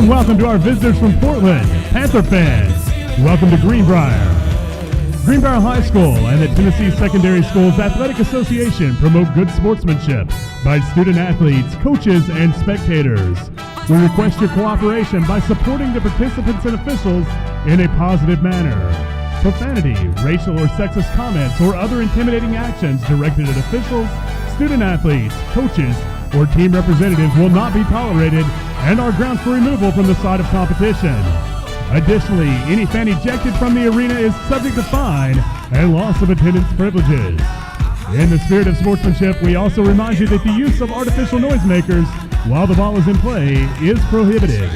and welcome to our visitors from Portland, Panther fans. Welcome to Greenbrier. Greenbrier High School and the Tennessee Secondary Schools Athletic Association promote good sportsmanship by student athletes, coaches, and spectators. We request your cooperation by supporting the participants and officials in a positive manner. Profanity, racial or sexist comments, or other intimidating actions directed at officials, student athletes, coaches, or team representatives will not be tolerated and are grounds for removal from the side of competition. Additionally, any fan ejected from the arena is subject to fine and loss of attendance privileges. In the spirit of sportsmanship, we also remind you that the use of artificial noisemakers while the ball is in play is prohibited.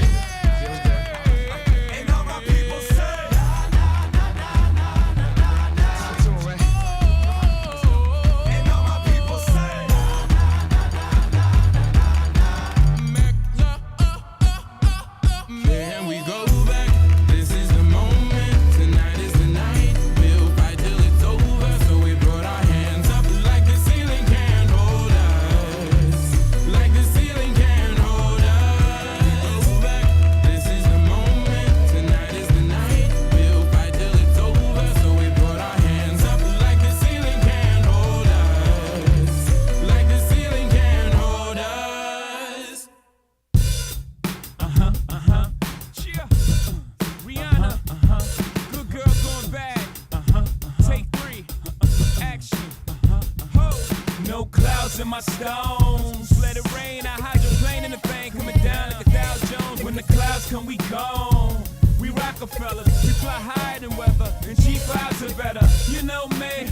In my stones, let it rain. I hydroplane in the thing coming down like a Dow Jones. When the clouds come, we gone. We Rockefellers, we fly higher than weather, and G5s are better. You know me,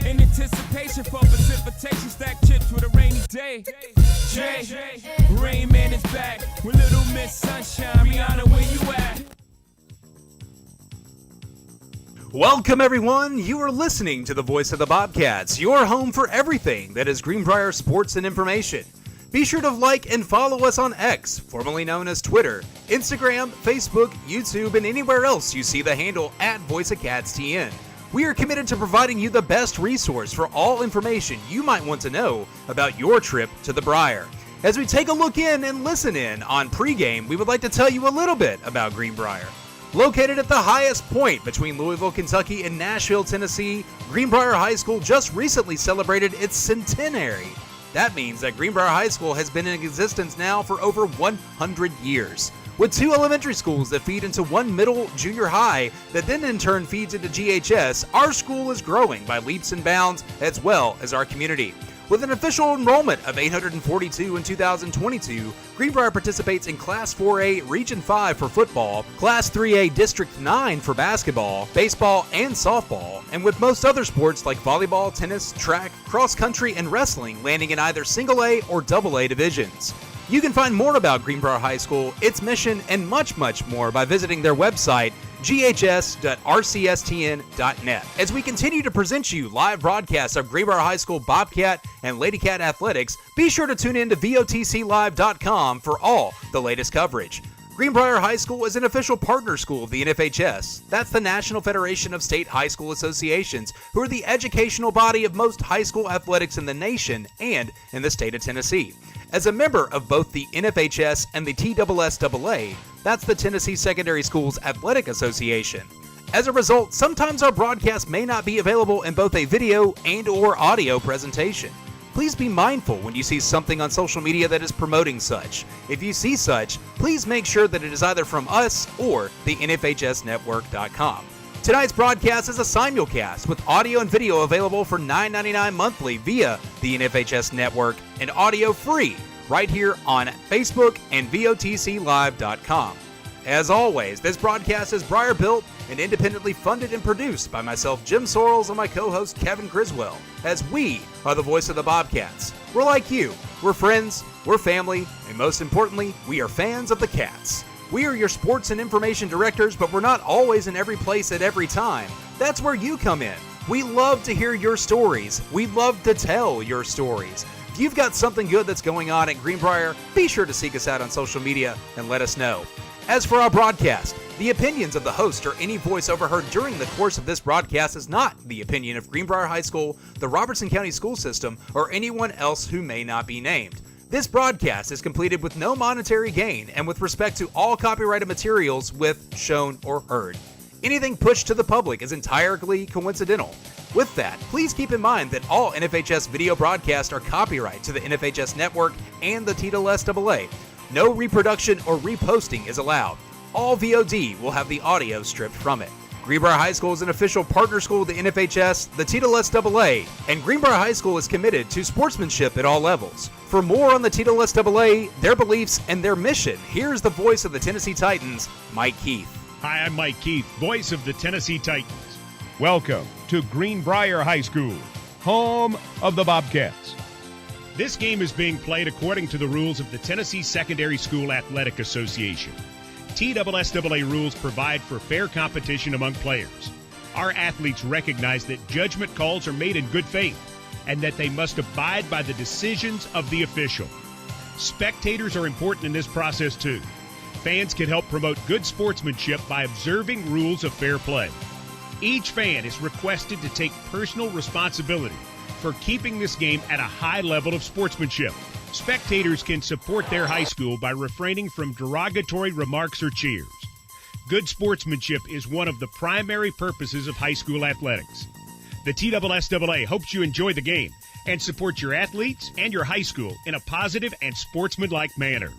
in anticipation for precipitation, stack chips with a rainy day. Jay, Rain Man is back with Little Miss Sunshine. Rihanna, where you at? Welcome, everyone. You are listening to the Voice of the Bobcats, your home for everything that is Greenbrier sports and information. Be sure to like and follow us on X, formerly known as Twitter, Instagram, Facebook, YouTube, and anywhere else you see the handle at VoiceOfCatsTN. We are committed to providing you the best resource for all information you might want to know about your trip to the Briar. As we take a look in and listen in on pregame, we would like to tell you a little bit about Greenbrier. Located at the highest point between Louisville, Kentucky and Nashville, Tennessee, Greenbrier High School just recently celebrated its centenary. That means that Greenbrier High School has been in existence now for over 100 years. With 2 elementary schools that feed into one middle junior high that then in turn feeds into GHS, our school is growing by leaps and bounds as well as our community. With an official enrollment of 842 in 2022, Greenbrier participates in Class 4A Region 5 for football, Class 3A District 9 for basketball, baseball, and softball, and with most other sports like volleyball, tennis, track, cross country, and wrestling landing in either single A or double A divisions. You can find more about Greenbrier High School, its mission, and much, much more by visiting their website, ghs.rcstn.net. As we continue to present you live broadcasts of Greenbrier High School Bobcat and Lady Cat athletics, be sure to tune in to votclive.com for all the latest coverage. Greenbrier High School is an official partner school of the NFHS. That's the National Federation of State High School Associations, who are the educational body of most high school athletics in the nation and in the state of Tennessee. As a member of both the NFHS and the TSSAA, that's the Tennessee Secondary Schools Athletic Association. As a result, sometimes our broadcast may not be available in both a video and or audio presentation. Please be mindful when you see something on social media that is promoting such. If you see such, please make sure that it is either from us or the NFHSnetwork.com. Tonight's broadcast is a simulcast with audio and video available for $9.99 monthly via the NFHS Network and audio free right here on Facebook and VOTClive.com. As always, this broadcast is Briar built and independently funded and produced by myself, Jim Sorrells, and my co-host, Kevin Criswell, as we are the voice of the Bobcats. We're like you. We're friends, we're family, and most importantly, we are fans of the Cats. We are your sports and information directors, but we're not always in every place at every time. That's where you come in. We love to hear your stories. We love to tell your stories. If you've got something good that's going on at Greenbrier, be sure to seek us out on social media and let us know. As for our broadcast, the opinions of the host or any voice overheard during the course of this broadcast is not the opinion of Greenbrier High School, the Robertson County School System, or anyone else who may not be named. This broadcast is completed with no monetary gain and with respect to all copyrighted materials with shown or heard. Anything pushed to the public is entirely coincidental. With that, please keep in mind that all NFHS video broadcasts are copyright to the NFHS network and the TSAA. No reproduction or reposting is allowed. All VOD will have the audio stripped from it. Greenbrier High School is an official partner school of the NFHS, the TSAA, and Greenbrier High School is committed to sportsmanship at all levels. For more on the TSAA, their beliefs, and their mission, here's the voice of the Tennessee Titans, Mike Keith. Hi, I'm Mike Keith, voice of the Tennessee Titans. Welcome to Greenbrier High School, home of the Bobcats. This game is being played according to the rules of the Tennessee Secondary School Athletic Association. TSSAA rules provide for fair competition among players. Our athletes recognize that judgment calls are made in good faith and that they must abide by the decisions of the official. Spectators are important in this process too. Fans can help promote good sportsmanship by observing rules of fair play. Each fan is requested to take personal responsibility for keeping this game at a high level of sportsmanship. Spectators can support their high school by refraining from derogatory remarks or cheers. Good sportsmanship is one of the primary purposes of high school athletics. The TSSAA hopes you enjoy the game and support your athletes and your high school in a positive and sportsmanlike manner.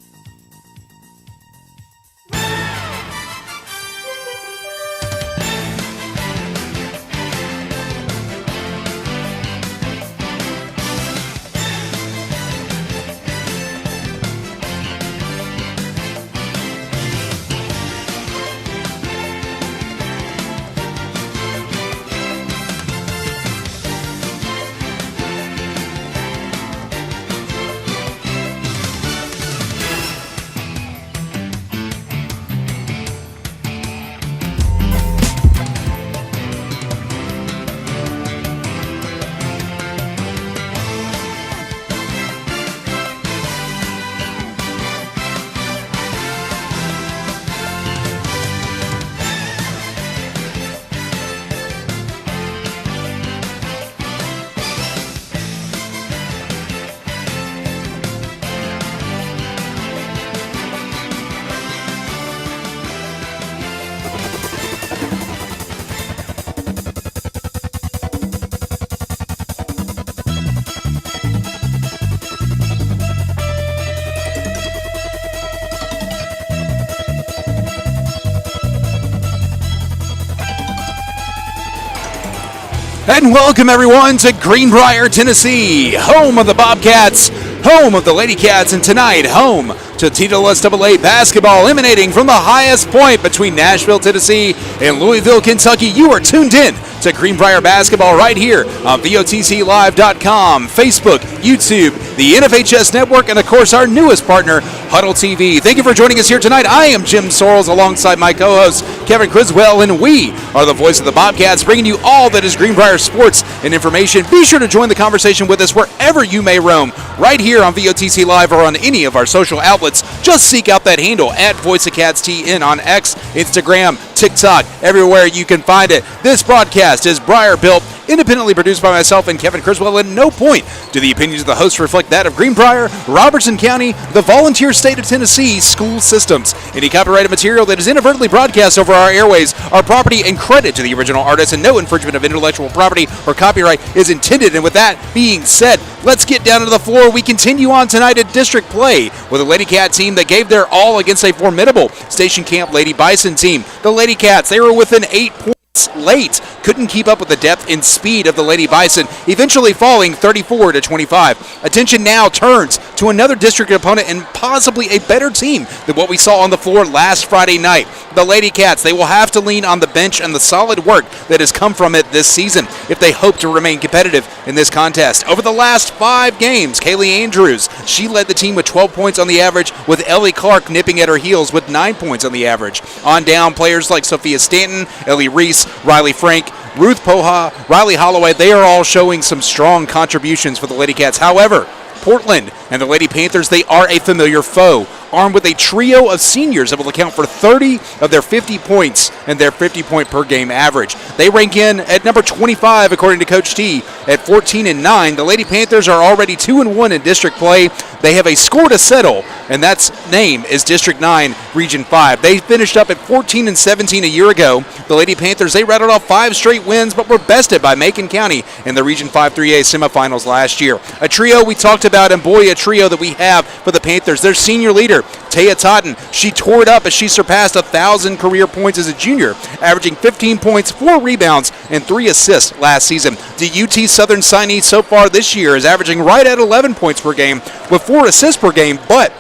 And welcome everyone to Greenbrier, Tennessee, home of the Bobcats, home of the Lady Cats, and tonight home to TSSAA basketball emanating from the highest point between Nashville, Tennessee and Louisville, Kentucky. You are tuned in to Greenbrier basketball right here on VOTClive.com, Facebook, YouTube, the NFHS Network, and of course our newest partner, Huddle TV. Thank you for joining us here tonight. I am Jim Sorrells alongside my co-host Kevin Criswell, and we are the voice of the Bobcats, bringing you all that is Greenbrier sports and information. Be sure to join the conversation with us wherever you may roam, right here on VOTC Live or on any of our social outlets. Just seek out that handle at VoiceOfCatsTN on X, Instagram, TikTok, everywhere you can find it. This broadcast is Briar built, independently produced by myself and Kevin Criswell. At no point do the opinions of the hosts reflect that of Greenbrier, Robertson County, the volunteer state of Tennessee school systems. Any copyrighted material that is inadvertently broadcast over our airways are property and credit to the original artist, and no infringement of intellectual property or copyright is intended. And with that being said, let's get down to the floor. We continue on tonight at district play with a Lady Cat team that gave their all against a formidable Station Camp Lady Bison team. The Lady Cats, they were within 8 points late, couldn't keep up with the depth and speed of the Lady Bison, eventually falling 34-25. Attention now turns to another district opponent and possibly a better team than what we saw on the floor last Friday night. The Lady Cats, they will have to lean on the bench and the solid work that has come from it this season if they hope to remain competitive in this contest. Over the last 5 games, Kaylee Andrews, she led the team with 12 points on the average, with Ellie Clark nipping at her heels with 9 points on the average. On down, players like Sophia Stanton, Ellie Reese, Riley Frank, Ruth Poha, Riley Holloway, they are all showing some strong contributions for the Lady Cats. However, Portland and the Lady Panthers, they are a familiar foe armed with a trio of seniors that will account for 30 of their 50 points and their 50-point per game average. They rank in at number 25 according to Coach T at 14-9. The Lady Panthers are already 2-1 in district play. They have a score to settle, and that's name is District 9, Region 5. They finished up at 14-17 a year ago. The Lady Panthers, they rattled off 5 straight wins, but were bested by Macon County in the Region 5 3A semifinals last year. A trio we talked about, and boy, a trio that we have for the Panthers. Their senior leader, Taya Totten, she tore it up as she surpassed 1,000 career points as a junior, averaging 15 points, 4 rebounds, and 3 assists last season. The UT Southern signee so far this year is averaging right at 11 points per game with 4 assists per game, but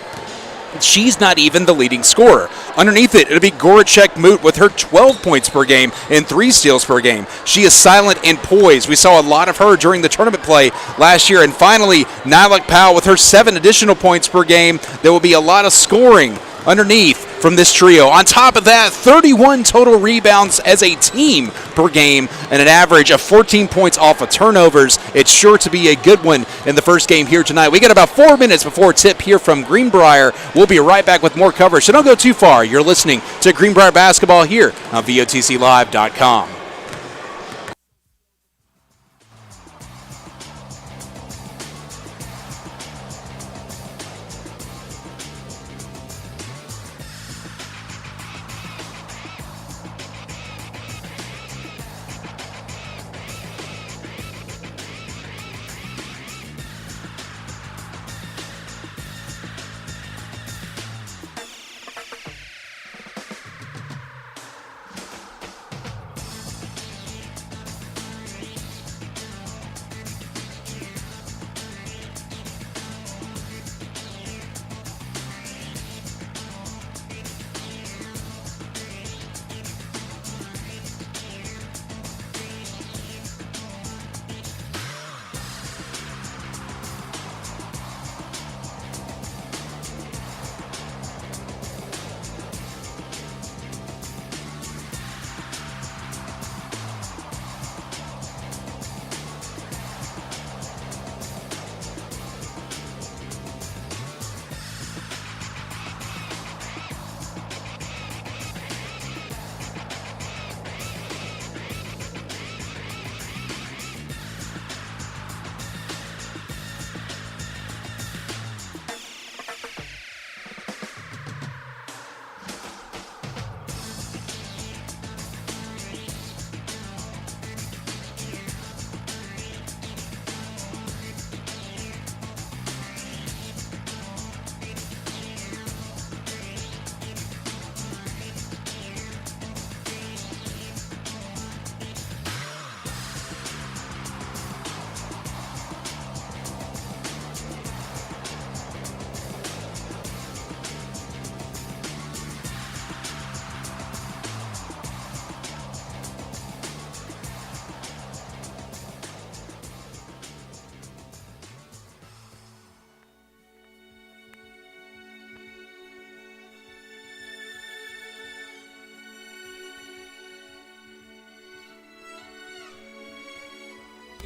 she's not even the leading scorer. Underneath it, it'll be Gorachek Moot with her 12 points per game and 3 steals per game. She is silent and poised. We saw a lot of her during the tournament play last year. And finally, Nylak Powell with her 7 additional points per game. There will be a lot of scoring underneath from this trio. On top of that, 31 total rebounds as a team per game and an average of 14 points off of turnovers. It's sure to be a good one in the first game here tonight. We got about 4 minutes before tip here from Greenbrier. We'll be right back with more coverage, so don't go too far. You're listening to Greenbrier Basketball here on VOTCLive.com.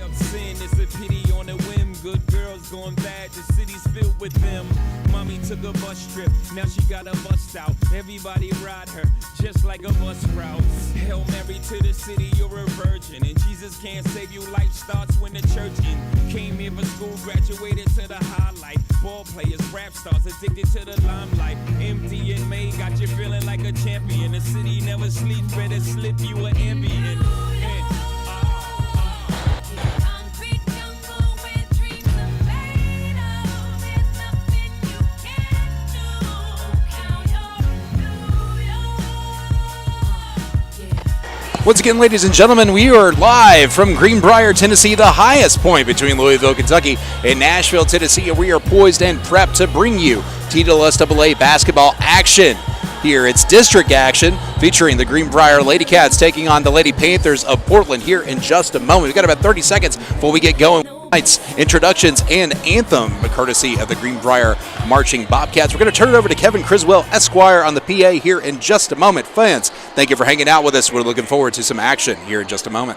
Of sin, it's a pity on a whim. Good girls going bad, the city's filled with them. Mommy took a bus trip, now she got a bust out. Everybody ride her, just like a bus route. Hail Mary to the city, you're a virgin. And Jesus can't save you, life starts when the church in. Came here for school, graduated to the highlight. Ball players, rap stars, addicted to the limelight. Empty and May got you feeling like a champion. The city never sleeps, better slip you an Ambien. Once again, ladies and gentlemen, we are live from Greenbrier, Tennessee, the highest point between Louisville, Kentucky, and Nashville, Tennessee. We are poised and prepped to bring you TSSAA basketball action. Here it's district action featuring the Greenbrier Lady Cats taking on the Lady Panthers of Portland here in just a moment. We've got about 30 seconds before we get going. Introductions and anthem courtesy of the Greenbrier Marching Bobcats. We're going to turn it over to Kevin Criswell, Esquire, on the PA here in just a moment. Fans, thank you for hanging out with us. We're looking forward to some action here in just a moment.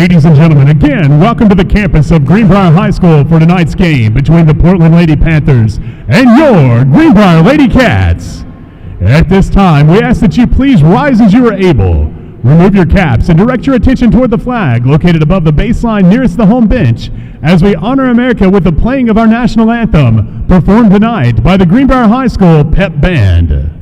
Ladies and gentlemen, again, welcome to the campus of Greenbrier High School for tonight's game between the Portland Lady Panthers and your Greenbrier Lady Cats. At this time, we ask that you please rise as you are able. Remove your caps and direct your attention toward the flag located above the baseline nearest the home bench as we honor America with the playing of our national anthem, performed tonight by the Greenbrier High School Pep Band.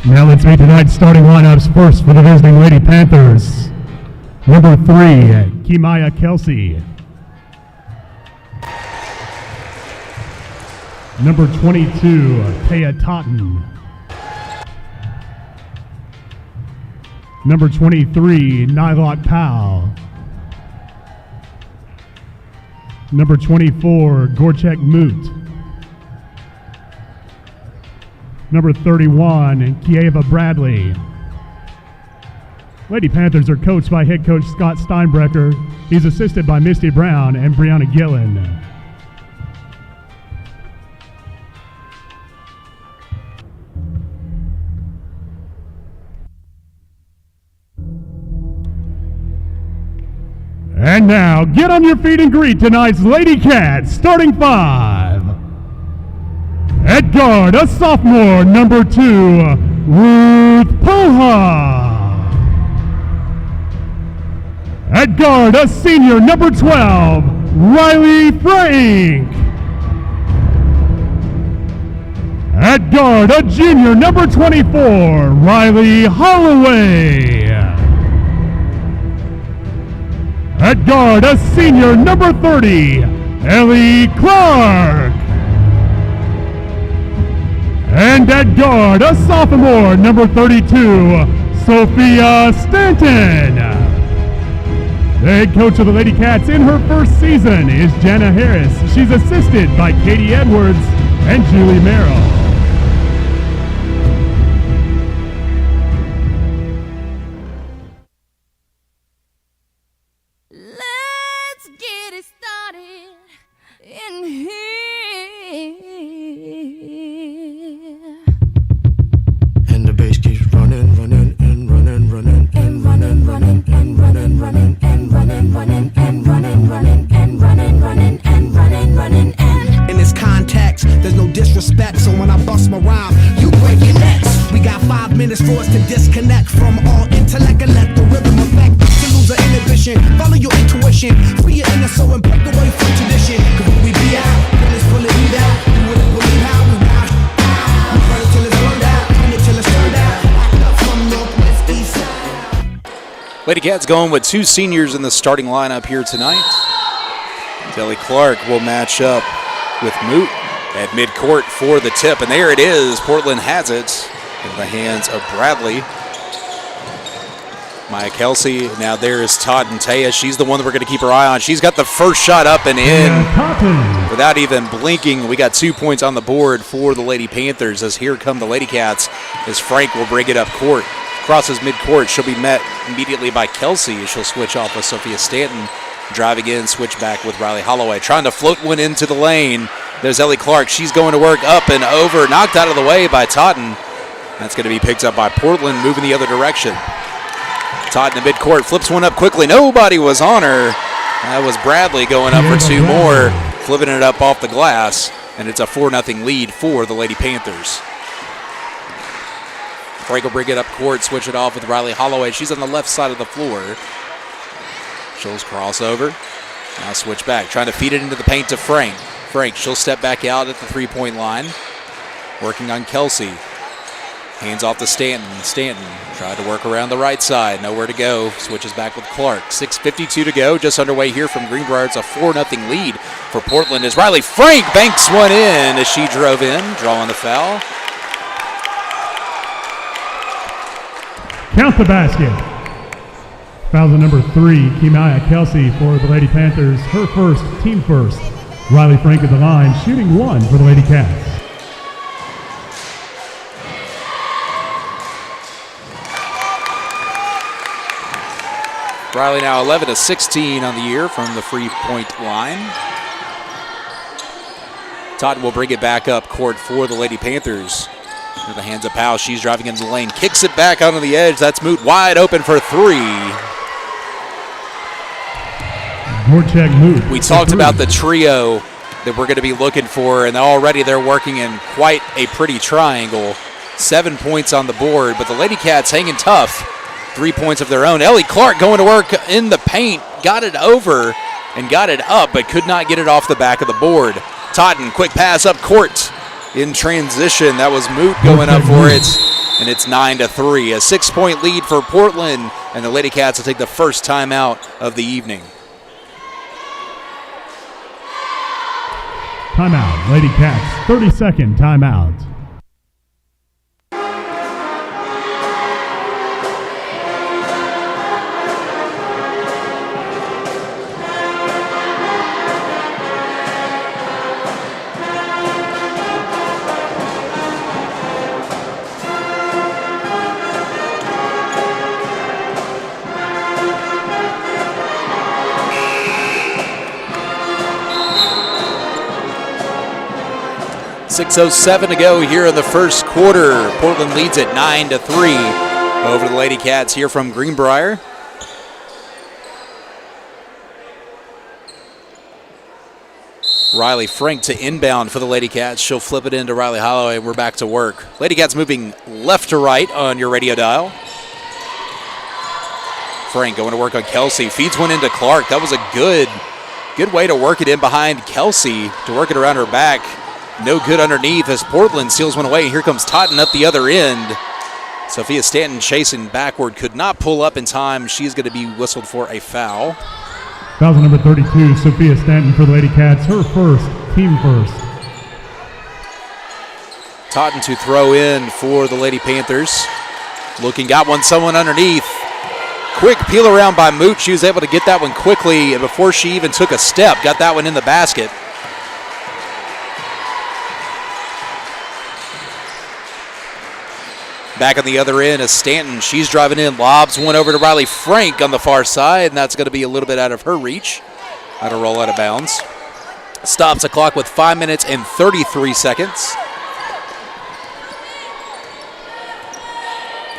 Now let's meet tonight's starting lineups. First for the visiting Lady Panthers. Number 3, Kimaya Kelsey. Number 22, Taya Totten. Number 23, Nylock Powell. Number 24, Gorchek Moot. Number 31, Kieva Bradley. Lady Panthers are coached by head coach Scott Steinbrecher. He's assisted by Misty Brown and Brianna Gillen. And now, get on your feet and greet tonight's Lady Cats, starting 5. At guard, a sophomore, number 2, Ruth Poha. At guard, a senior, number 12, Riley Frank. At guard, a junior, number 24, Riley Holloway. At guard, a senior, number 30, Ellie Clark. And at guard, a sophomore, number 32, Sophia Stanton. The head coach of the Lady Cats in her first season is Jana Harris. She's assisted by Katie Edwards and Julie Merrill. Let's get it started in here. And the bass keeps running, running, and running, running, and running, running, and running, running, and running, running, and running, running, and running, running, and running, running, and. In this context, there's no disrespect, so when I bust my rhyme, you break your necks. We got 5 minutes for us to disconnect from all intellect and let the rhythm affect. To lose our inhibition, follow your intuition, free your inner soul and break away from tradition. Cause when we be out, when it's fully beat out, you wouldn't believe how we ride. We burn it till it's burned out, turn it till it's turned out. Act up from Northwest East Side. Lady Cats going with 2 seniors in the starting lineup here tonight. Ellie Clark will match up with Moot at midcourt for the tip, and there it is. Portland has it in the hands of Bradley. Maya Kelsey, now there is Todd and Taya. She's the one that we're going to keep our eye on. She's got the first shot up and in. Without even blinking, we got 2 points on the board for the Lady Panthers as here come the Lady Cats as Frank will bring it up court. Crosses midcourt. She'll be met immediately by Kelsey as she'll switch off with Sophia Stanton. Driving in, switch back with Riley Holloway. Trying to float one into the lane. There's Ellie Clark. She's going to work up and over. Knocked out of the way by Totten. That's going to be picked up by Portland, moving the other direction. Totten in midcourt, flips one up quickly. Nobody was on her. That was Bradley going up for two more, flipping it up off the glass, and it's a 4-0 lead for the Lady Panthers. Frank will bring it up court, switch it off with Riley Holloway. She's on the left side of the floor. She'll crossover. Now switch back, trying to feed it into the paint to Frank. Frank, she'll step back out at the three-point line. Working on Kelsey. Hands off to Stanton. Stanton tried to work around the right side. Nowhere to go. Switches back with Clark. 6:52 to go. Just underway here from Greenbrier. It's a 4-0 lead for Portland as Riley Frank banks one in as she drove in, drawing the foul. Count the basket. Foul to number 3, Kimaya Kelsey for the Lady Panthers. Her first, team first. Riley Frank at the line, shooting 1 for the Lady Cats. Riley now 11 of 16 on the year from the free-point line. Totten will bring it back up court for the Lady Panthers. With the hands of Powell, she's driving into the lane, kicks it back onto the edge. That's Moot wide open for 3. Moot. We talked about the trio that we're going to be looking for, and already they're working in quite a pretty triangle. 7 points on the board, but the Lady Cats hanging tough. 3 points of their own. Ellie Clark going to work in the paint, got it over and got it up, but could not get it off the back of the board. Totten, quick pass up court in transition. That was Moot going up for it, and it's 9-3. A 6-point lead for Portland, and the Lady Cats will take the first timeout of the evening. Timeout, Lady Cats, 30-second timeout. .607 to go here in the first quarter. Portland leads it 9-3 over the Lady Cats here from Greenbrier. Riley Frank to inbound for the Lady Cats. She'll flip it into Riley Holloway. We're back to work. Lady Cats moving left to right on your radio dial. Frank going to work on Kelsey. Feeds one into Clark. That was a good way to work it in behind Kelsey to work it around her back. No good underneath as Portland steals one away. Here comes Totten up the other end. Sophia Stanton chasing backward. Could not pull up in time. She's going to be whistled for a foul. Foul to number 32, Sophia Stanton for the Lady Cats. Her first, team first. Totten to throw in for the Lady Panthers. Looking, got one, someone underneath. Quick peel around by Moot. She was able to get that one quickly, and before she even took a step, got that one in the basket. Back on the other end is Stanton. She's driving in, lobs one over to Riley Frank on the far side, and that's going to be a little bit out of her reach. That'll roll out of bounds. Stops the clock with 5 minutes and 33 seconds.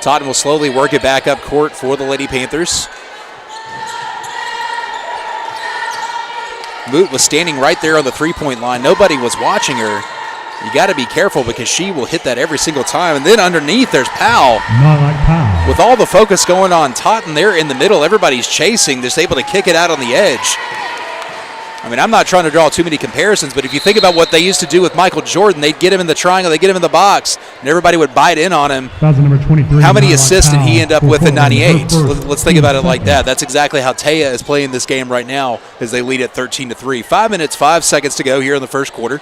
Totten will slowly work it back up court for the Lady Panthers. Moot was standing right there on the three-point line. Nobody was watching her. You got to be careful because she will hit that every single time. And then underneath, there's Powell. Not like Powell. With all the focus going on Totten there in the middle, everybody's chasing, just able to kick it out on the edge. I mean, I'm not trying to draw too many comparisons, but if you think about what they used to do with Michael Jordan, they'd get him in the triangle, they'd get him in the box, and everybody would bite in on him. Number 23, how many assists did he end up with in 98? Let's think about it like that. That's exactly how Taya is playing this game right now as they lead at 13-3. 5 minutes, 5 seconds to go here in the first quarter.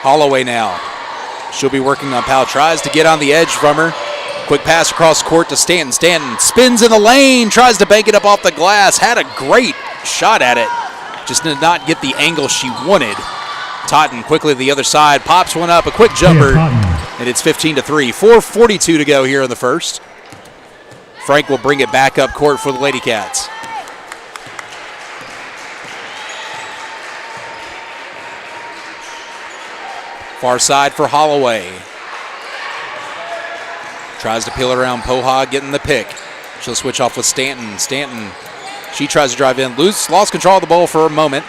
Holloway now. She'll be working on Powell. Tries to get on the edge from her. Quick pass across court to Stanton. Stanton spins in the lane, tries to bank it up off the glass. Had a great shot at it. Just did not get the angle she wanted. Totten quickly to the other side, pops one up, a quick jumper, and it's 15-3. 4:42 to go here in the first. Frank will bring it back up court for the Lady Cats. Far side for Holloway. Tries to peel it around Poha, getting the pick. She'll switch off with Stanton. Stanton, she tries to drive in. Lost control of the ball for a moment.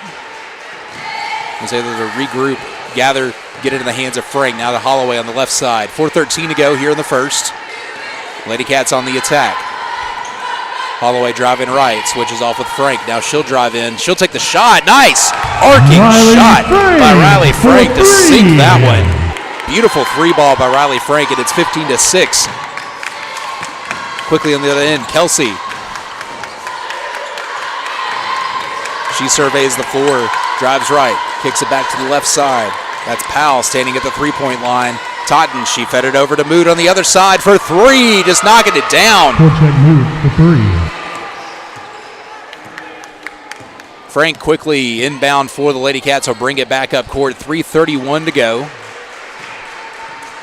Was able to regroup, gather, get it in the hands of Frank. Now to Holloway on the left side. 4:13 to go here in the first. Lady Cats on the attack. Holloway driving right, switches off with Frank. Now she'll drive in. She'll take the shot. Nice arcing shot by Riley Frank to sink that one. Beautiful three ball by Riley Frank, and it's 15-6. Quickly on the other end, Kelsey. She surveys the floor, drives right, kicks it back to the left side. That's Powell standing at the three-point line. Totten, she fed it over to Moot on the other side for three, just knocking it down. Forecheck Moot for three. Frank quickly inbound for the Lady Cats will bring it back up court. 3:31 to go.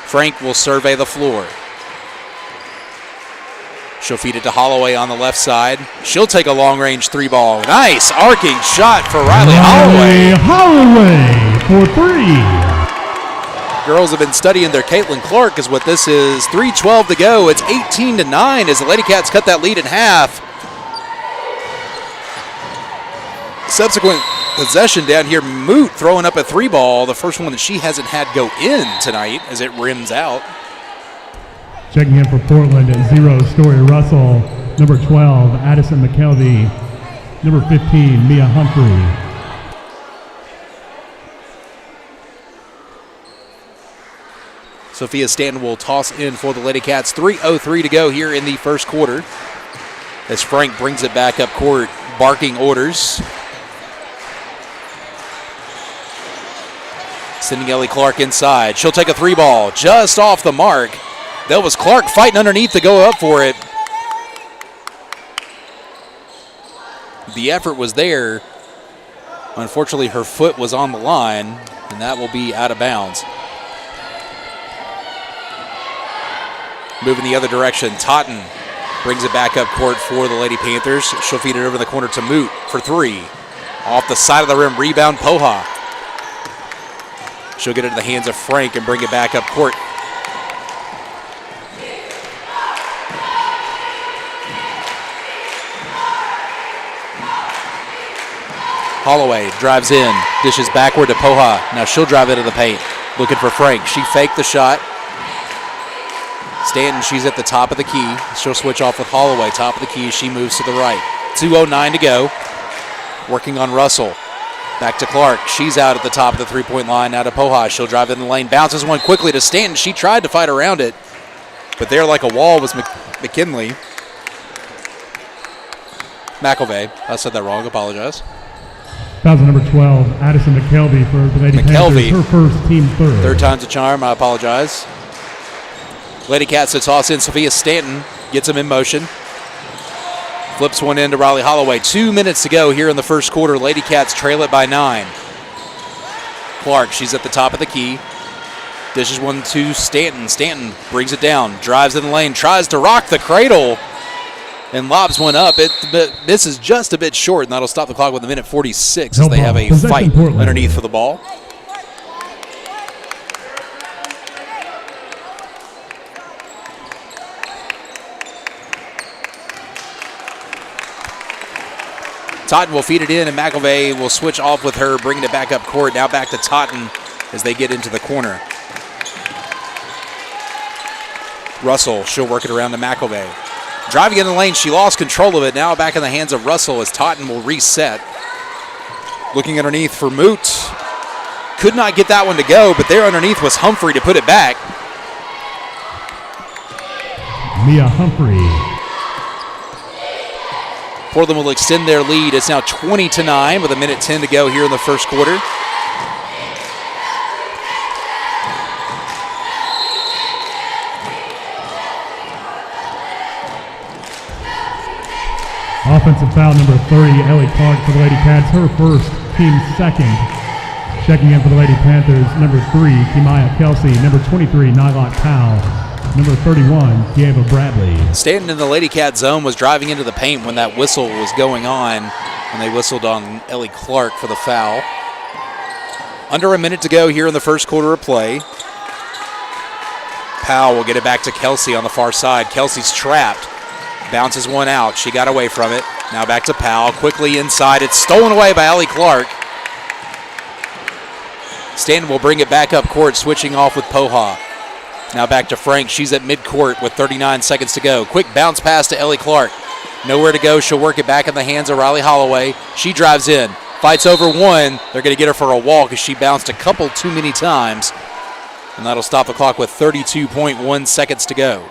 Frank will survey the floor. She'll feed it to Holloway on the left side. She'll take a long-range three ball. Nice arcing shot for Riley Holloway. Holloway for three. Girls have been studying their Caitlin Clark is what this is. 3:12 to go. It's 18-9 as the Lady Cats cut that lead in half. Subsequent possession down here, Moot throwing up a three ball, the first one that she hasn't had go in tonight as it rims out. Checking in for Portland at 0, Story Russell. Number 12, Addison McKelvey. Number 15, Mia Humphrey. Sophia Stanton will toss in for the Lady Cats. 3:03 to go here in the first quarter as Frank brings it back up court, barking orders. Sending Ellie Clark inside. She'll take a three ball just off the mark. That was Clark fighting underneath to go up for it. The effort was there. Unfortunately, her foot was on the line, and that will be out of bounds. Moving the other direction, Totten brings it back up court for the Lady Panthers. She'll feed it over the corner to Moot for three. Off the side of the rim, rebound Poha. She'll get it to the hands of Frank and bring it back up court. Holloway drives in, dishes backward to Poha. Now she'll drive into the paint. Looking for Frank. She faked the shot. Stanton, she's at the top of the key. She'll switch off with Holloway. Top of the key, she moves to the right. 2:09 to go. Working on Russell. Back to Clark. She's out at the top of the three-point line. Now to Poha. She'll drive in the lane. Bounces one quickly to Stanton. She tried to fight around it, but there like a wall was McKinley. McElvey. I said that wrong. Apologize. Fouls on number 12, Addison McKelvey for the Lady Panthers. Her first, team third. Third time's a charm. I apologize. Lady Cats to toss in. Sophia Stanton gets him in motion. Flips one in to Riley Holloway. 2 minutes to go here in the first quarter. Lady Cats trail it by 9. Clark, she's at the top of the key. Dishes one to Stanton. Stanton brings it down, drives in the lane, tries to rock the cradle, and lobs one up. This is just a bit short, and that'll stop the clock with a minute 46 as they have a fight underneath for the ball. Totten will feed it in, and McElvey will switch off with her, bringing it back up court. Now back to Totten as they get into the corner. Russell, she'll work it around to McElvey. Driving in the lane, she lost control of it. Now back in the hands of Russell as Totten will reset. Looking underneath for Moot. Could not get that one to go, but there underneath was Humphrey to put it back. Mia Humphrey. Portland will extend their lead. It's now 20-9 with a minute 10 to go here in the first quarter. Offensive foul number 30, Ellie Clark for the Lady Cats, her first, team second. Checking in for the Lady Panthers, number 3, Kimaya Kelsey, number 23, Nylock Powell, number 31, Kieva Bradley. Standing in the Lady Cat zone was driving into the paint when that whistle was going on, and they whistled on Ellie Clark for the foul. Under a minute to go here in the first quarter of play. Powell will get it back to Kelsey on the far side. Kelsey's trapped. Bounces one out. She got away from it. Now back to Powell. Quickly inside. It's stolen away by Ellie Clark. Stanton will bring it back up court, switching off with Poha. Now back to Frank. She's at midcourt with 39 seconds to go. Quick bounce pass to Ellie Clark. Nowhere to go. She'll work it back in the hands of Riley Holloway. She drives in. Fights over one. They're going to get her for a walk as she bounced a couple too many times. And that'll stop the clock with 32.1 seconds to go.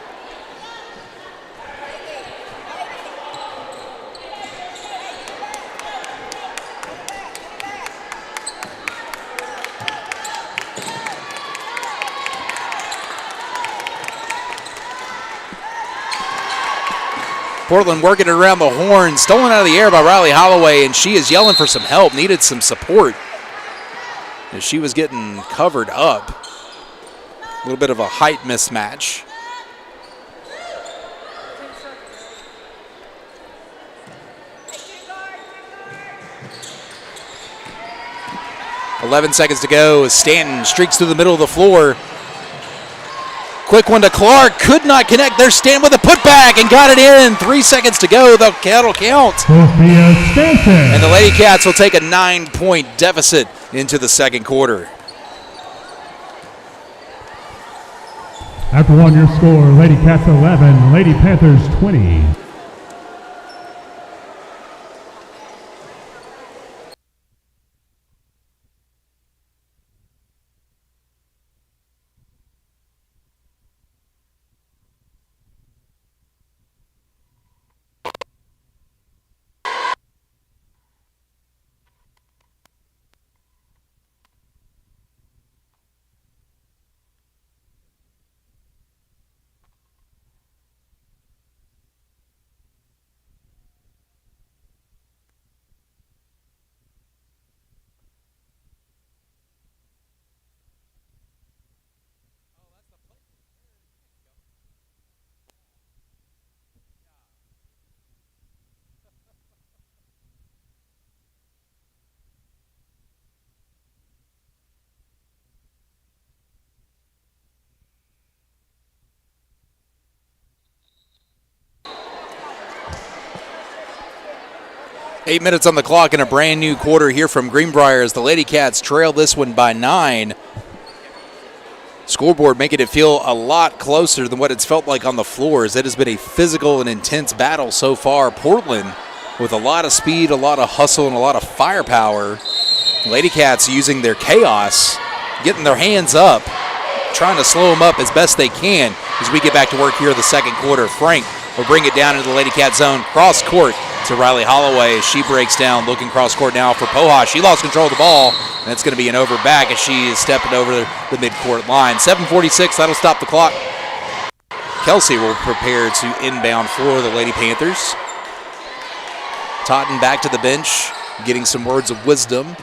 Portland working it around the horn, stolen out of the air by Riley Holloway, and she is yelling for some help, needed some support as she was getting covered up. A little bit of a height mismatch. .11 seconds to go as Stanton streaks through the middle of the floor. Quick one to Clark, could not connect. There's Stanton with a putback and got it in. 3 seconds to go, that'll count. Sophia Stanton. And the Lady Cats will take a 9-point deficit into the second quarter. After one, your score, Lady Cats 11, Lady Panthers 20. Eight minutes on the clock in a brand new quarter here from Greenbrier as the Lady Cats trail this one by 9. Scoreboard making it feel a lot closer than what it's felt like on the floors. It has been a physical and intense battle so far. Portland with a lot of speed, a lot of hustle, and a lot of firepower. Lady Cats using their chaos, getting their hands up, trying to slow them up as best they can as we get back to work here in the second quarter. Frank will bring it down into the Lady Cat zone, cross court to Riley Holloway as she breaks down, looking cross court now for Poha. She lost control of the ball, and it's going to be an over back as she is stepping over the midcourt line. 7:46, that'll stop the clock. Kelsey will prepare to inbound for the Lady Panthers. Totten back to the bench, getting some words of wisdom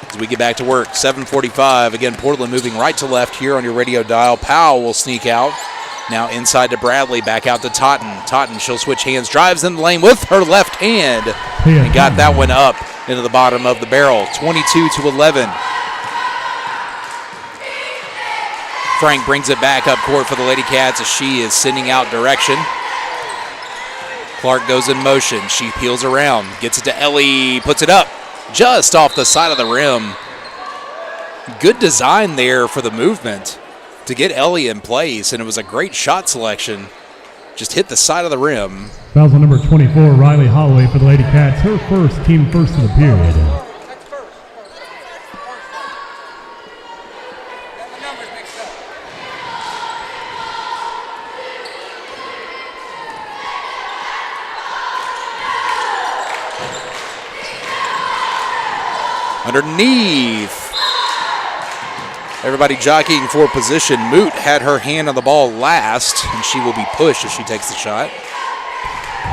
as we get back to work. 7:45, again, Portland moving right to left here on your radio dial. Powell will sneak out. Now inside to Bradley, back out to Totten. Totten, she'll switch hands, drives in the lane with her left hand, and got that one up into the bottom of the barrel. 22-11. Frank brings it back up court for the Lady Cats as she is sending out direction. Clark goes in motion. She peels around, gets it to Ellie, puts it up just off the side of the rim. Good design there for the movement to get Ellie in place, and it was a great shot selection. Just hit the side of the rim. Fouls on number 24, Riley Holloway for the Lady Cats, her first, team first of the period. Underneath. Everybody jockeying for position. Moot had her hand on the ball last, and she will be pushed as she takes the shot.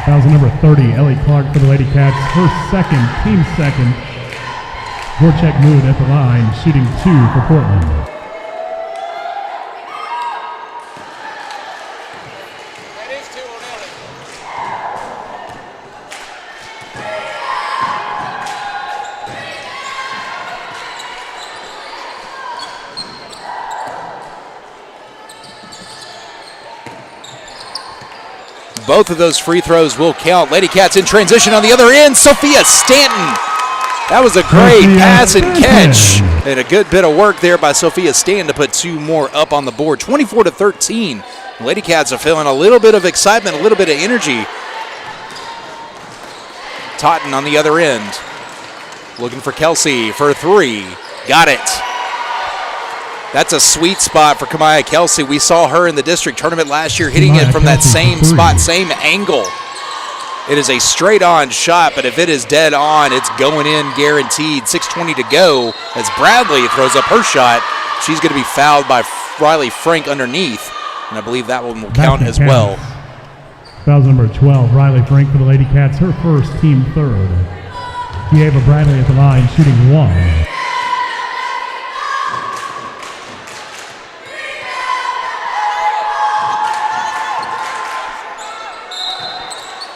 Fouls on number 30, Ellie Clark for the Lady Cats. Her second, team second. Voracek Mood at the line, shooting 2 for Portland. Both of those free throws will count. Lady Cats in transition on the other end. Sophia Stanton. That was a great pass and catch. And a good bit of work there by Sophia Stanton to put 2 more up on the board. 24-13. Lady Cats are feeling a little bit of excitement, a little bit of energy. Totten on the other end. Looking for Kelsey for 3. Got it. That's a sweet spot for Kamaya Kelsey. We saw her in the district tournament last year hitting it from that same spot, same angle. It is a straight-on shot, but if it is dead on, it's going in guaranteed. 6:20 to go as Bradley throws up her shot. She's going to be fouled by Riley Frank underneath, and I believe that one will count as well. Foul number 12, Riley Frank for the Lady Cats, her first, team third. Kieva Bradley at the line, shooting 1.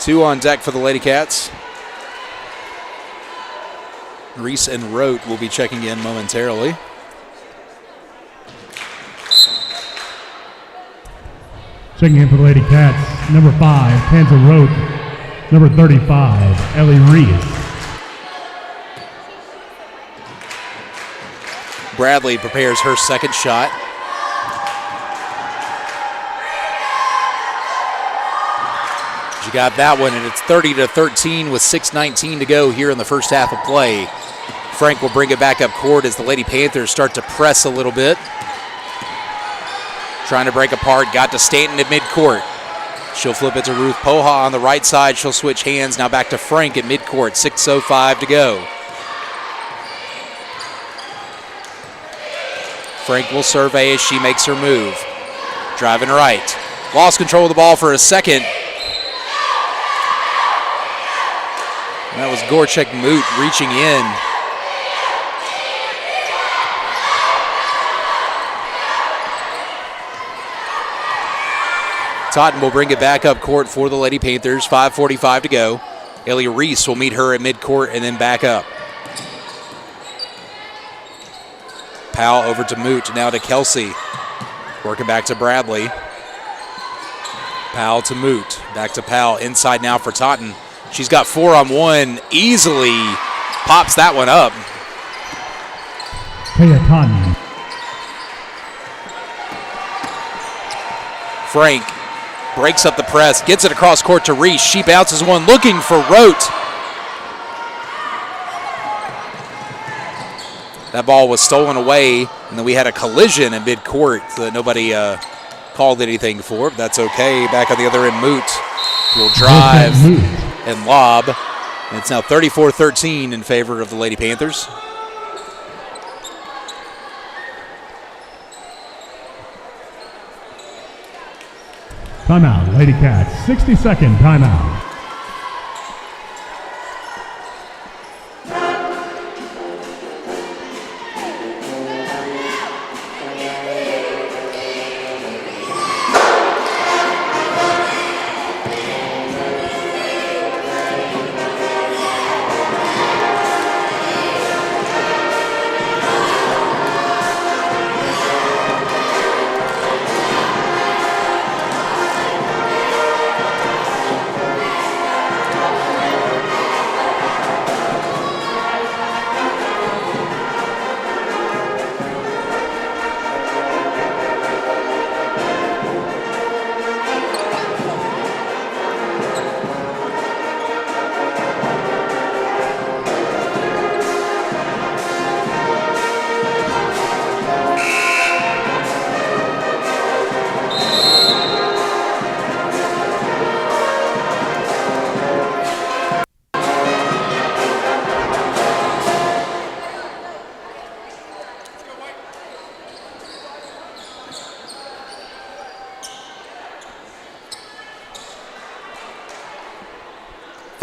Two on deck for the Lady Cats. Reese and Rote will be checking in momentarily. Checking in for the Lady Cats, number 5, Tanza Rote. Number 35, Ellie Reese. Bradley prepares her second shot. She got that one, and it's 30-13 with 6:19 to go here in the first half of play. Frank will bring it back up court as the Lady Panthers start to press a little bit. Trying to break apart, got to Stanton at midcourt. She'll flip it to Ruth Poha on the right side. She'll switch hands, now back to Frank at midcourt, 6:05 to go. Frank will survey as she makes her move. Driving right. Lost control of the ball for a second. That was Voracek Moot reaching in. Totten will bring it back up court for the Lady Panthers. 5:45 to go. Ellie Reese will meet her at midcourt and then back up. Powell over to Moot, now to Kelsey. Working back to Bradley. Powell to Moot. Back to Powell. Inside now for Totten. She's got 4-on-1. Easily pops that one up. Kaya Totten. Frank breaks up the press, gets it across court to Reese. She bounces one, looking for Rote. That ball was stolen away, and then we had a collision in mid-court that nobody called anything for. That's okay. Back on the other end, Moot will drive and lob. And it's now 34-13 in favor of the Lady Panthers. Timeout, Lady Cats. 60-second timeout.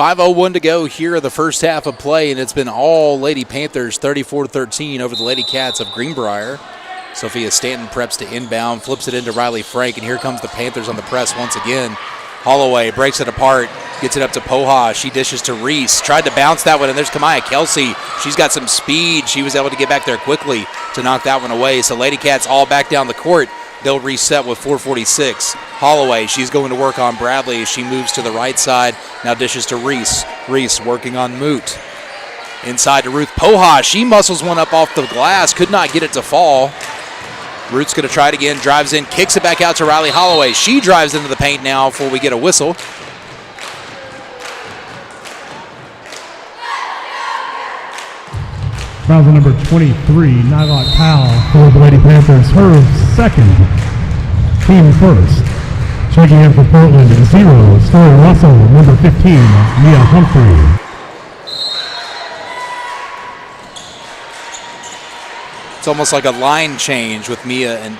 5:01 to go here in the first half of play, and it's been all Lady Panthers 34-13 over the Lady Cats of Greenbrier. Sophia Stanton preps to inbound, flips it into Riley Frank, and here comes the Panthers on the press once again. Holloway breaks it apart, gets it up to Poha. She dishes to Reese. Tried to bounce that one, and there's Kamaya Kelsey. She's got some speed. She was able to get back there quickly to knock that one away. So Lady Cats all back down the court. They'll reset with 4:46. Holloway, she's going to work on Bradley as she moves to the right side. Now dishes to Reese. Reese working on Moot. Inside to Ruth Poha. She muscles one up off the glass. Could not get it to fall. Ruth's going to try it again. Drives in, kicks it back out to Riley Holloway. She drives into the paint now before we get a whistle. Foul on number 23, Nyla Powell for the Lady Panthers. Her second, team first. Checking in for Portland, 0, Story Russell, number 15, Mia Humphrey. It's almost like a line change with Mia and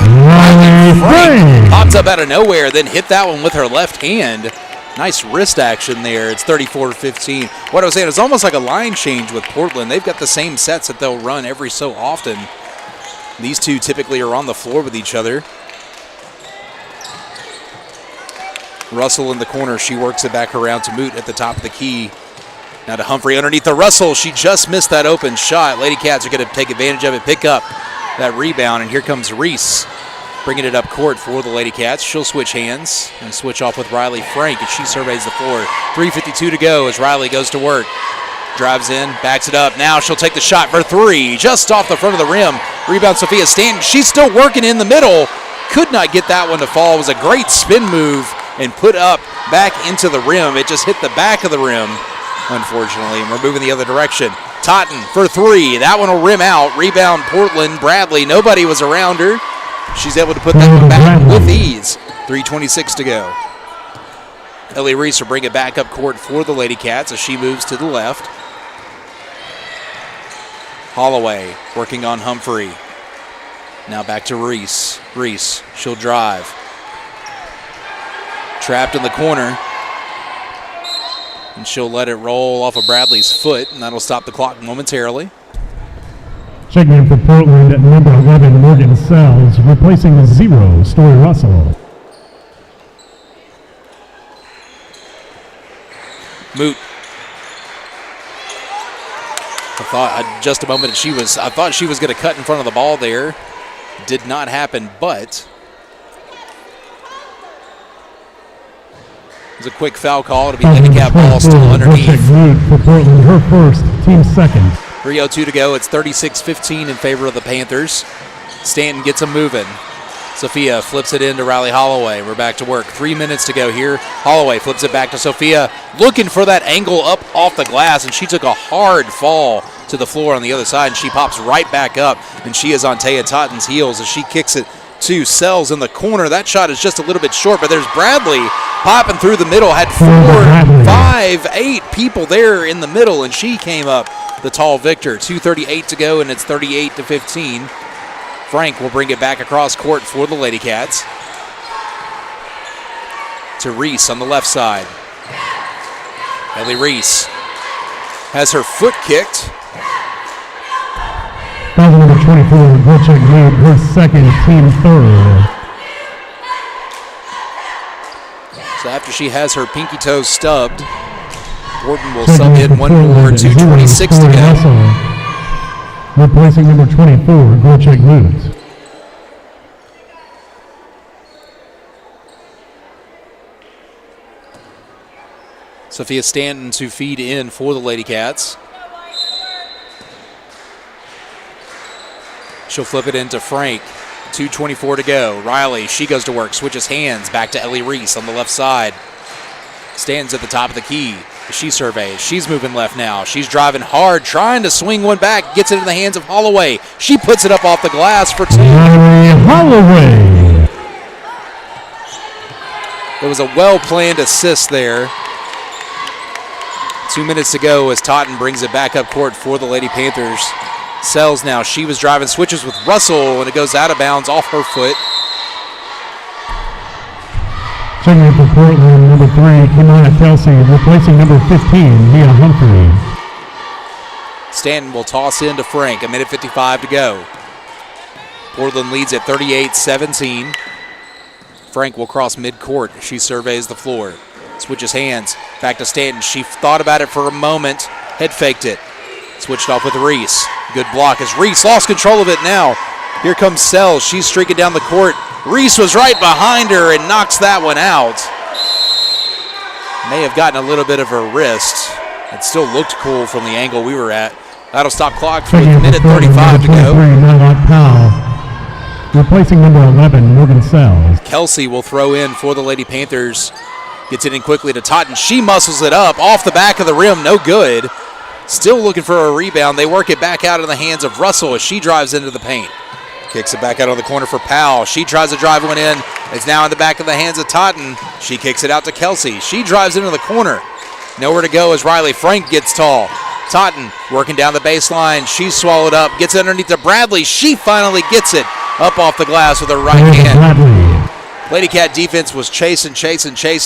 Riley Frank. Popped up out of nowhere, then hit that one with her left hand. Nice wrist action there. It's 34-15. What I was saying, it's almost like a line change with Portland. They've got the same sets that they'll run every so often. These two typically are on the floor with each other. Russell in the corner. She works it back around to Moot at the top of the key. Now to Humphrey underneath the Russell. She just missed that open shot. Lady Cats are going to take advantage of it, pick up that rebound, and here comes Reese bringing it up court for the Lady Cats. She'll switch hands and switch off with Riley Frank as she surveys the floor. 3:52 to go as Riley goes to work. Drives in, backs it up. Now she'll take the shot for three, just off the front of the rim. Rebound Sophia Stanton. She's still working in the middle. Could not get that one to fall. It was a great spin move and put up back into the rim. It just hit the back of the rim, unfortunately, and we're moving the other direction. Totten for three. That one will rim out. Rebound Portland. Bradley. Nobody was around her. She's able to put that one back with ease. 3:26 to go. Ellie Reese will bring it back up court for the Lady Cats as she moves to the left. Holloway working on Humphrey. Now back to Reese. Reese, she'll drive. Trapped in the corner. And she'll let it roll off of Bradley's foot, and that'll stop the clock momentarily. Checking in for Portland at number 11, Morgan Sells, replacing the 0, Story Russell. Moot. I thought just a moment I thought she was going to cut in front of the ball there. Did not happen, but it was a quick foul call. It'll be handicap ball still underneath. Moot for Portland, her first, team second. 3:02 to go. It's 36-15 in favor of the Panthers. Stanton gets them moving. Sophia flips it into Riley Holloway. We're back to work. 3 minutes to go here. Holloway flips it back to Sophia, looking for that angle up off the glass, and she took a hard fall to the floor on the other side, and she pops right back up, and she is on Taya Totten's heels as she kicks it to Sells in the corner. That shot is just a little bit short, but there's Bradley popping through the middle. Had 4, 5, 8 people there in the middle, and she came up the tall victor. 2:38 to go, and it's 38-15. Frank will bring it back across court for the Lady Cats. To Reese on the left side. Ellie Reese has her foot kicked. Foul number 24, Wilczek Moot, her second, team third. So after she has her pinky toe stubbed, Gordon will sub in one more. 2:26 to go. Replacing number 24, Wilczek Moot. Sophia Stanton to feed in for the Lady Cats. She'll flip it into Frank. 2:24 to go. Riley, she goes to work, switches hands, back to Ellie Reese on the left side. Stands at the top of the key. She surveys. She's moving left now. She's driving hard, trying to swing one back. Gets it in the hands of Holloway. She puts it up off the glass for two. Holloway. There was a well-planned assist there. 2 minutes to go as Totten brings it back up court for the Lady Panthers. Sells now. She was driving, switches with Russell, and it goes out of bounds off her foot. Checking in for Portland, number Kimana Kelsey, replacing number 15, Mia Humphrey. Stanton will toss in to Frank. 1:55 to go. Portland leads at 38-17. Frank will cross midcourt. She surveys the floor. Switches hands. Back to Stanton. She thought about it for a moment. Head faked it. Switched off with Reese. Good block as Reese lost control of it now. Here comes Sells. She's streaking down the court. Reese was right behind her and knocks that one out. May have gotten a little bit of her wrist. It still looked cool from the angle we were at. That'll stop clock for 1:35 to go. Powell, replacing number 11, Morgan Sells. Kelsey will throw in for the Lady Panthers. Gets it in quickly to Totten. She muscles it up off the back of the rim. No good. Still looking for a rebound. They work it back out in the hands of Russell as she drives into the paint. Kicks it back out on the corner for Powell. She tries to drive one in. It's now in the back of the hands of Totten. She kicks it out to Kelsey. She drives into the corner. Nowhere to go as Riley Frank gets tall. Totten working down the baseline. She's swallowed up. Gets underneath to Bradley. She finally gets it up off the glass with her right hand. Lady Cat defense was chasing.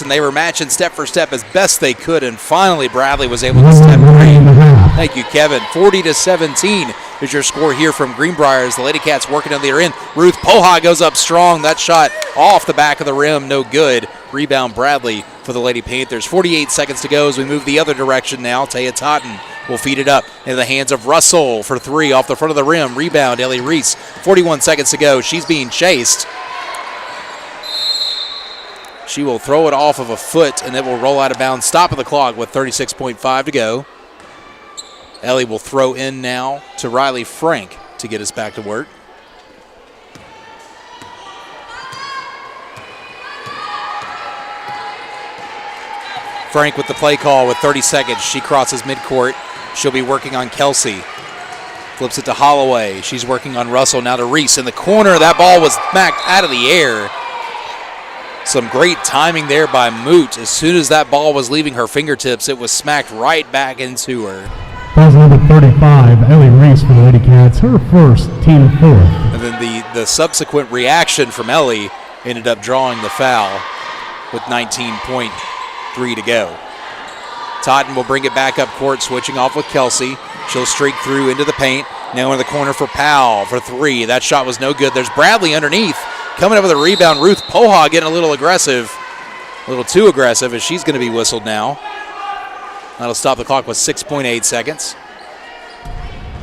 They were matching step for step as best they could, and finally Bradley was able to step free. Thank you, Kevin. 40-17 is your score here from Greenbrier as the Lady Cats working on the other end. Ruth Poha goes up strong. That shot off the back of the rim, no good. Rebound Bradley for the Lady Panthers. 48 seconds to go as we move the other direction now. Taya Totten will feed it up into the hands of Russell for three off the front of the rim. Rebound, Ellie Reese. 41 seconds to go. She's being chased. She will throw it off of a foot, and it will roll out of bounds. Stop of the clock with 36.5 to go. Ellie will throw in now to Riley Frank to get us back to work. Frank with the play call with 30 seconds. She crosses midcourt. She'll be working on Kelsey. Flips it to Holloway. She's working on Russell. Now to Reese in the corner. That ball was smacked out of the air. Some great timing there by Moot. As soon as that ball was leaving her fingertips, it was smacked right back into her. That was number 35, Ellie Reese for the Lady Cats, her first, team fourth. And then the subsequent reaction from Ellie ended up drawing the foul with 19.3 to go. Totten will bring it back up court, switching off with Kelsey. She'll streak through into the paint. Now in the corner for Powell for three. That shot was no good. There's Bradley underneath. Coming up with a rebound, Ruth Poha getting a little aggressive. A little too aggressive as she's going to be whistled now. That'll stop the clock with 6.8 seconds.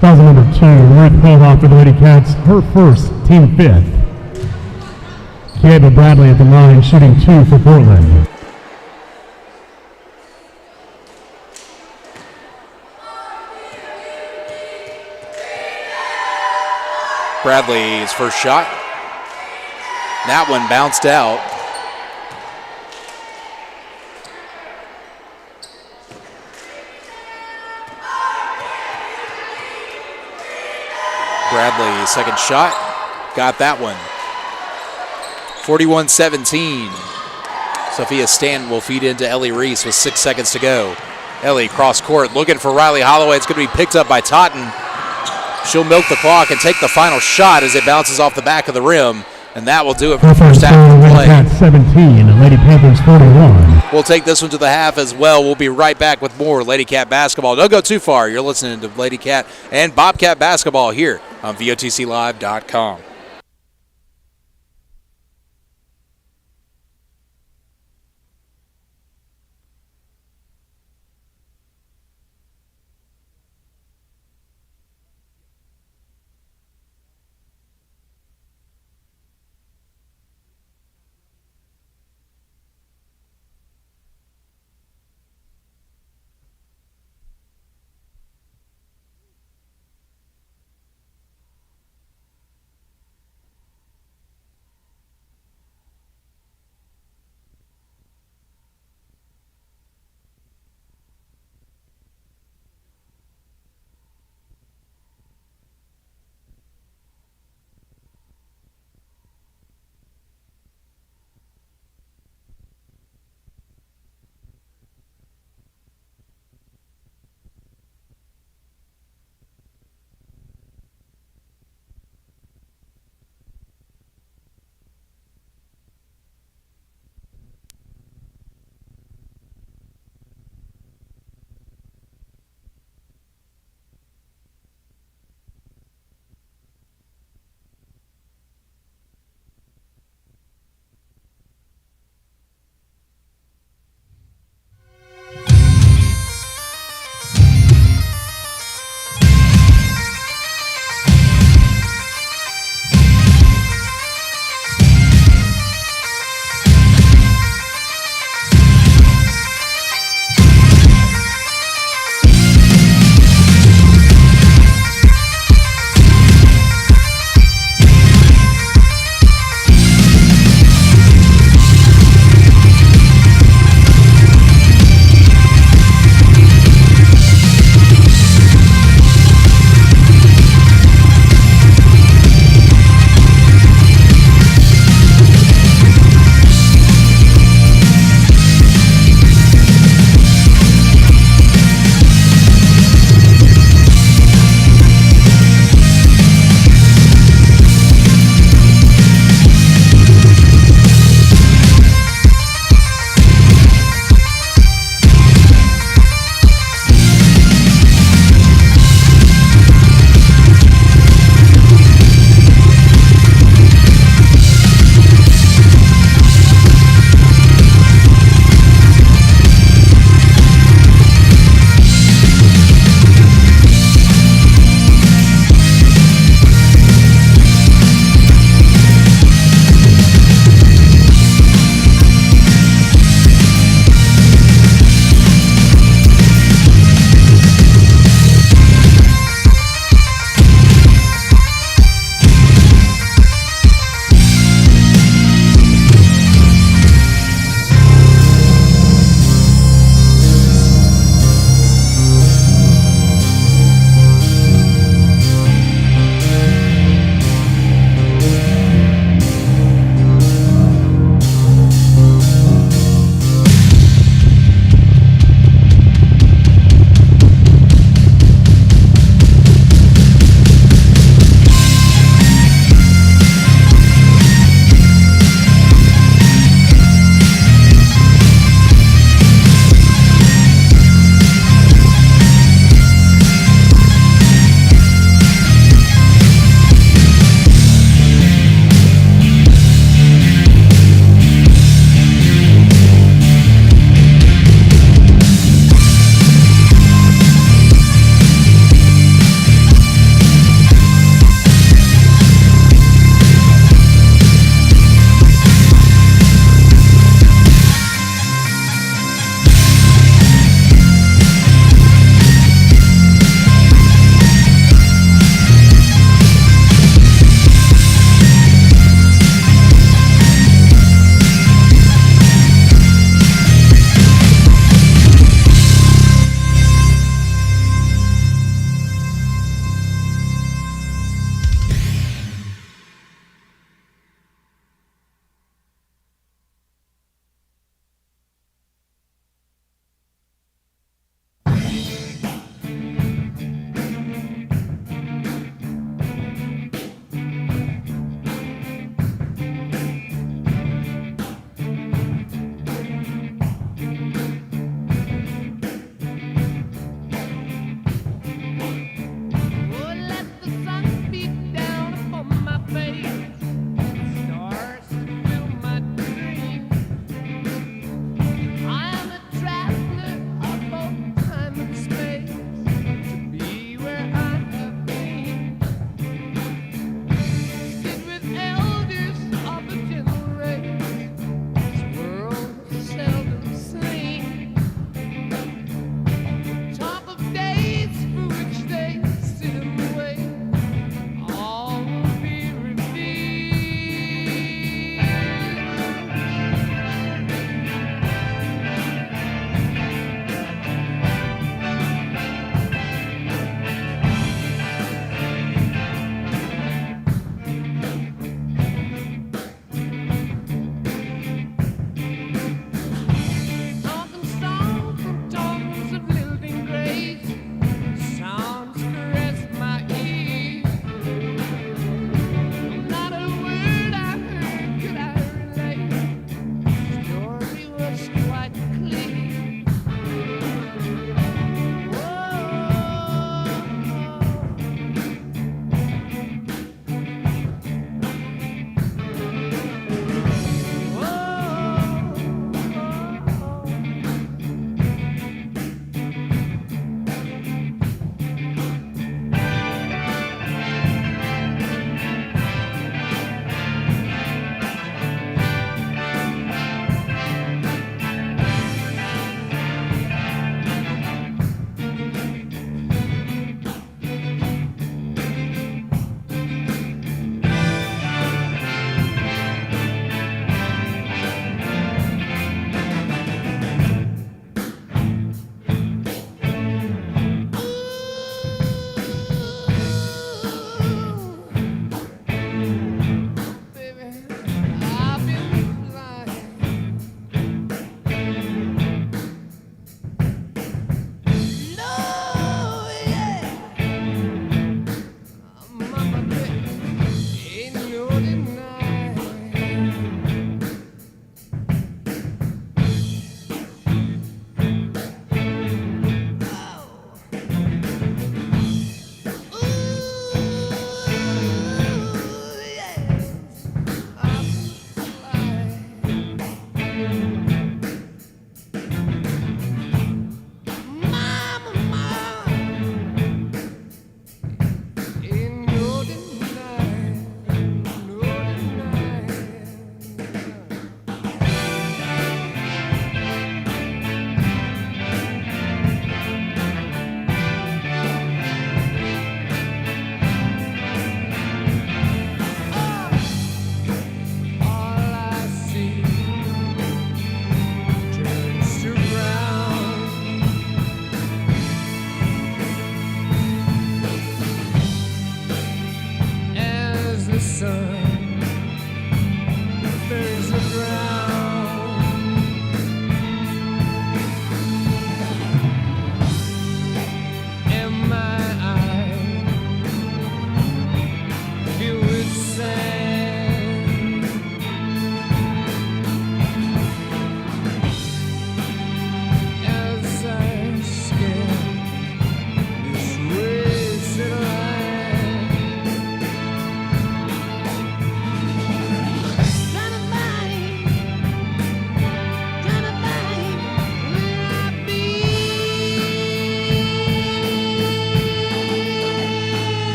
That was number 2, Ruth Poha for the Lady Cats, her first, team fifth. Kieva Bradley at the line, shooting 2 for Portland. Bradley's first shot. That one bounced out. Bradley, second shot. Got that one. 41-17. Sophia Stanton will feed into Ellie Reese with 6 seconds to go. Ellie cross court looking for Riley Holloway. It's going to be picked up by Totten. She'll milk the clock and take the final shot as it bounces off the back of the rim. And that will do it for the first half of the play. Lady Cats 17 and Lady Panthers 41. We'll take this one to the half as well. We'll be right back with more Lady Cat basketball. Don't go too far. You're listening to Lady Cat and Bobcat basketball here on VOTCLive.com.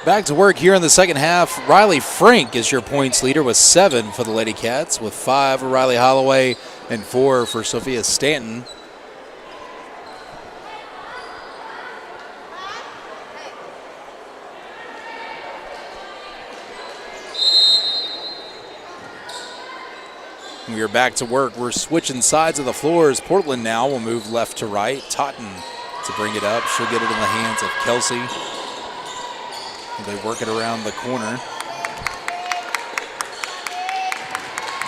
Back to work here in the second half. Riley Frank is your points leader with 7 for the Lady Cats, with 5 for Riley Holloway and 4 for Sophia Stanton. We are back to work. We're switching sides of the floors. Portland now will move left to right. Totten to bring it up. She'll get it in the hands of Kelsey. They work it around the corner.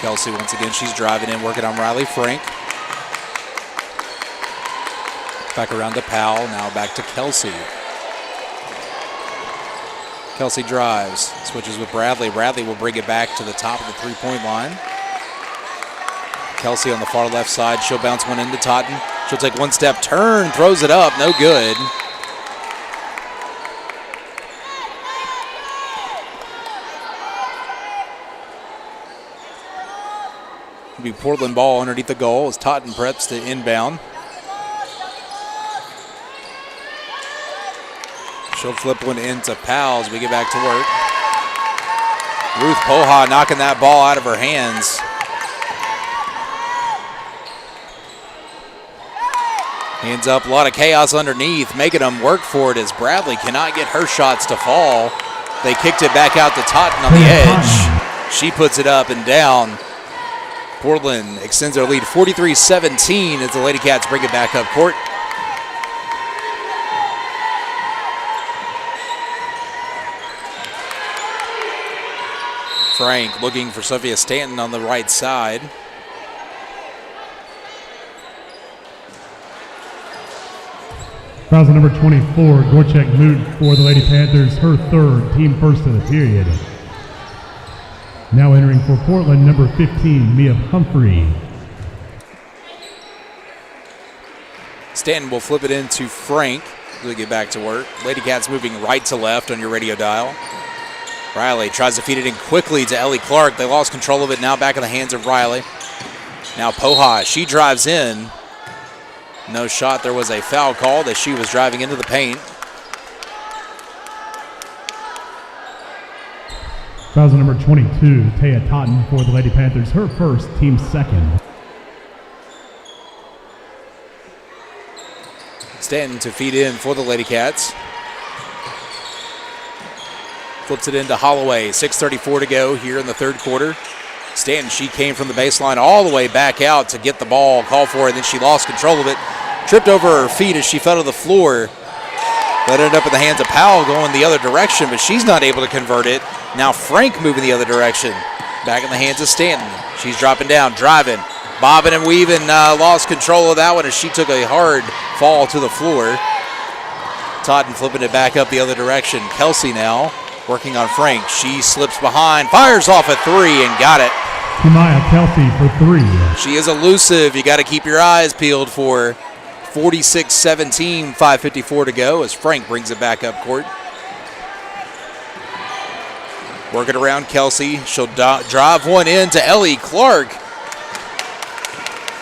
Kelsey, once again, she's driving in, working on Riley Frank. Back around to Powell, now back to Kelsey. Kelsey drives, switches with Bradley. Bradley will bring it back to the top of the three-point line. Kelsey on the far left side, she'll bounce one into Totten. She'll take one step, turn, throws it up, no good. It'll be Portland ball underneath the goal as Totten preps to inbound. She'll flip one into Powell as we get back to work. Ruth Poha knocking that ball out of her hands. Hands up, a lot of chaos underneath, making them work for it as Bradley cannot get her shots to fall. They kicked it back out to Totten on the edge. She puts it up and down. Portland extends their lead 43-17 as the Lady Cats bring it back up court. Frank looking for Sophia Stanton on the right side. Foul number 24, Gorchek Moot for the Lady Panthers, her third, team first of the period. Now entering for Portland, number 15, Mia Humphrey. Stanton will flip it into Frank as we get back to work. Lady Cats moving right to left on your radio dial. Riley tries to feed it in quickly to Ellie Clark. They lost control of it, now back in the hands of Riley. Now Poha, she drives in. No shot. There was a foul called as she was driving into the paint. Foul number 22, Taya Totten for the Lady Panthers, her first, team second. Stanton to feed in for the Lady Cats. Flips it into Holloway. 6:34 to go here in the third quarter. Stanton, she came from the baseline all the way back out to get the ball, call for it, and then she lost control of it. Tripped over her feet as she fell to the floor. That ended up in the hands of Powell going the other direction, but she's not able to convert it. Now Frank moving the other direction. Back in the hands of Stanton. She's dropping down, driving, bobbing and weaving. Lost control of that one as she took a hard fall to the floor. Totten flipping it back up the other direction. Kelsey now working on Frank. She slips behind, fires off a three and got it. Kimaya Kelsey for three. She is elusive. You got to keep your eyes peeled for 46-17, 5:54 to go as Frank brings it back up court. Working around Kelsey. She'll drive one in to Ellie Clark.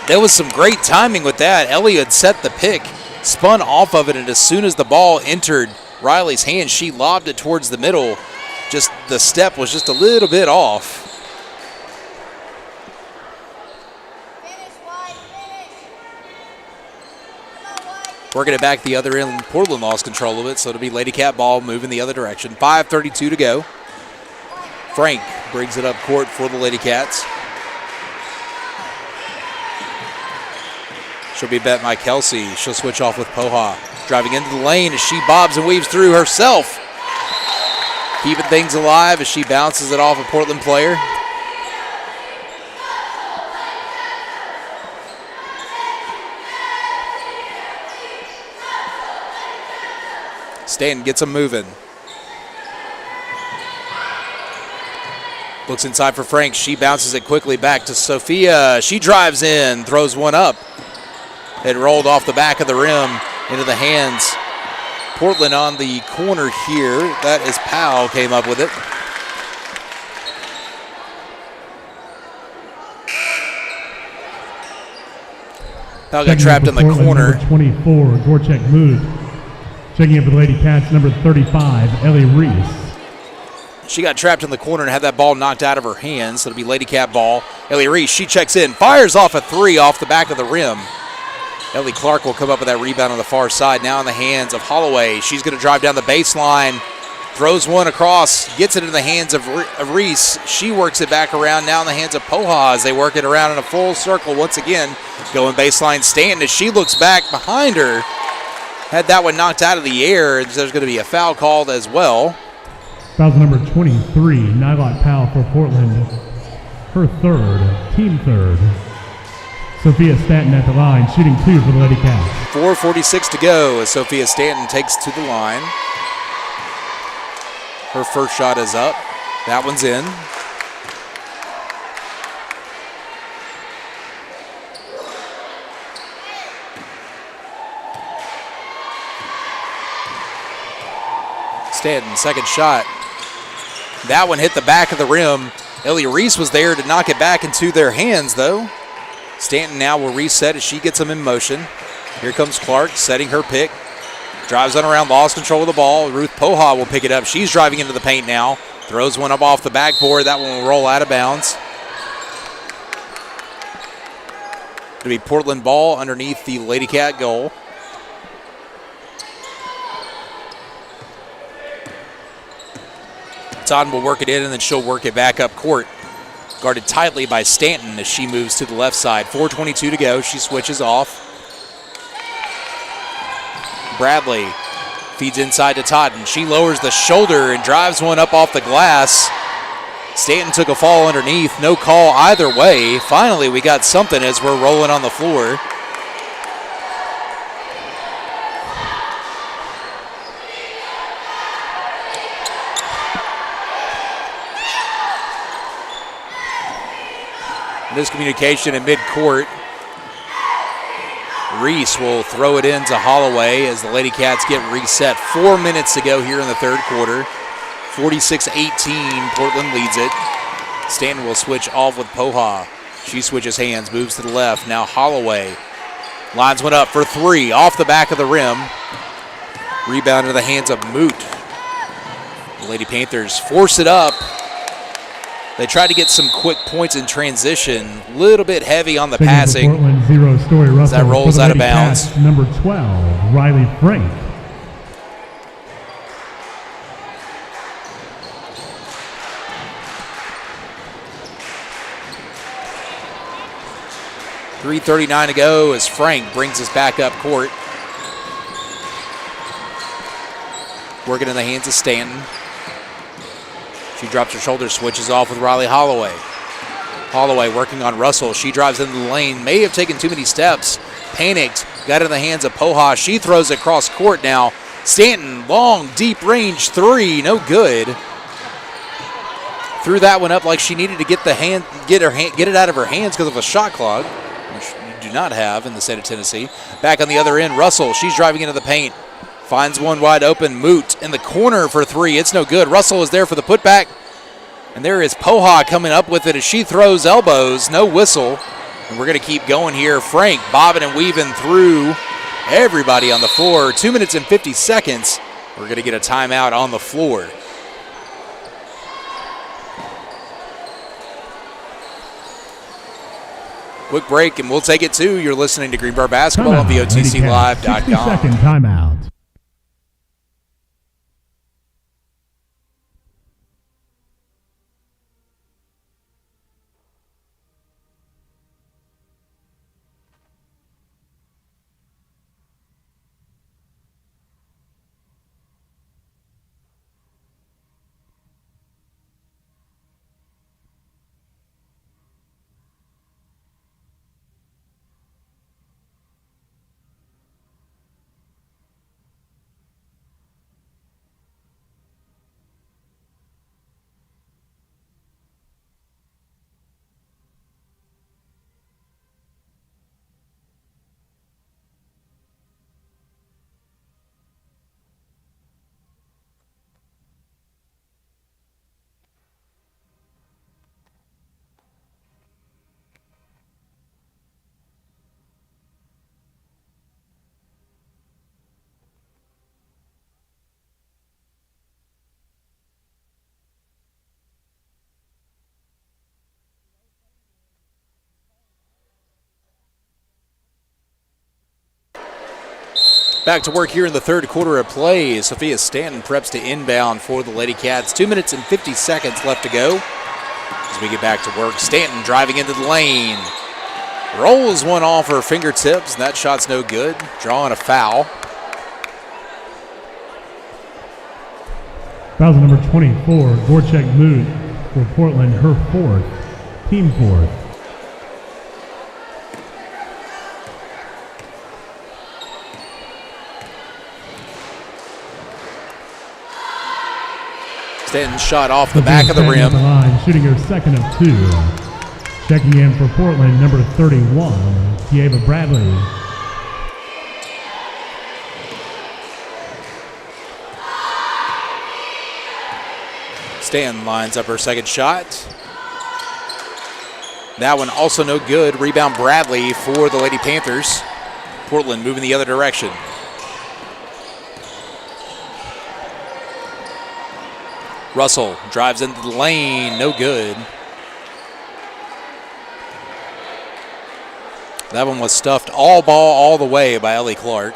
There was some great timing with that. Ellie had set the pick, spun off of it, and as soon as the ball entered Riley's hand, she lobbed it towards the middle. Just the step was just a little bit off. Working it back the other end. Portland lost control of it, so it'll be Lady Cat ball moving the other direction. 5:32 to go. Frank brings it up court for the Lady Cats. She'll be bet by Kelsey. She'll switch off with Poha. Driving into the lane as she bobs and weaves through herself. Keeping things alive as she bounces it off a Portland player. Stanton gets them moving. Looks inside for Frank. She bounces it quickly back to Sophia. She drives in, throws one up. It rolled off the back of the rim into the hands. Portland on the corner here. That is Powell came up with it. Powell got trapped in the corner. Number 24, Gorchek Mood. Checking in for the Lady Cats, number 35, Ellie Reese. She got trapped in the corner and had that ball knocked out of her hands. So it'll be Lady Cat ball. Ellie Reese, she checks in, fires off a three off the back of the rim. Ellie Clark will come up with that rebound on the far side. Now in the hands of Holloway. She's going to drive down the baseline. Throws one across, gets it in the hands of Reese. She works it back around, now in the hands of Poha as they work it around in a full circle once again. Going baseline Stanton as she looks back behind her. Had that one knocked out of the air. There's going to be a foul called as well. Foul's number 23, Nylock Powell for Portland. Her third, team third. Sophia Stanton at the line, shooting 2 for the Lady Cats. 4:46 to go as Sophia Stanton takes to the line. Her first shot is up. That one's in. Stanton, second shot. That one hit the back of the rim. Ellie Reese was there to knock it back into their hands, though. Stanton now will reset as she gets them in motion. Here comes Clark setting her pick. Drives on around, lost control of the ball. Ruth Poha will pick it up. She's driving into the paint now. Throws one up off the backboard. That one will roll out of bounds. It'll be Portland ball underneath the Lady Cat goal. Todd will work it in, and then she'll work it back up court. Guarded tightly by Stanton as she moves to the left side. 4:22 to go. She switches off. Bradley feeds inside to Totten. She lowers the shoulder and drives one up off the glass. Stanton took a fall underneath. No call either way. Finally, we got something as we're rolling on the floor. Miscommunication in midcourt. Reese will throw it into Holloway as the Lady Cats get reset. 4 minutes to go here in the third quarter. 46-18, Portland leads it. Stanton will switch off with Poha. She switches hands, moves to the left. Now Holloway lines one up for three, off the back of the rim. Rebound into the hands of Moot. The Lady Panthers force it up. They try to get some quick points in transition. A little bit heavy on the passing. Portland, 0 Story Russell. That rolls out of bounds. Cats, number 12, Riley Frank. .339 to go as Frank brings us back up court. Working in the hands of Stanton. She drops her shoulder, switches off with Riley Holloway. Holloway working on Russell. She drives into the lane. May have taken too many steps. Panicked. Got in the hands of Poha. She throws it across court now. Stanton, long, deep range three. No good. Threw that one up like she needed to get it out of her hands because of a shot clock, which you do not have in the state of Tennessee. Back on the other end, Russell. She's driving into the paint. Finds one wide open. Moot in the corner for three. It's no good. Russell is there for the putback. And there is Poha coming up with it as she throws elbows. No whistle. And we're going to keep going here. Frank bobbing and weaving through everybody on the floor. 2 minutes and 50 seconds. We're going to get a timeout on the floor. Quick break, and we'll take it too. You're listening to Greenbrier Basketball on VOTCLive.com. 60-second timeout. Back to work here in the third quarter of play. Sophia Stanton preps to inbound for the Lady Cats. 2 minutes and 50 seconds left to go. As we get back to work, Stanton driving into the lane. Rolls one off her fingertips, and that shot's no good. Drawing a foul. Foul number 24, Gorchek Moot for Portland, her fourth, team fourth. Stanton shot off the back of the rim. The line, shooting her second of 2. Checking in for Portland, number 31, Tieva Bradley. Stanton lines up her second shot. That one also no good. Rebound Bradley for the Lady Panthers. Portland moving the other direction. Russell drives into the lane, no good. That one was stuffed all ball all the way by Ellie Clark.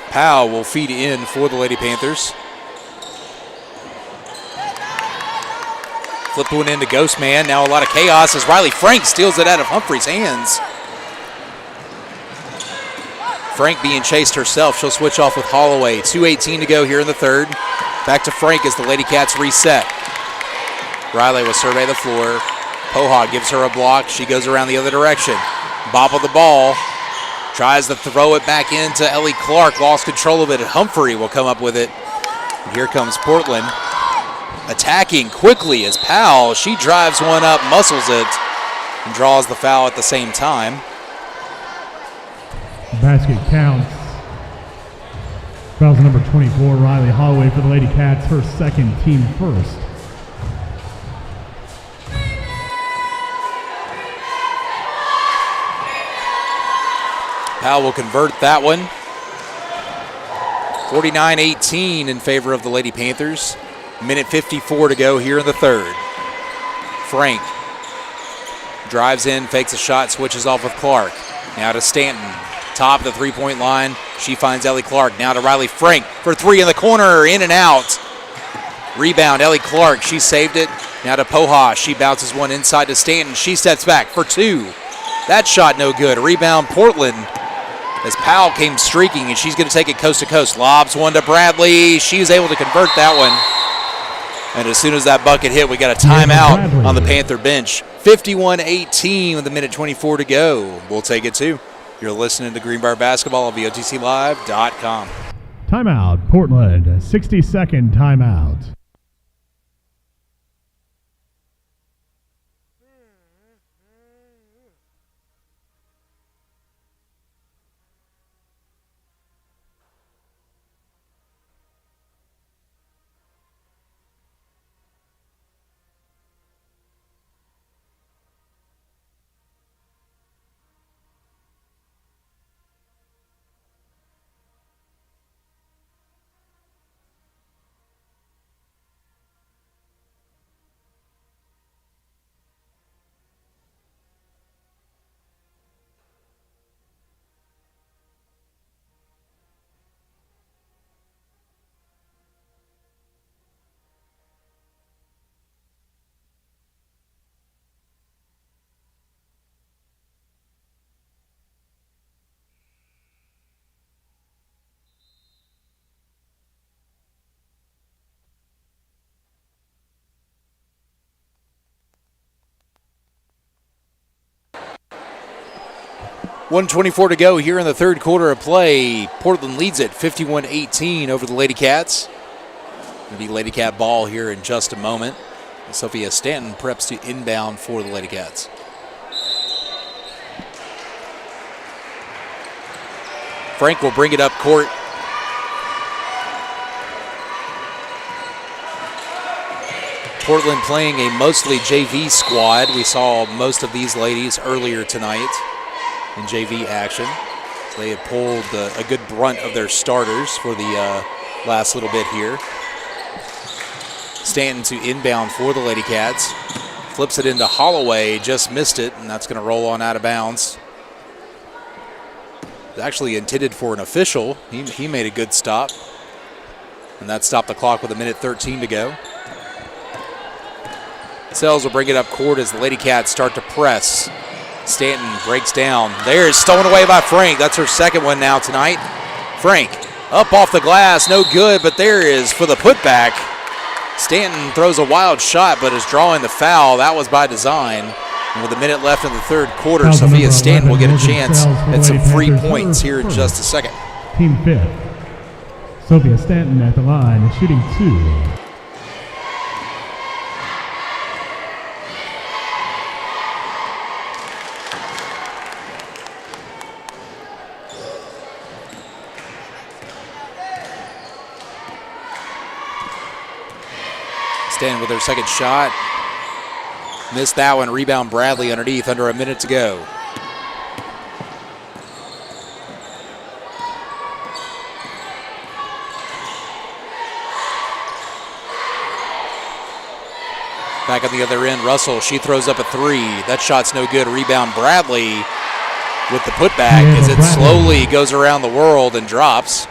Powell will feed in for the Lady Panthers. Flipped one into Ghost Man. Now a lot of chaos as Riley Frank steals it out of Humphrey's hands. Frank being chased herself. She'll switch off with Holloway. 2:18 to go here in the third. Back to Frank as the Lady Cats reset. Riley will survey the floor. Poha gives her a block. She goes around the other direction. Bobble the ball. Tries to throw it back into Ellie Clark. Lost control of it. Humphrey will come up with it. And here comes Portland. Attacking quickly as Powell. She drives one up, muscles it, and draws the foul at the same time. Basket counts. Fouls number 24, Riley Holloway for the Lady Cats, her second, team first. Powell will convert that one. 49-18 in favor of the Lady Panthers. Minute 54 to go here in the third. Frank drives in, fakes a shot, switches off with Clark. Now to Stanton. Top of the three-point line. She finds Ellie Clark. Now to Riley Frank for three in the corner. In and out. Rebound, Ellie Clark. She saved it. Now to Poha. She bounces one inside to Stanton. She steps back for 2. That shot no good. Rebound Portland as Powell came streaking, and she's going to take it coast to coast. Lobs one to Bradley. She was able to convert that one. And as soon as that bucket hit, we got a timeout on the Panther bench. 51-18 with a minute 24 to go. We'll take it too. You're listening to Greenbrier Basketball on VOTCLive.com. Timeout, Portland. 60-second timeout. .124 to go here in the third quarter of play. Portland leads it 51-18 over the Lady Cats. It'll be Lady Cat ball here in just a moment. Sophia Stanton preps to inbound for the Lady Cats. Frank will bring it up court. Portland playing a mostly JV squad. We saw most of these ladies earlier tonight in JV action. So they had pulled a good brunt of their starters for the last little bit here. Stanton to inbound for the Lady Cats. flips it into Holloway, just missed it, and that's going to roll on out of bounds. It was actually intended for an official. He made a good stop, and that stopped the clock with 1:13 to go. Sells will bring it up court as the Lady Cats start to press. Stanton breaks down. There's stolen away by Frank. That's her second one now tonight. Frank up off the glass, no good, but there is for the putback. Stanton throws a wild shot, but is drawing the foul. That was by design. And with a minute left in the third quarter, Sophia Stanton will get a chance at some free points here in just a second. Team fifth. Sophia Stanton at the line, shooting 2. Stanton with her second shot. Missed that one. Rebound Bradley underneath, under a minute to go. Back on the other end, Russell. She throws up a 3. That shot's no good. Rebound Bradley with the putback as it slowly goes around the world and drops.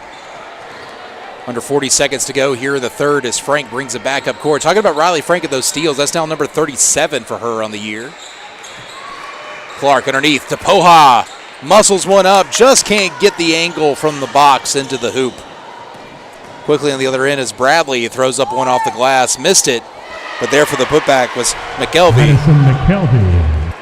Under 40 seconds to go here in the third as Frank brings it back up court. Talking about Riley Frank and those steals. That's now number 37 for her on the year. Clark underneath to Poha. Muscles one up. Just can't get the angle from the box into the hoop. Quickly on the other end as Bradley throws up one off the glass. Missed it. But there for the putback was McKelvey. Madison McKelvey.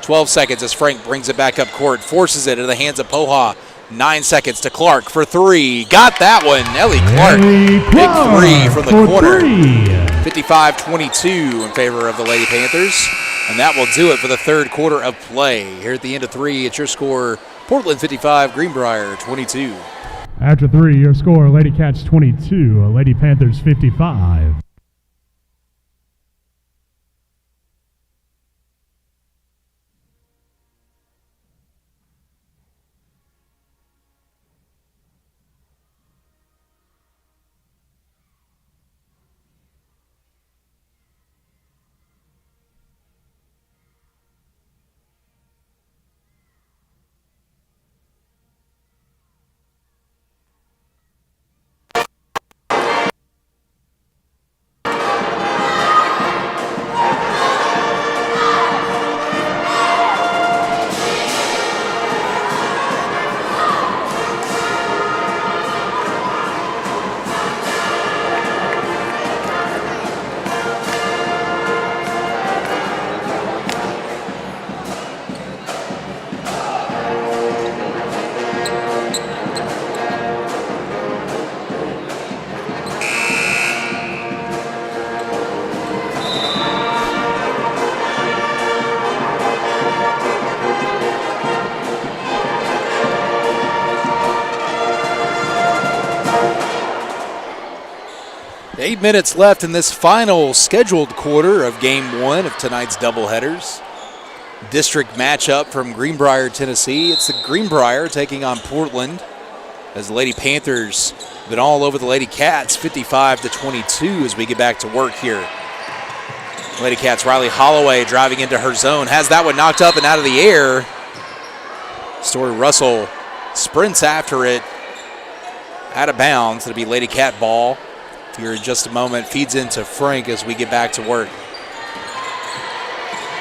12 seconds as Frank brings it back up court. Forces it into the hands of Poha. 9 seconds to Clark for 3. Got that one. Ellie Clark. Big 3 from the corner. 55-22 in favor of the Lady Panthers. And that will do it for the third quarter of play. Here at the end of 3, it's your score, Portland 55, Greenbrier 22. After 3, your score, Lady Cats 22, Lady Panthers 55. Minutes left in this final scheduled quarter of Game 1 of tonight's doubleheaders. District matchup from Greenbrier, Tennessee. It's the Greenbrier taking on Portland as the Lady Panthers been all over the Lady Cats, 55-22 as we get back to work here. Lady Cats, Riley Holloway driving into her zone, has that one knocked up and out of the air. Story Russell sprints after it, out of bounds. It'll be Lady Cat ball. Here in just a moment, feeds into Frank as we get back to work.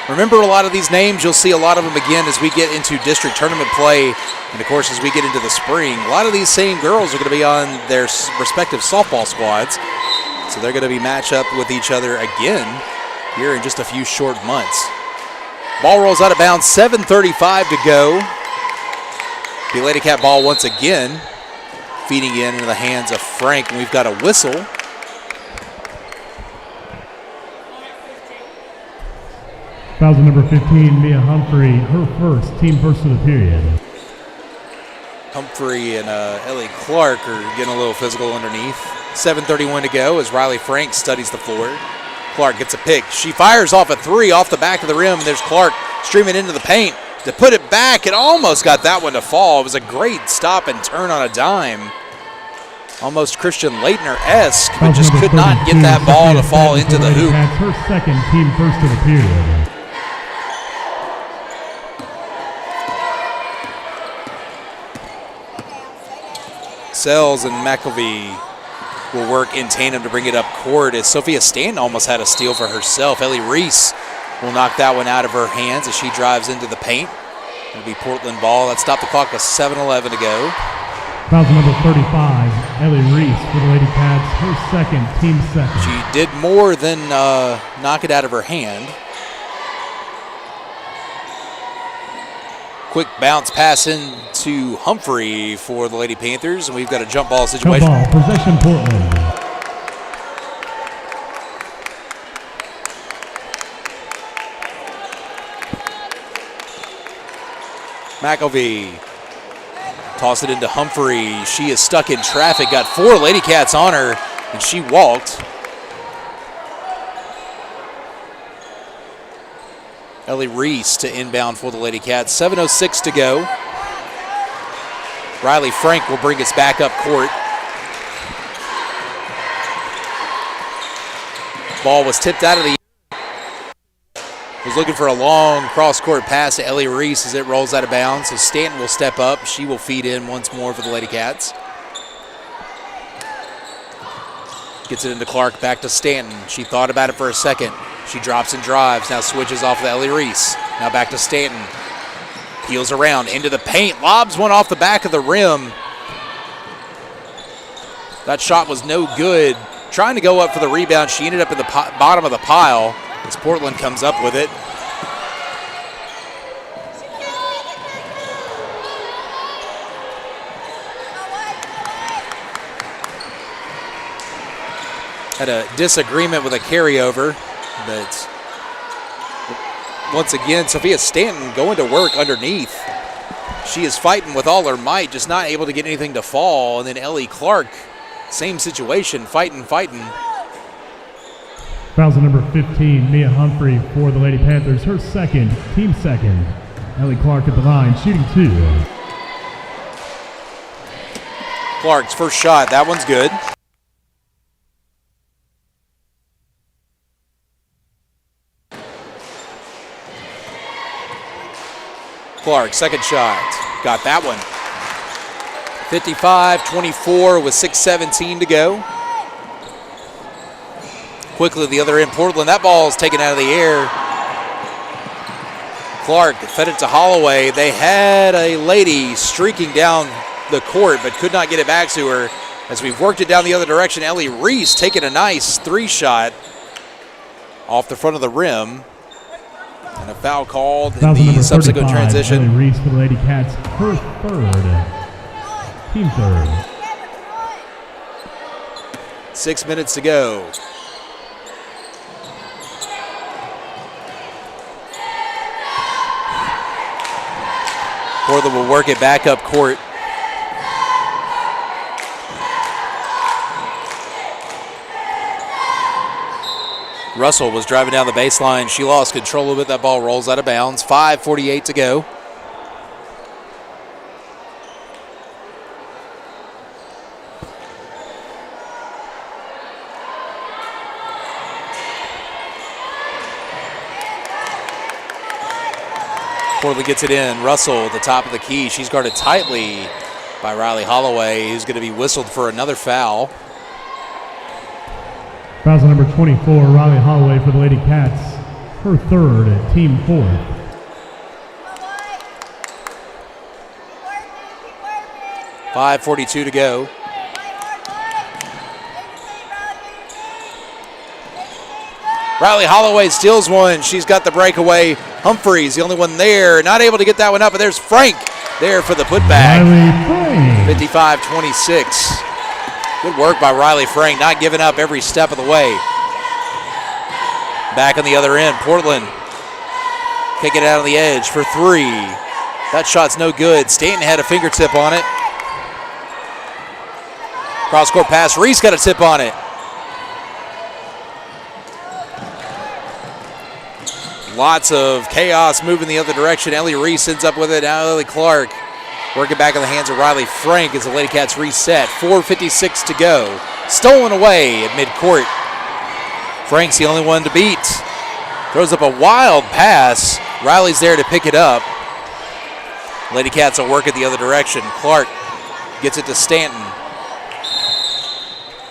Remember a lot of these names, you'll see a lot of them again as we get into district tournament play. And of course, as we get into the spring, a lot of these same girls are going to be on their respective softball squads. So they're going to be matched up with each other again here in just a few short months. Ball rolls out of bounds, 7:35 to go. The Lady Cat ball once again, feeding in into the hands of Frank, and we've got a whistle. Foul number 15, Mia Humphrey, her first, team first of the period. Humphrey and Ellie Clark are getting a little physical underneath. 7:31 to go as Riley Frank studies the floor. Clark gets a pick. She fires off a 3 off the back of the rim. There's Clark streaming into the paint to put it back. It almost got that one to fall. It was a great stop and turn on a dime. almost Christian Leitner-esque, but just could not get that ball to fall into the hoop. That's her second, team first of the period. Sells and McElvey will work in tandem to bring it up court as Sophia Stanton almost had a steal for herself. Ellie Reese will knock that one out of her hands as she drives into the paint. It'll be Portland ball. That stopped the clock with 7:11 to go. Foul number 35, Ellie Reese for the Lady Cats, her second, team second. She did more than knock it out of her hand. Quick bounce pass in to Humphrey for the Lady Panthers, and we've got a jump ball situation. Jump ball, possession Portland. McElvey toss it into Humphrey. She is stuck in traffic, got 4 Lady Cats on her, and she walked. Ellie Reese to inbound for the Lady Cats. 7:06 to go. Riley Frank will bring us back up court. Ball was tipped out of the was looking for a long cross-court pass to Ellie Reese as it rolls out of bounds. So Stanton will step up. She will feed in once more for the Lady Cats. Gets it into Clark, back to Stanton. She thought about it for a second. She drops and drives, now switches off of Ellie Reese. Now back to Stanton. Peels around into the paint, lobs one off the back of the rim. That shot was no good. Trying to go up for the rebound, she ended up in the bottom of the pile as Portland comes up with it. Had a disagreement with a carryover, but once again, Sophia Stanton going to work underneath. She is fighting with all her might, just not able to get anything to fall. And then Ellie Clark, same situation, fighting. Fouls number 15, Mia Humphrey for the Lady Panthers, her second, team second. Ellie Clark at the line, shooting 2. Clark's first shot, that one's good. Clark, second shot, got that one. 55-24 with 6:17 to go. Quickly the other end, Portland, that ball is taken out of the air. Clark fed it to Holloway. They had a lady streaking down the court but could not get it back to her. As we've worked it down the other direction, Ellie Reese taking a nice 3-shot off the front of the rim. And a foul called in the subsequent transition. Ellie Reese for the Lady Cats, her third, team third. 6 minutes to go. Portland will work it back up court. Russell was driving down the baseline. She lost control of it. That ball rolls out of bounds. 5:48 to go. Portland gets it in. Russell at the top of the key. She's guarded tightly by Riley Holloway, who's going to be whistled for another foul. Foul number 24, Riley Holloway for the Lady Cats, her third, team fourth. $5:42 to go. Riley Holloway steals one. She's got the breakaway. Humphreys, the only one there. Not able to get that one up, but there's Frank there for the putback. 55-26. Good work by Riley Frank, not giving up every step of the way. Back on the other end, Portland kicking it out on the edge for 3. That shot's no good. Stanton had a fingertip on it. Cross-court pass. Reese got a tip on it. Lots of chaos moving the other direction. Ellie Reese ends up with it. Now Ellie Clark Working back in the hands of Riley Frank as the Lady Cats reset. 4:56 to go. Stolen away at midcourt. Frank's the only one to beat. Throws up a wild pass. Riley's there to pick it up. Lady Cats will work it the other direction. Clark gets it to Stanton.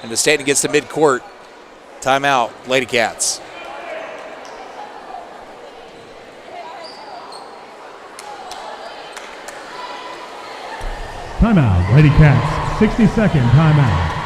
And to Stanton gets to midcourt. Timeout, Lady Cats. Timeout, Lady Cats. 60-second timeout.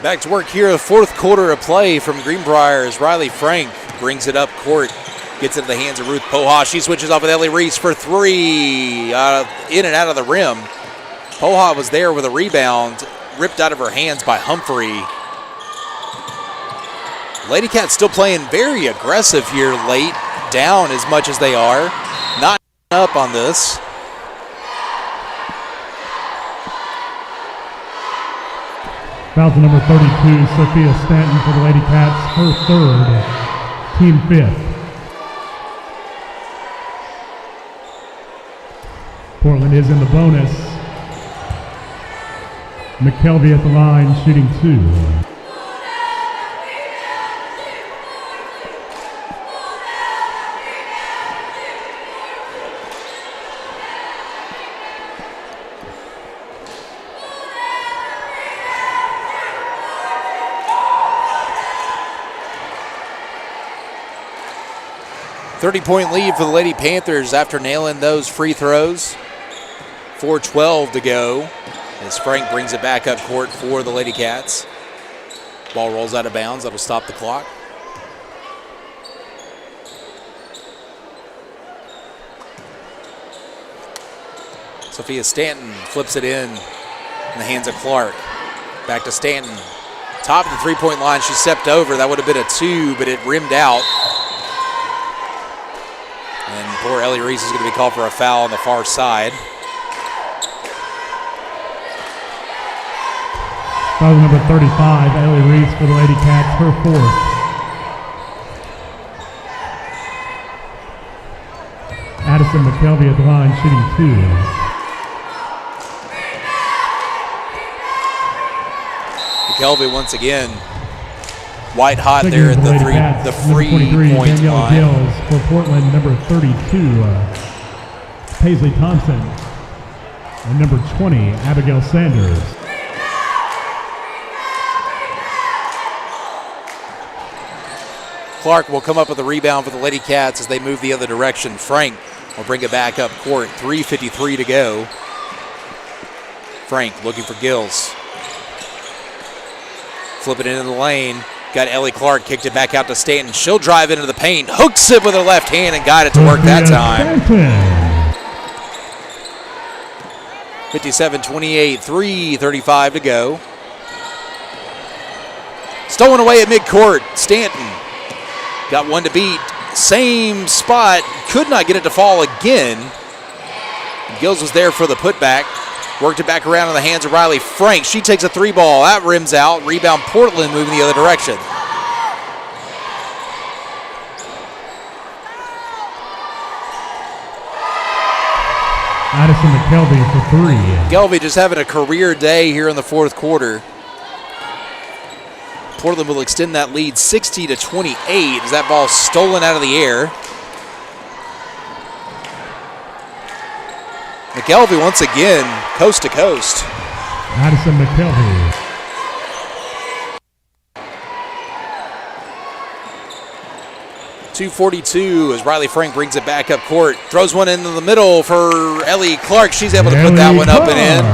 Back to work here, the fourth quarter of play from Greenbrier as Riley Frank brings it up court. Gets into the hands of Ruth Poha. She switches off with Ellie Reese for three. In and out of the rim. Poha was there with a rebound. Ripped out of her hands by Humphrey. Lady Cats still playing very aggressive here late. Down as much as they are. Not up on this. Foul to number 32, Sophia Stanton for the Lady Cats, her third, team fifth. Portland is in the bonus. McKelvey at the line, shooting two. .30 lead for the Lady Panthers after nailing those free throws. 4:12 to go as Frank brings it back up court for the Lady Cats. Ball rolls out of bounds. That'll stop the clock. Sophia Stanton flips it in the hands of Clark. Back to Stanton. Top of the three-point line. She stepped over. That would have been a two, but it rimmed out. And poor Ellie Reese is going to be called for a foul on the far side. Foul number 35, Ellie Reese for the Lady Cats, her fourth. Addison McKelvey at the line, shooting two. McKelvey once again. White hot Second there at for the free point Danielle line. Gills for Portland, number 32, Paisley Thompson. And number 20, Abigail Sanders. Clark will come up with a rebound for the Lady Cats as they move the other direction. Frank will bring it back up court. 3:53 to go. Frank looking for Gills. Flip it into the lane. Got Ellie Clark, kicked it back out to Stanton. She'll drive into the paint, hooks it with her left hand, and got it to work that time. 57-28, 3:35 to go. Stolen away at midcourt. Stanton got one to beat. Same spot, could not get it to fall again. Gills was there for the putback. Worked it back around in the hands of Riley Frank. She takes a three ball. That rims out. Rebound Portland moving the other direction. Addison McKelvey for 3. McKelvey just having a career day here in the fourth quarter. Portland will extend that lead 60-28 as that ball stolen out of the air. McKelvey once again, coast to coast. Addison McKelvey. .242 as Riley Frank brings it back up court. Throws one into the middle for Ellie Clark. She's able to put that one up and in.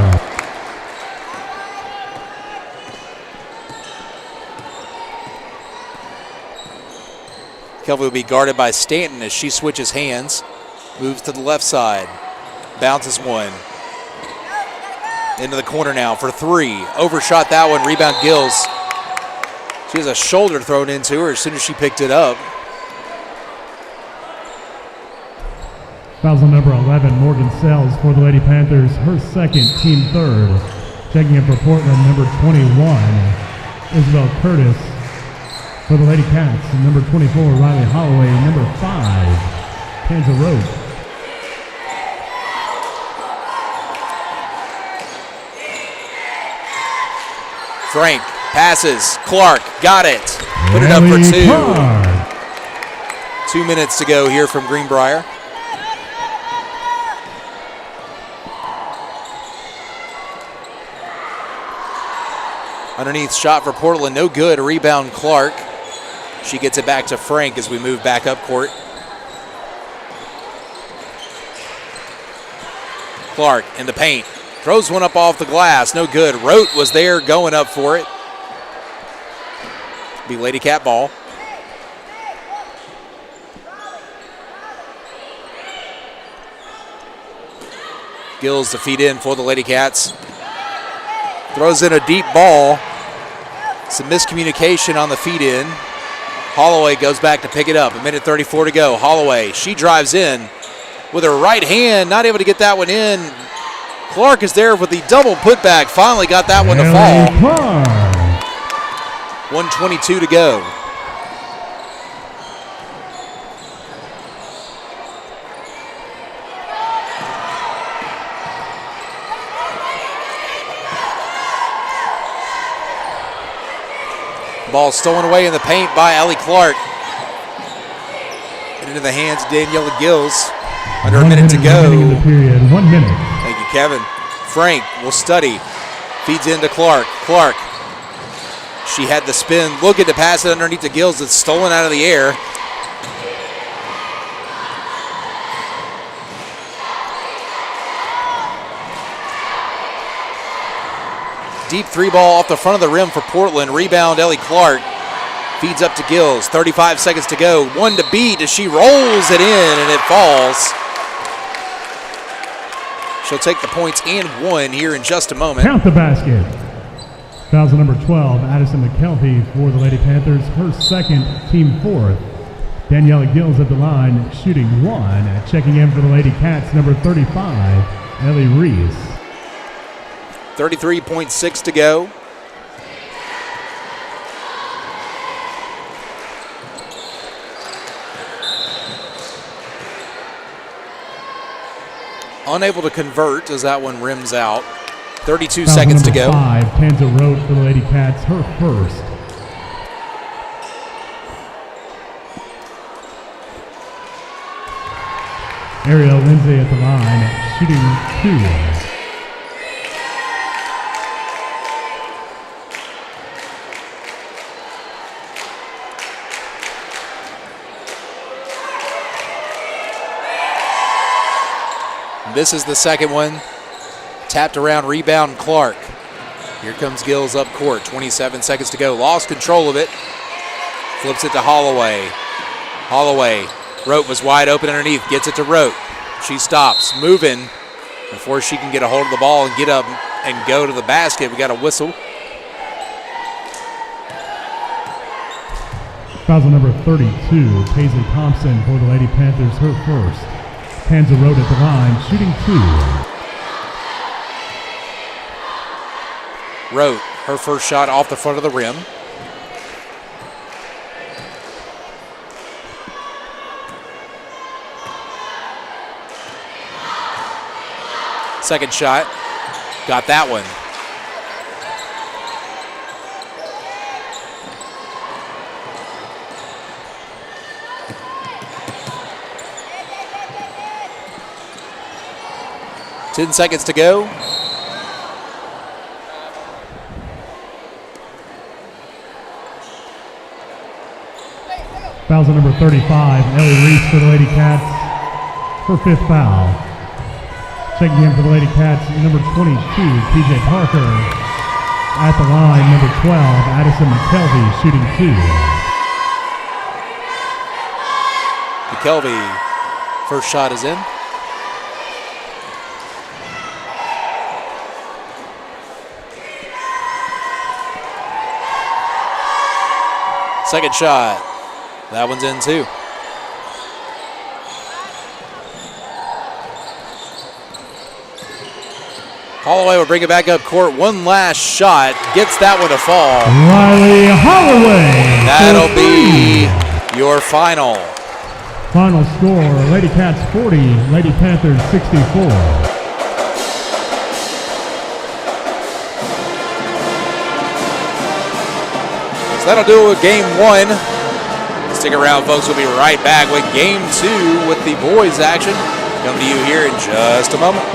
McKelvey will be guarded by Stanton as she switches hands. Moves to the left side. Bounces one. Into the corner now for 3. Overshot that one. Rebound Gills. She has a shoulder thrown into her as soon as she picked it up. Fouls on number 11, Morgan Sells for the Lady Panthers, her second, team third. Checking in for Portland, number 21, Isabel Curtis for the Lady Cats. And number 24, Riley Holloway. Number 5, Kansas Road. Frank passes. Clark got it. Put it up for 2. Clark. 2 minutes to go here from Greenbrier. Underneath shot for Portland, no good. A rebound, Clark. She gets it back to Frank as we move back up court. Clark in the paint. Throws one up off the glass, no good. Rote was there going up for it. Be Lady Cat ball. Gills to feed in for the Lady Cats. Throws in a deep ball. Some miscommunication on the feed in. Holloway goes back to pick it up. 1:34 to go. Holloway, she drives in with her right hand, not able to get that one in. Clark is there with the double putback. Finally got that one to fall. 1:22 to go. Ball stolen away in the paint by Ellie Clark. And into the hands of Daniela Gills. Under a minute to go. In the period. 1 minute. Thank you, Kevin. Frank will study. Feeds into Clark. Clark. She had the spin. Looking to pass it underneath to Gills. It's stolen out of the air. Deep 3 ball off the front of the rim for Portland. Rebound, Ellie Clark. Feeds up to Gills. 35 seconds to go. 1 to beat as she rolls it in and it falls. She'll take the points and 1 here in just a moment. Count the basket. Fouls on number 12, Addison McKelvey for the Lady Panthers, her second, team fourth. Daniela Gills at the line, shooting 1. Checking in for the Lady Cats, number 35, Ellie Reese. 33.6 to go. Unable to convert as that one rims out. 32 seconds to go. 5, Kansas Road for the Lady Cats, her first. Ariel Lindsay at the line, shooting 2. This is the second one. Tapped around, rebound, Clark. Here comes Gills up court. 27 seconds to go. Lost control of it. Flips it to Holloway. Holloway. Rote was wide open underneath. Gets it to Rote. She stops. Moving. Before she can get a hold of the ball and get up and go to the basket, we got a whistle. Foul on number 32, Paisley Thompson for the Lady Panthers, her first. Kansas Road at the line, shooting 2. Rote, her first shot off the front of the rim. Second shot. Got that one. Ten seconds to go. Fouls on number 35, Ellie Reese for the Lady Cats, her 5th foul. Checking in for the Lady Cats, number 22, PJ Parker. At the line, number 12, Addison McKelvey, shooting 2. McKelvey, first shot is in. Second shot. That one's in too. Holloway will bring it back up court. One last shot. Gets that one to fall. Riley Holloway. That'll be your final. Final score, Lady Cats 40, Lady Panthers 64. So that'll do it with game 1. Stick around, folks. We'll be right back with game 2 with the boys action. Coming to you here in just a moment.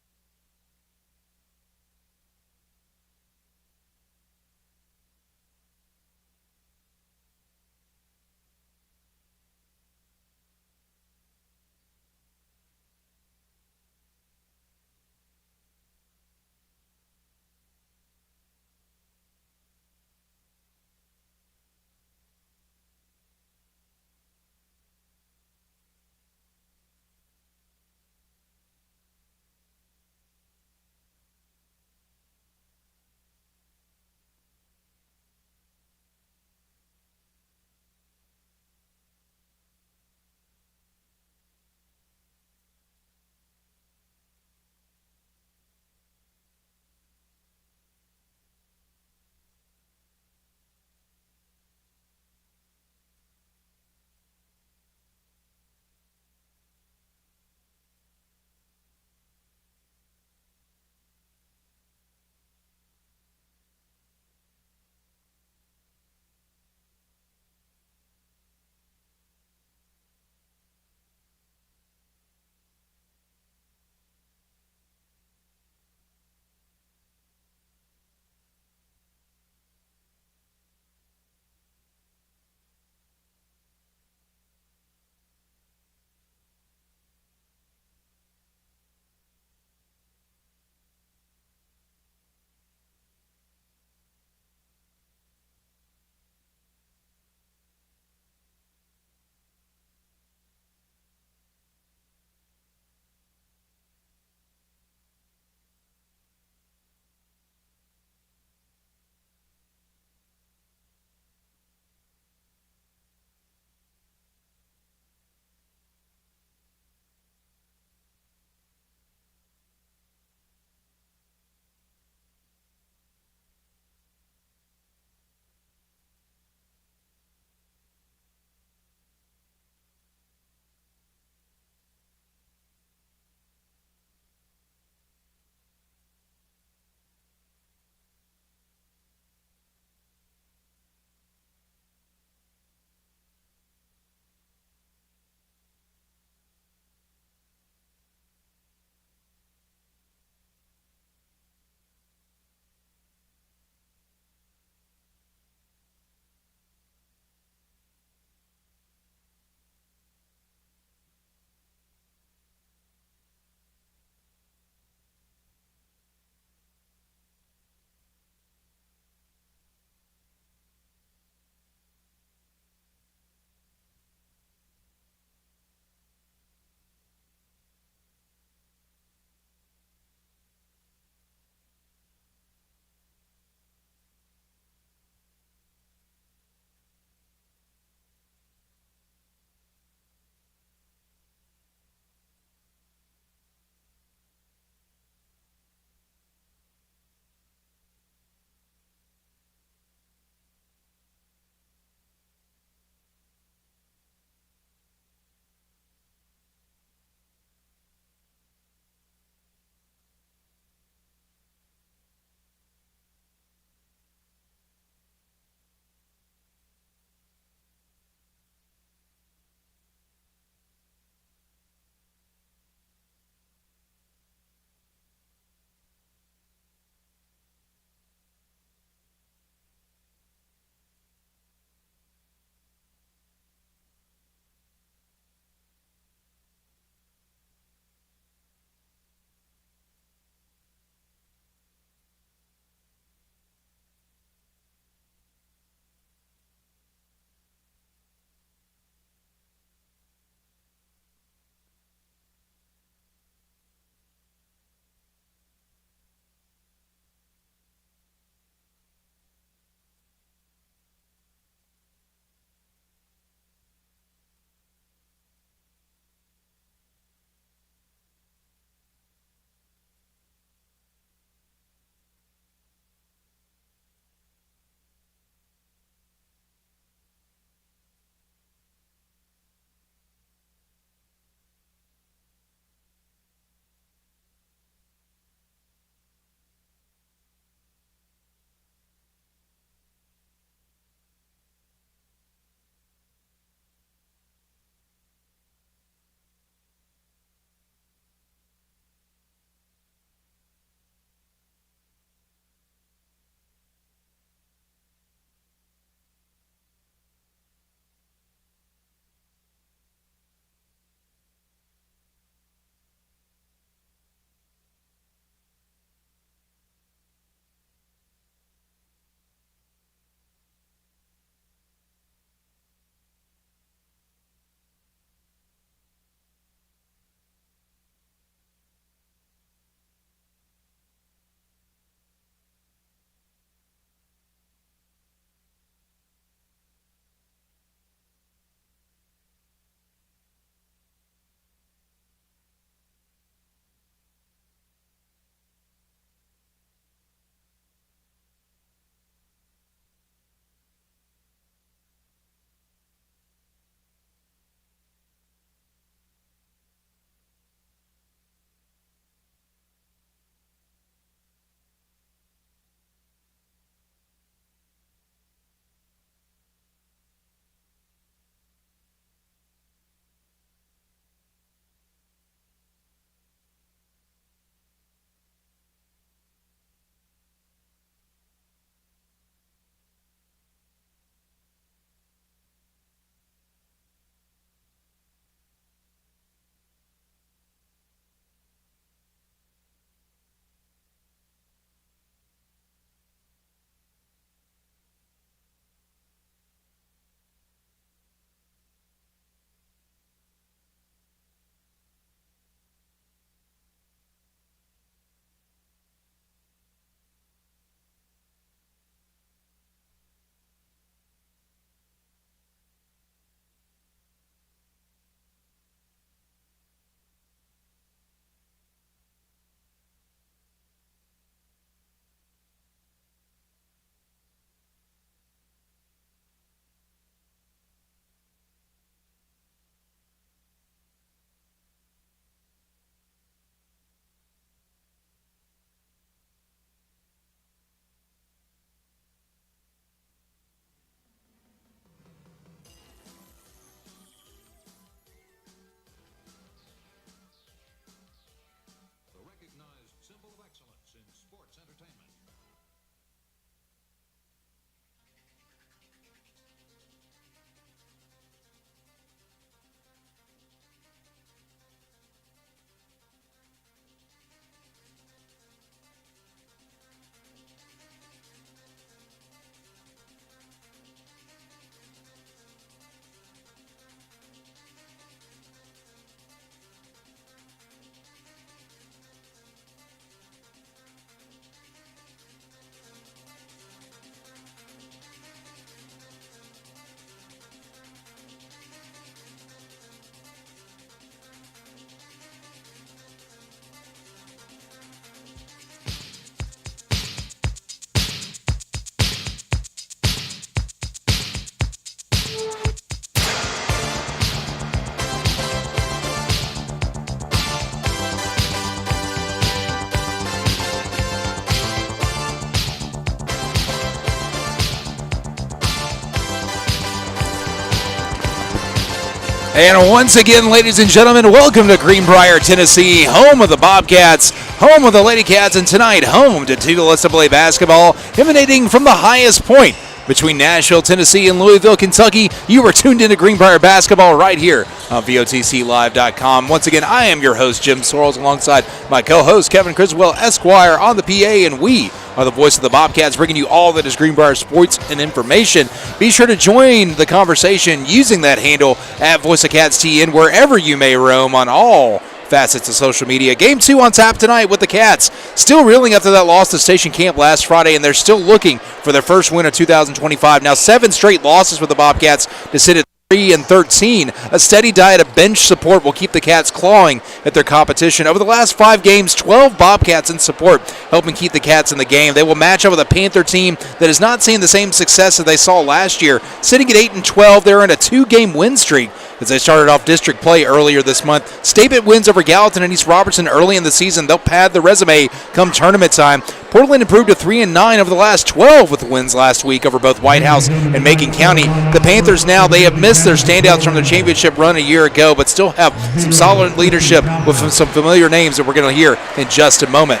And once again, ladies and gentlemen, welcome to Greenbrier, Tennessee, home of the Bobcats, home of the Lady Cats, and tonight home to NCAA basketball, emanating from the highest point between Nashville, Tennessee, and Louisville, Kentucky. You are tuned into Greenbrier basketball right here on VOTClive.com. Once again, I am your host, Jim Sorrells, alongside my co-host, Kevin Criswell, Esquire, on the PA, and we are the voice of the Bobcats, bringing you all that is Greenbrier sports and information. Be sure to join the conversation using that handle at VoiceOfCatsTN wherever you may roam on all facets of social media. Game 2 on tap tonight with the Cats. Still reeling after that loss to Station Camp last Friday, and they're still looking for their first win of 2025. Now 7 straight losses for the Bobcats to sit at 3-13. A steady diet of bench support will keep the Cats clawing at their competition. Over the last 5 games, 12 Bobcats in support, helping keep the Cats in the game. They will match up with a Panther team that has not seen the same success as they saw last year. Sitting at 8-12, they're in a 2-game win streak as they started off district play earlier this month. Statement wins over Gallatin and East Robertson early in the season. They'll pad the resume come tournament time. Portland improved to 3-9 over the last 12 with wins last week over both White House and Macon County. The Panthers now, they have missed their standouts from their championship run a year ago, but still have some solid leadership with some familiar names that we're going to hear in just a moment.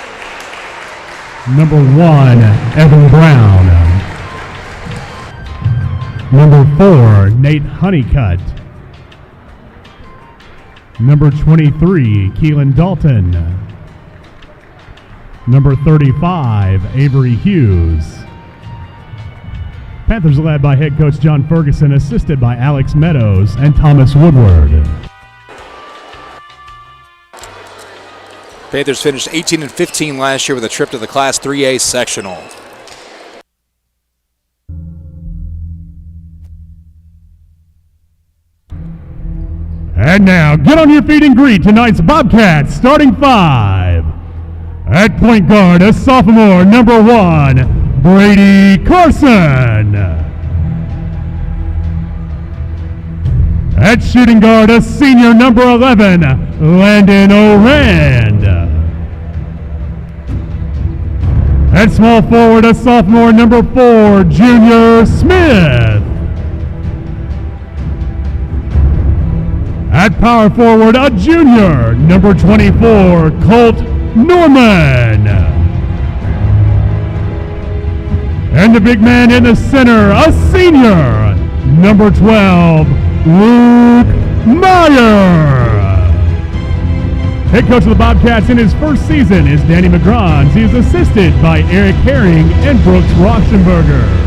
Number 1, Evan Brown. Number 4, Nate Honeycutt. Number 23, Keelan Dalton. Number 35, Avery Hughes. Panthers led by head coach John Ferguson, assisted by Alex Meadows and Thomas Woodward. Panthers finished 18-15 last year with a trip to the Class 3A sectional. And now, get on your feet and greet tonight's Bobcats starting 5. At point guard, a sophomore, number 1, Brady Carson. At shooting guard, a senior, number 11, Landon Orand. At small forward, a sophomore, number 4, Junior Smith. At power forward, a junior, number 24, Colt Norman. And the big man in the center, a senior, number 12, Luke Meyer. Head coach of the Bobcats in his first season is Danny McGrons. He is assisted by Eric Herring and Brooks Rauschenberger.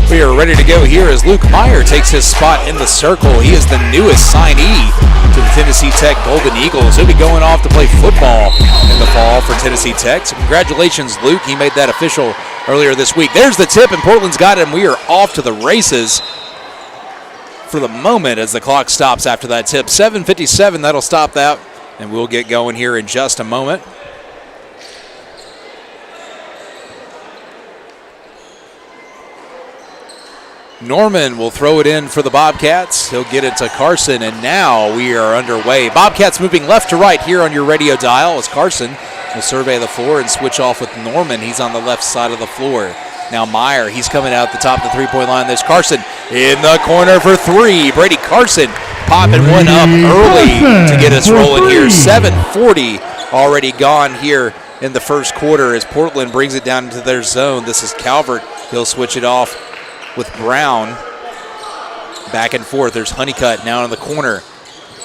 We are ready to go here as Luke Meyer takes his spot in the circle. He is the newest signee to the Tennessee Tech Golden Eagles. He'll be going off to play football in the fall for Tennessee Tech. So congratulations, Luke. He made that official earlier this week. There's the tip, and Portland's got it, and we are off to the races for the moment as the clock stops after that tip. 7:57, that'll stop that, and we'll get going here in just a moment. Norman will throw it in for the Bobcats. He'll get it to Carson, and now we are underway. Bobcats moving left to right here on your radio dial as Carson will survey the floor and switch off with Norman. He's on the left side of the floor. Now Meyer, he's coming out the top of the three-point line. There's Carson in the corner for 3. Brady Carson popping one up early to get us rolling here. 7:40 already gone here in the first quarter as Portland brings it down into their zone. This is Calvert. He'll switch it off with Brown. Back and forth. There's Honeycutt now in the corner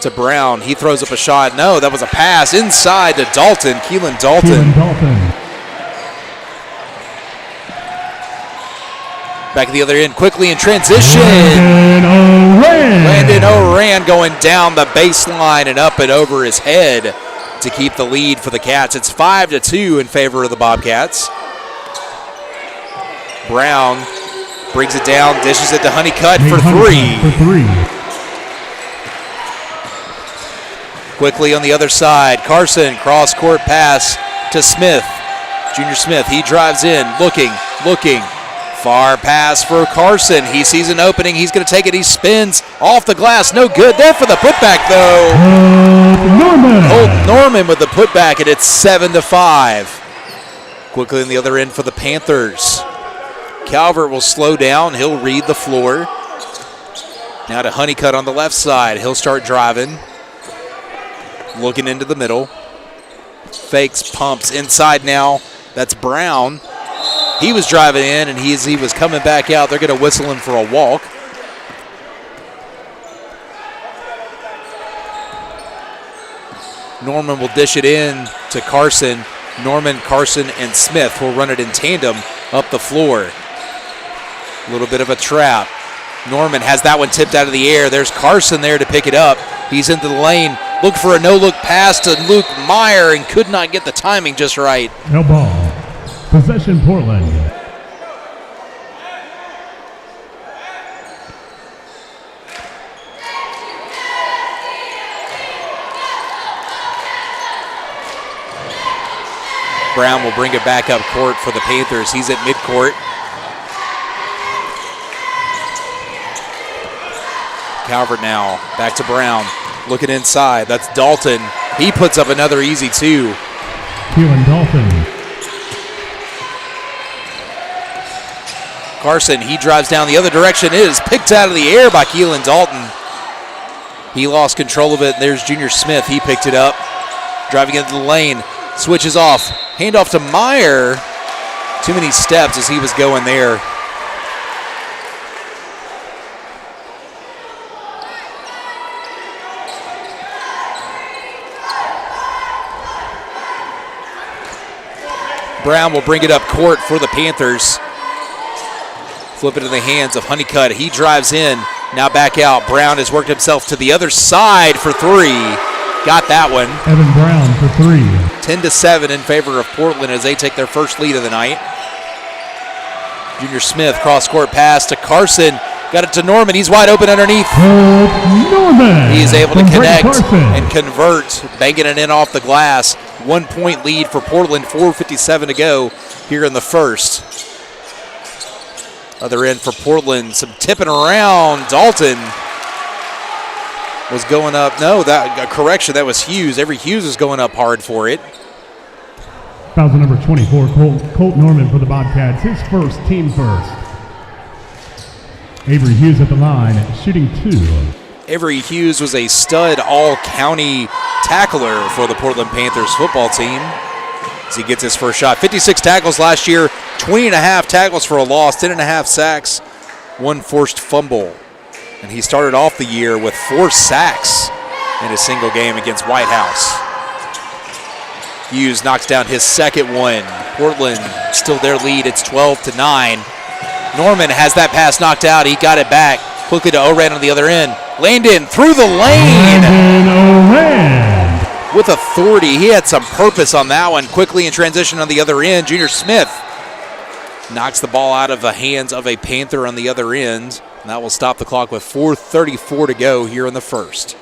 to Brown. He throws up a shot. No, that was a pass inside to Dalton. Keelan Dalton. Back at the other end quickly in transition. Landon Oran going down the baseline and up and over his head to keep the lead for the Cats. It's 5-2 in favor of the Bobcats. Brown brings it down, dishes it to Honeycutt for 3. Quickly on the other side, Carson, cross-court pass to Smith. Junior Smith, he drives in, looking, Far pass for Carson. He sees an opening. He's going to take it. He spins off the glass. No good. There for the putback, though. Colt Norman with the putback, and it's 7-5. Quickly on the other end for the Panthers. Calvert will slow down. He'll read the floor. Now to Honeycutt on the left side. He'll start driving. Looking into the middle. Fakes, pumps. Inside now. That's Brown. He was driving in, and he was coming back out. They're going to whistle him for a walk. Norman will dish it in to Carson. Norman, Carson, and Smith will run it in tandem up the floor. A little bit of a trap. Norman has that one tipped out of the air. There's Carson there to pick it up. He's into the lane. Look for a no-look pass to Luke Meyer and could not get the timing just right. No ball. Possession, Portland. Brown will bring it back up court for the Panthers. He's at midcourt. Calvert now, back to Brown. Looking inside, that's Dalton. He puts up another easy two. Keelan Dalton. Carson, he drives down the other direction. It is picked out of the air by Keelan Dalton. He lost control of it. There's Junior Smith. He picked it up. Driving into the lane. Switches off. Handoff to Meyer. Too many steps as he was going there. Brown will bring it up court for the Panthers. Flip it in the hands of Honeycutt. He drives in. Now back out. Brown has worked himself to the other side for three. Got that one. Evan Brown for three. 10-7 in favor of Portland as they take their first lead of the night. Junior Smith, cross-court pass to Carson. Got it to Norman. He's wide open underneath. Norman. He's able to connect and convert, banking it in off the glass. 1 point lead for Portland, 4:57 to go here in the first. Other end for Portland, some tipping around. Dalton was going up. No, that correction, that was Hughes. Every Hughes was going up hard for it. Foul number 24, Colt Norman for the Bobcats. His first, team first. Avery Hughes at the line, shooting two. Avery Hughes was a stud all-county tackler for the Portland Panthers football team as he gets his first shot. 56 tackles last year, 20.5 tackles for a loss, 10.5 sacks, 1 forced fumble. And he started off the year with 4 sacks in a single game against White House. Hughes knocks down his second one. Portland still their lead. It's 12-9. Norman has that pass knocked out. He got it back. Quickly to Oran on the other end. Landon through the lane. Oran. With authority. He had some purpose on that one. Quickly in transition on the other end. Junior Smith knocks the ball out of the hands of a Panther on the other end. And that will stop the clock with 4:34 to go here in the first.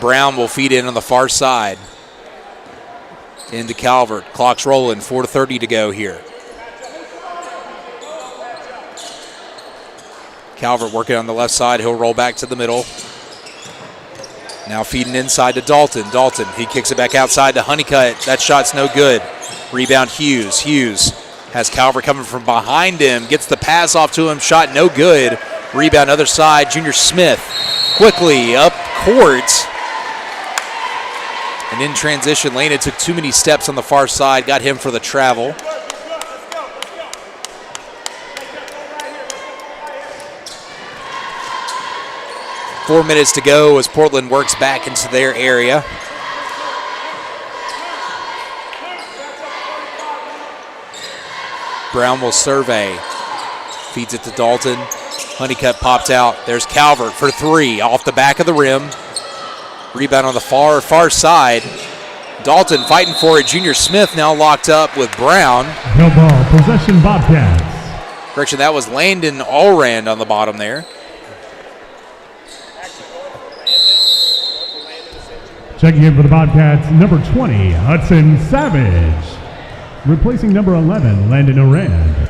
Brown will feed in on the far side. Into Calvert. Clock's rolling. 4:30 to go here. Calvert working on the left side. He'll roll back to the middle. Now feeding inside to Dalton. Dalton, he kicks it back outside to Honeycutt. That shot's no good. Rebound Hughes. Hughes has Calvert coming from behind him. Gets the pass off to him. Shot no good. Rebound other side. Junior Smith quickly up court. And in transition, Lana took too many steps on the far side. Got him for the travel. Four minutes to go as Portland works back into their area. Brown will survey. Feeds it to Dalton. Honeycutt popped out. There's Calvert for three off the back of the rim. Rebound on the far side. Dalton fighting for it. Junior Smith now locked up with Brown. No ball, possession Bobcats. Correction, that was Landon Allrand on the bottom there. Checking in for the Bobcats, number 20, Hudson Savage. Replacing number 11, Landon Oran.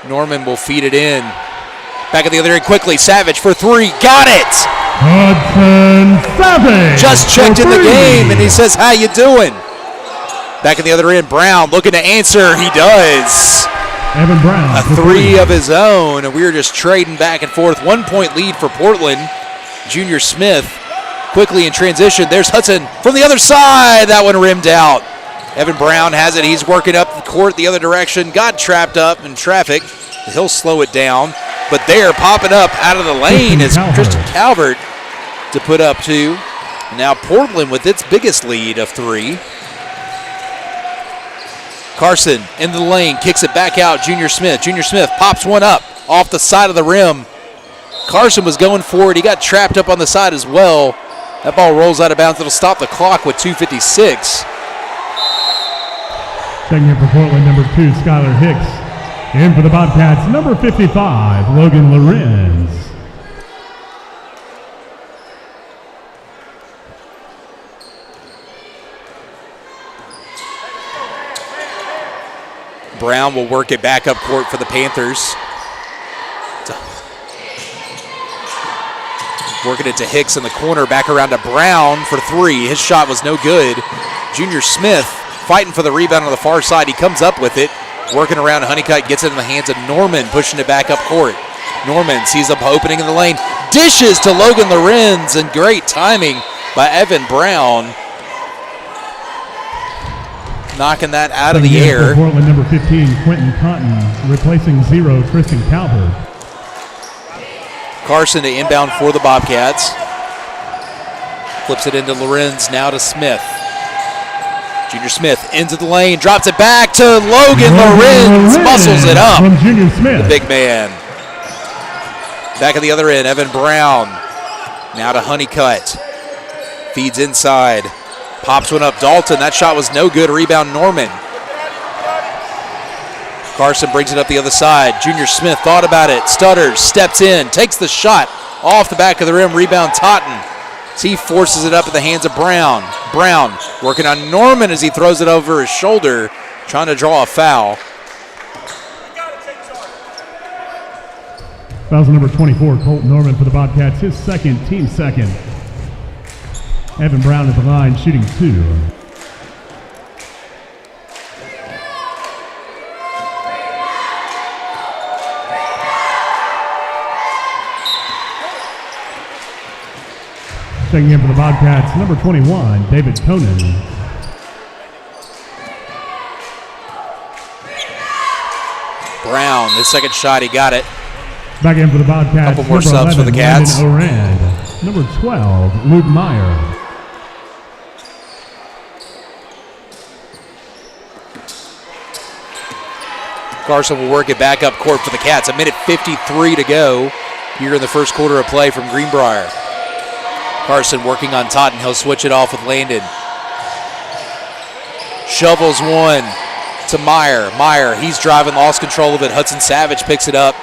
Norman will feed it in. Back at the other end quickly. Savage for three. Got it! Hudson Savage! Just checked in the game, and he says, how you doing? Back at the other end, Brown looking to answer. He does. Evan Brown. A three of his own, and we were just trading back and forth. 1 point lead for Portland. Junior Smith quickly in transition. There's Hudson from the other side. That one rimmed out. Evan Brown has it. He's working up the court the other direction. Got trapped up in traffic. He'll slow it down. But they're popping up out of the lane is Christian Calvert to put up two. Now Portland with its biggest lead of three. Carson in the lane, kicks it back out. Junior Smith pops one up off the side of the rim. Carson was going for it. He got trapped up on the side as well. That ball rolls out of bounds. It'll stop the clock with 2:56. Checking in for Portland, number 2, Skylar Hicks. In for the Bobcats, number 55, Logan Lorenz. Brown will work it back up court for the Panthers. Working it to Hicks in the corner, back around to Brown for three. His shot was no good. Junior Smith fighting for the rebound on the far side. He comes up with it. Working around Honeycutt, gets it in the hands of Norman, pushing it back up court. Norman sees the opening in the lane. Dishes to Logan Lorenz, and great timing by Evan Brown. Knocking that out of the air. Portland, number 15, Quentin Cotton, replacing 0, Tristan Calvert. Carson to inbound for the Bobcats. Flips it into Lorenz, now to Smith. Junior Smith into the lane, drops it back to Logan Lorenz, muscles it up. From Junior Smith. The big man. Back at the other end, Evan Brown. Now to Honeycutt. Feeds inside. Pops one up, Dalton. That shot was no good. Rebound, Norman. Carson brings it up the other side. Junior Smith thought about it. Stutters, steps in, takes the shot off the back of the rim. Rebound, Totten. He forces it up in the hands of Brown. Brown working on Norman as he throws it over his shoulder, trying to draw a foul. Foul's number 24, Colt Norman for the Bobcats, his second, team second. Evan Brown at the line, shooting 2. Checking in for the Bobcats, number 21, David Conan. Brown, his second shot, he got it. Back in for the Bobcats, couple more number subs 11, for the Cats. Landon Oran. Number 12, Luke Meyer. Carson will work it back up court for the Cats. 1:53 to go here in the first quarter of play from Greenbrier. Carson working on Totten. He'll switch it off with Landon. Shovels one to Meyer. Meyer, he's driving, lost control of it. Hudson Savage picks it up.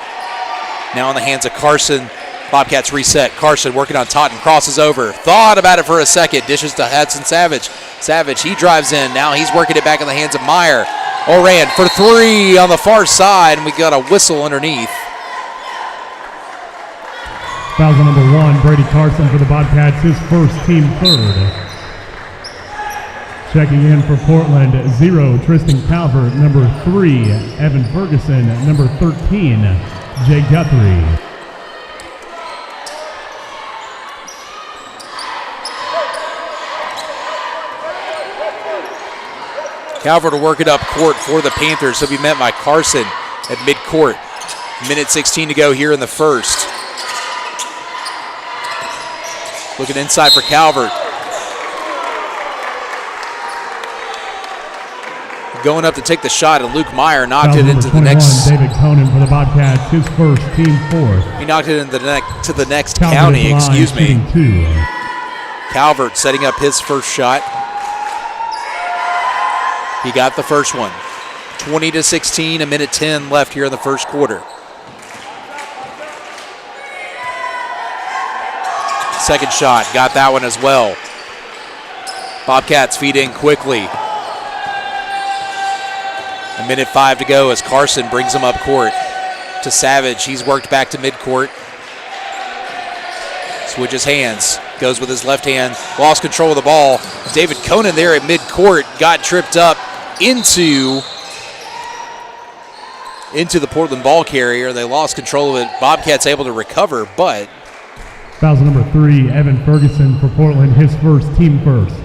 Now in the hands of Carson. Bobcats reset. Carson working on Totten. Crosses over. Thought about it for a second. Dishes to Hudson Savage. Savage, he drives in. Now he's working it back in the hands of Meyer. Oran for three on the far side, and we got a whistle underneath. Foul's on number 1, Brady Carson for the Bobcats, his first, team third. Checking in for Portland, 0, Tristan Calvert. Number 3, Evan Ferguson. Number 13, Jay Guthrie. Calvert will work it up court for the Panthers. He'll be met by Carson at midcourt. 1:16 to go here in the first. Looking inside for Calvert. Going up to take the shot, and Luke Meyer knocked it into the next. David Conan for the Bobcats, his first, team fourth. He knocked it into the next Calvert county, line, excuse me. shooting 2. Calvert setting up his first shot. He got the first one. 20-16, 1:10 left here in the first quarter. Second shot, got that one as well. Bobcats feed in quickly. 1:05 to go as Carson brings him up court to Savage. He's worked back to midcourt. Switches hands, goes with his left hand, lost control of the ball. David Conan there at midcourt got tripped up into the Portland ball carrier. They lost control of it. Bobcats able to recover, but Fouls number 3, Evan Ferguson for Portland, his first, team first.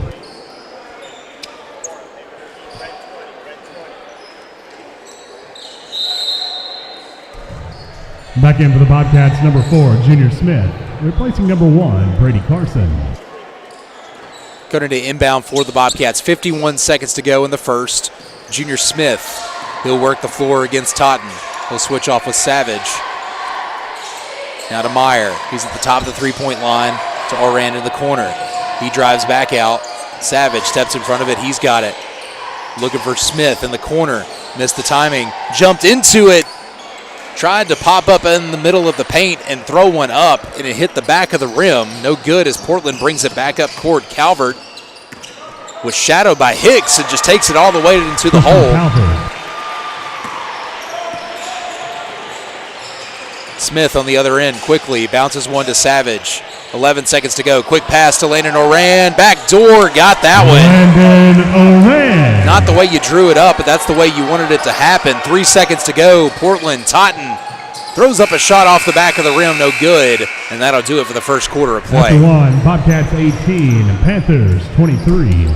Back in for the Bobcats, number 4, Junior Smith, replacing number 1, Brady Carson. Going to inbound for the Bobcats. 51 seconds to go in the first. Junior Smith, he'll work the floor against Totten. He'll switch off with Savage. Now to Meyer. He's at the top of the three-point line to Oran in the corner. He drives back out. Savage steps in front of it. He's got it. Looking for Smith in the corner. Missed the timing. Jumped into it. Tried to pop up in the middle of the paint and throw one up, and it hit the back of the rim. No good as Portland brings it back up court. Calvert was shadowed by Hicks and just takes it all the way into the hole. Smith on the other end quickly bounces one to Savage. 11 seconds to go. Quick pass to Landon Oran. Back door, got that one. Landon Oran. Not the way you drew it up, but that's the way you wanted it to happen. 3 seconds to go. Portland, Totten throws up a shot off the back of the rim, no good, and that'll do it for the first quarter of play. After one, Bobcats 18, Panthers 23.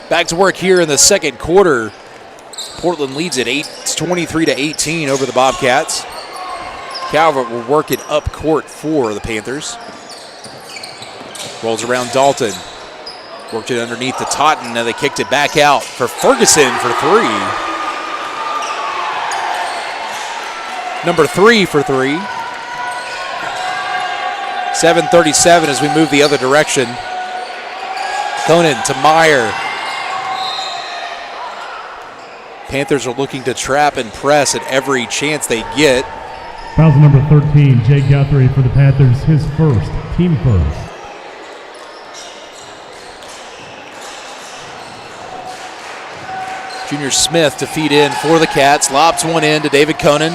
Back to work here in the second quarter. Portland leads at 23-18 over the Bobcats. Calvert will work it up court for the Panthers. Rolls around Dalton. Worked it underneath to Totten. Now they kicked it back out for Ferguson for 3. Number 3 for 3. 7:37 as we move the other direction. Conan to Meyer. Panthers are looking to trap and press at every chance they get. Fouls number 13, Jay Guthrie for the Panthers, his first, team first. Junior Smith to feed in for the Cats. Lobs one in to David Conan.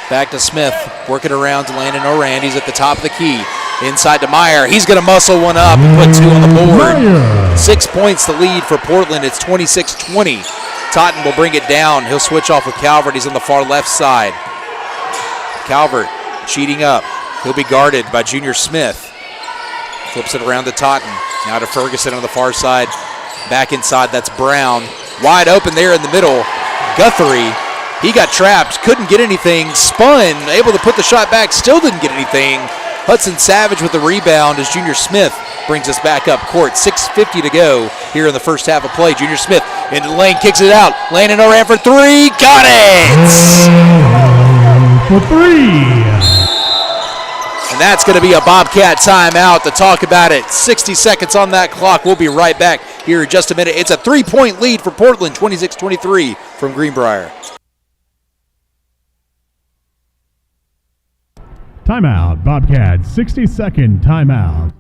Back to Smith, working around to Landon Oran. He's at the top of the key. Inside to Meyer. He's going to muscle one up and put 2 on the board. Meyer. 6 points the lead for Portland. It's 26-20. Totten will bring it down. He'll switch off with Calvert. He's on the far left side. Calvert cheating up. He'll be guarded by Junior Smith. Flips it around to Totten. Now to Ferguson on the far side. Back inside, that's Brown. Wide open there in the middle. Guthrie, he got trapped. Couldn't get anything. Spun, able to put the shot back. Still didn't get anything. Hudson Savage with the rebound as Junior Smith brings us back up court. 6:50 to go here in the first half of play. Junior Smith into the lane, kicks it out. Landon Oran for 3. Got it! For 3. And that's going to be a Bobcat timeout to talk about it. 60 seconds on that clock. We'll be right back here in just a minute. It's a 3-point lead for Portland, 26-23 from Greenbrier. Timeout, Bobcats, 60-second timeout.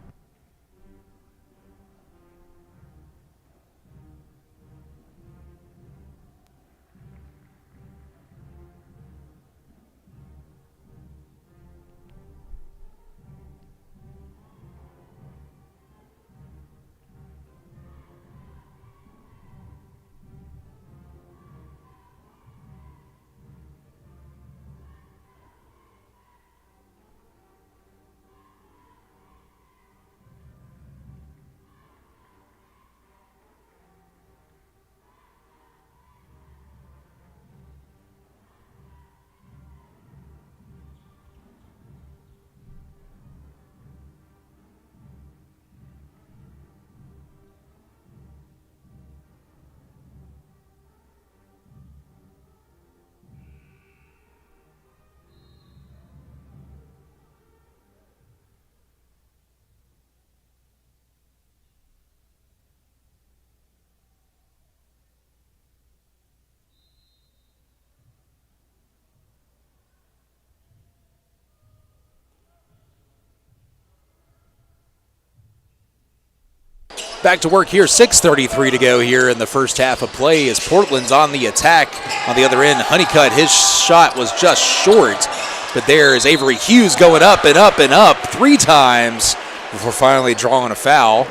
Back to work here, 6:33 to go here in the first half of play as Portland's on the attack. On the other end, Honeycutt, his shot was just short, but there is Avery Hughes going up and up and up 3 times before finally drawing a foul.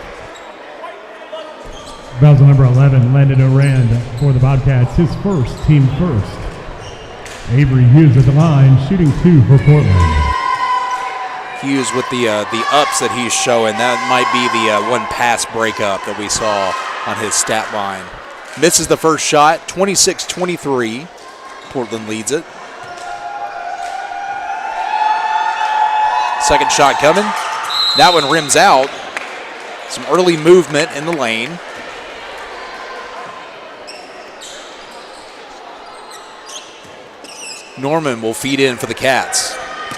Foul's on number 11, Landon Orand for the Bobcats, his first, team first. Avery Hughes at the line, shooting 2 for Portland. Hughes with the ups that he's showing. That might be the one pass breakup that we saw on his stat line. Misses the first shot, 26-23. Portland leads it. Second shot coming. That one rims out. Some early movement in the lane. Norman will feed in for the Cats.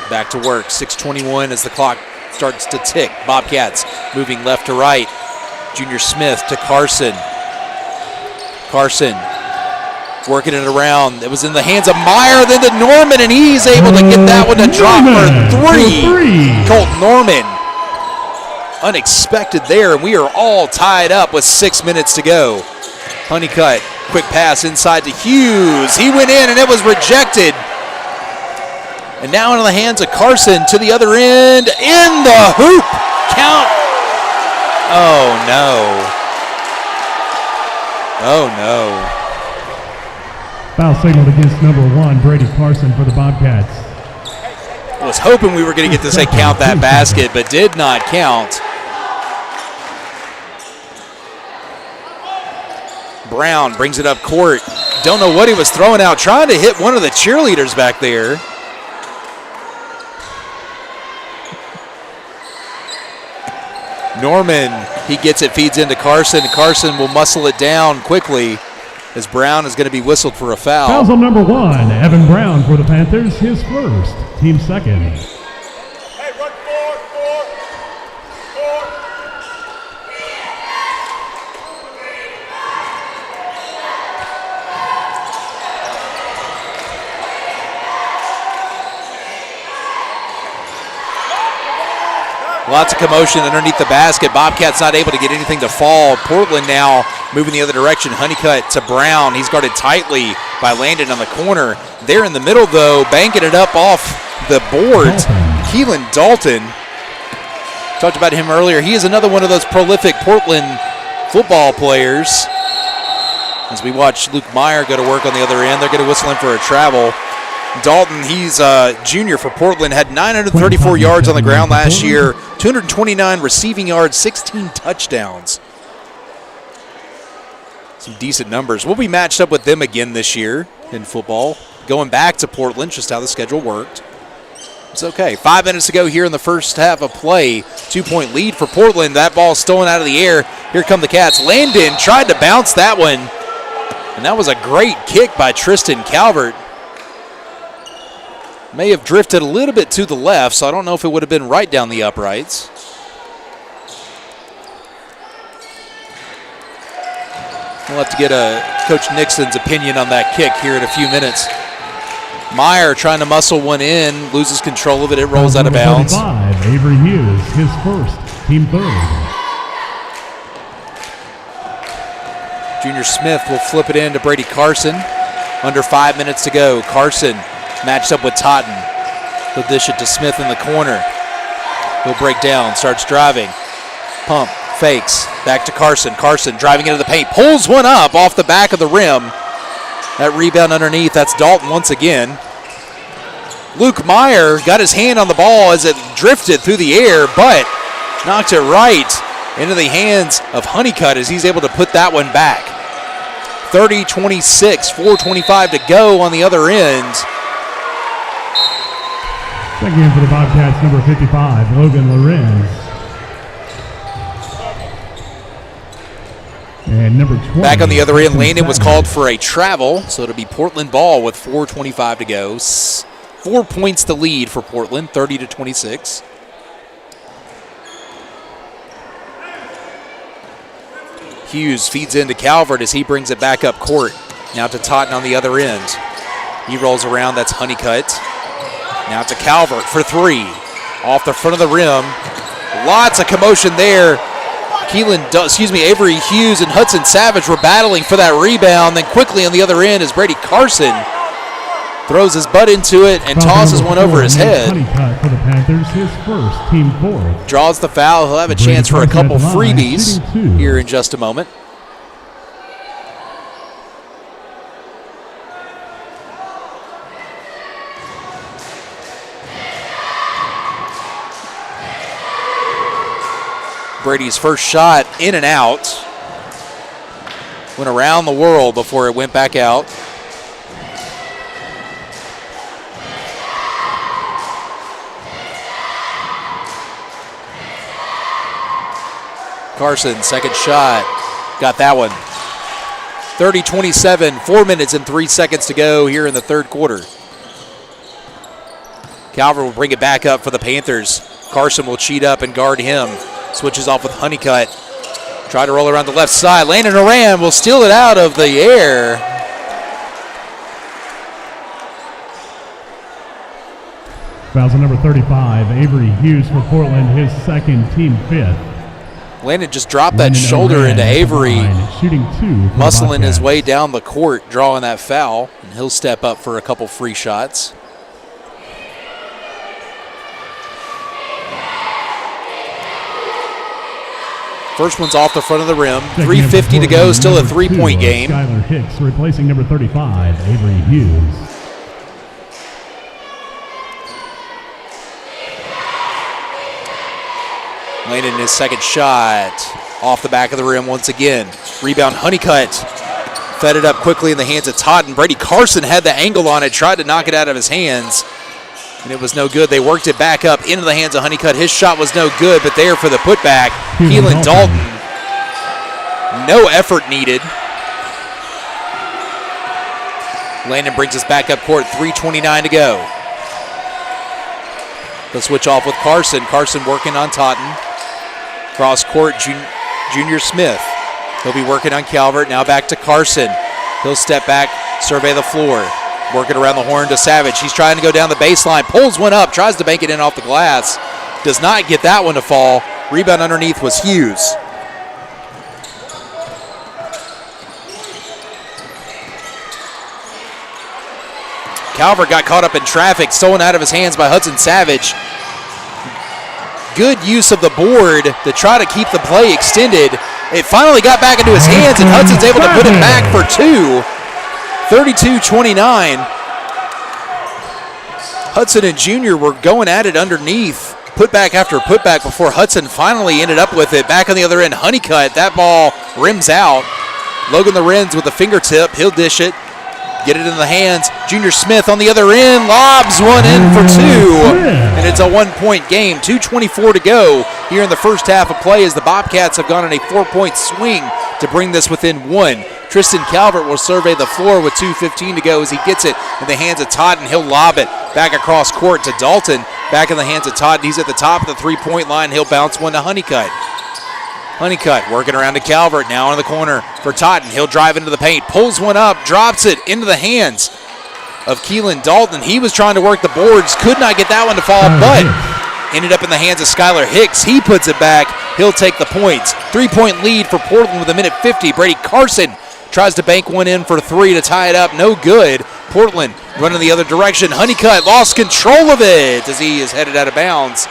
Back to work, 6:21 as the clock starts to tick. Bobcats moving left to right. Junior Smith to Carson. Carson working it around. It was in the hands of Meyer, then to Norman, and he's able to get that one to drop for 3. Colton Norman. Unexpected there, and we are all tied up with 6 minutes to go. Honeycutt, quick pass inside to Hughes. He went in, and it was rejected. And now into the hands of Carson to the other end. In the hoop. Count. Oh, no. Oh, no. Foul signaled against number 1, Brady Carson for the Bobcats. I was hoping we were going to get to say count that basket, but did not count. Brown brings it up court. Don't know what he was throwing out. Trying to hit one of the cheerleaders back there. Norman, he gets it, feeds into Carson. Carson will muscle it down quickly as Brown is going to be whistled for a foul. Foul's on number 1, Evan Brown for the Panthers, his first, team second. Hey, run 4. Lots of commotion underneath the basket. Bobcats not able to get anything to fall. Portland now moving the other direction. Honeycutt to Brown. He's guarded tightly by Landon on the corner. There in the middle, though, banking it up off the boards. Keelan Dalton. Talked about him earlier. He is another one of those prolific Portland football players. As we watch Luke Meyer go to work on the other end, they're going to whistle him for a travel. Dalton, he's a junior for Portland, had 934 yards on the ground last year, 229 receiving yards, 16 touchdowns. Some decent numbers. We'll be matched up with them again this year in football. Going back to Portland, just how the schedule worked. It's okay. 5 minutes to go here in the first half of play. 2-point lead for Portland. That ball stolen out of the air. Here come the Cats. Landon tried to bounce that one. And that was a great kick by Tristan Calvert. May have drifted a little bit to the left, so I don't know if it would have been right down the uprights. We'll have to get Coach Nixon's opinion on that kick here in a few minutes. Meyer trying to muscle one in, loses control of it. It rolls out of bounds. 35, Avery Hughes, his first, team third. Junior Smith will flip it in to Brady Carson. Under 5 minutes to go. Carson matched up with Totten. He'll dish it to Smith in the corner. He'll break down, starts driving. Pump, fakes, back to Carson. Carson driving into the paint, pulls one up off the back of the rim. That rebound underneath, that's Dalton once again. Luke Meyer got his hand on the ball as it drifted through the air, but knocked it right into the hands of Honeycutt as he's able to put that one back. 30-26, 4:25 to go on the other end. Second in for the Bobcats, number 55, Logan Lorenz. And number 20. Back on the other end, Landon was called for a travel, so it'll be Portland ball with 4:25 to go. 4 points to lead for Portland, 30-26. Hughes feeds into Calvert as he brings it back up court. Now to Totten on the other end. He rolls around, that's Honeycutt. Now to Calvert for three. Off the front of the rim. Lots of commotion there. Avery Hughes and Hudson Savage were battling for that rebound. Then quickly on the other end is Brady Carson. Throws his butt into it and tosses one over his head. Honeycutt for the Panthers, his first, team fourth. Draws the foul. He'll have a chance for a couple freebies here in just a moment. Brady's first shot in and out. Went around the world before it went back out. Carson, second shot. Got that one. 30-27, 4 minutes and 3 seconds to go here in the third quarter. Calvert will bring it back up for the Panthers. Carson will cheat up and guard him. Switches off with Honeycutt. Try to roll around the left side. Landon Oran will steal it out of the air. Fouls on number 35, Avery Hughes for Portland, his second, team fifth. Landon just dropped that shoulder into Avery, shooting two, muscling his way down the court, drawing that foul, and he'll step up for a couple free shots. First one's off the front of the rim. 3:50 to go, still a three-point game. Skylar Hicks replacing number 35, Avery Hughes. Landon his second shot off the back of the rim once again. Rebound Honeycutt. Fed it up quickly in the hands of Totten. Brady Carson had the angle on it, tried to knock it out of his hands, and it was no good. They worked it back up into the hands of Honeycutt. His shot was no good, but there for the putback, Keelan Dalton. No effort needed. Landon brings us back up court, 3:29 to go. They'll switch off with Carson. Carson working on Totten. Cross court, Junior Smith. He'll be working on Calvert. Now back to Carson. He'll step back, survey the floor. Working around the horn to Savage. He's trying to go down the baseline. Pulls one up, tries to bank it in off the glass. Does not get that one to fall. Rebound underneath was Hughes. Calvert got caught up in traffic, stolen out of his hands by Hudson Savage. Good use of the board to try to keep the play extended. It finally got back into his hands, and Hudson's able to put it back for two. 32-29. Hudson and Junior were going at it underneath. Putback after putback before Hudson finally ended up with it. Back on the other end, Honeycutt. That ball rims out. Logan Lorenz with a fingertip. He'll dish it. Get it in the hands. Junior Smith on the other end. Lobs one in for two. And it's a 1-point game. 2:24 to go here in the first half of play as the Bobcats have gone on a 4-point swing to bring this within one. Tristan Calvert will survey the floor with 2:15 to go as he gets it in the hands of Totten. He'll lob it back across court to Dalton. Back in the hands of Totten. He's at the top of the three-point line. He'll bounce one to Honeycutt. Honeycutt working around to Calvert, now in the corner for Totten. He'll drive into the paint, pulls one up, drops it into the hands of Keelan Dalton. He was trying to work the boards, could not get that one to fall, but ended up in the hands of Skylar Hicks. He puts it back. He'll take the points. 3-point lead for Portland with a minute 50. Brady Carson tries to bank one in for three to tie it up. No good. Portland running the other direction. Honeycutt lost control of it as he is headed out of bounds.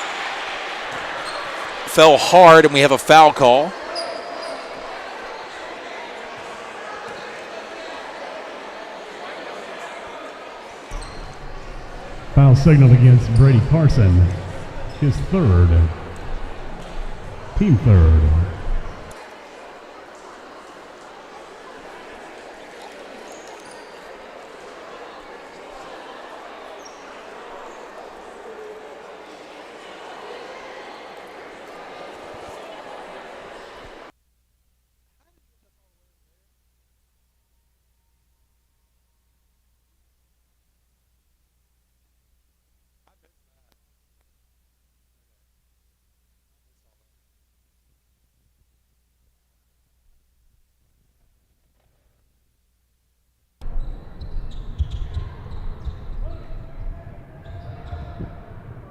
Fell hard, and we have a foul call. Foul signaled against Brady Carson. His third. Team third.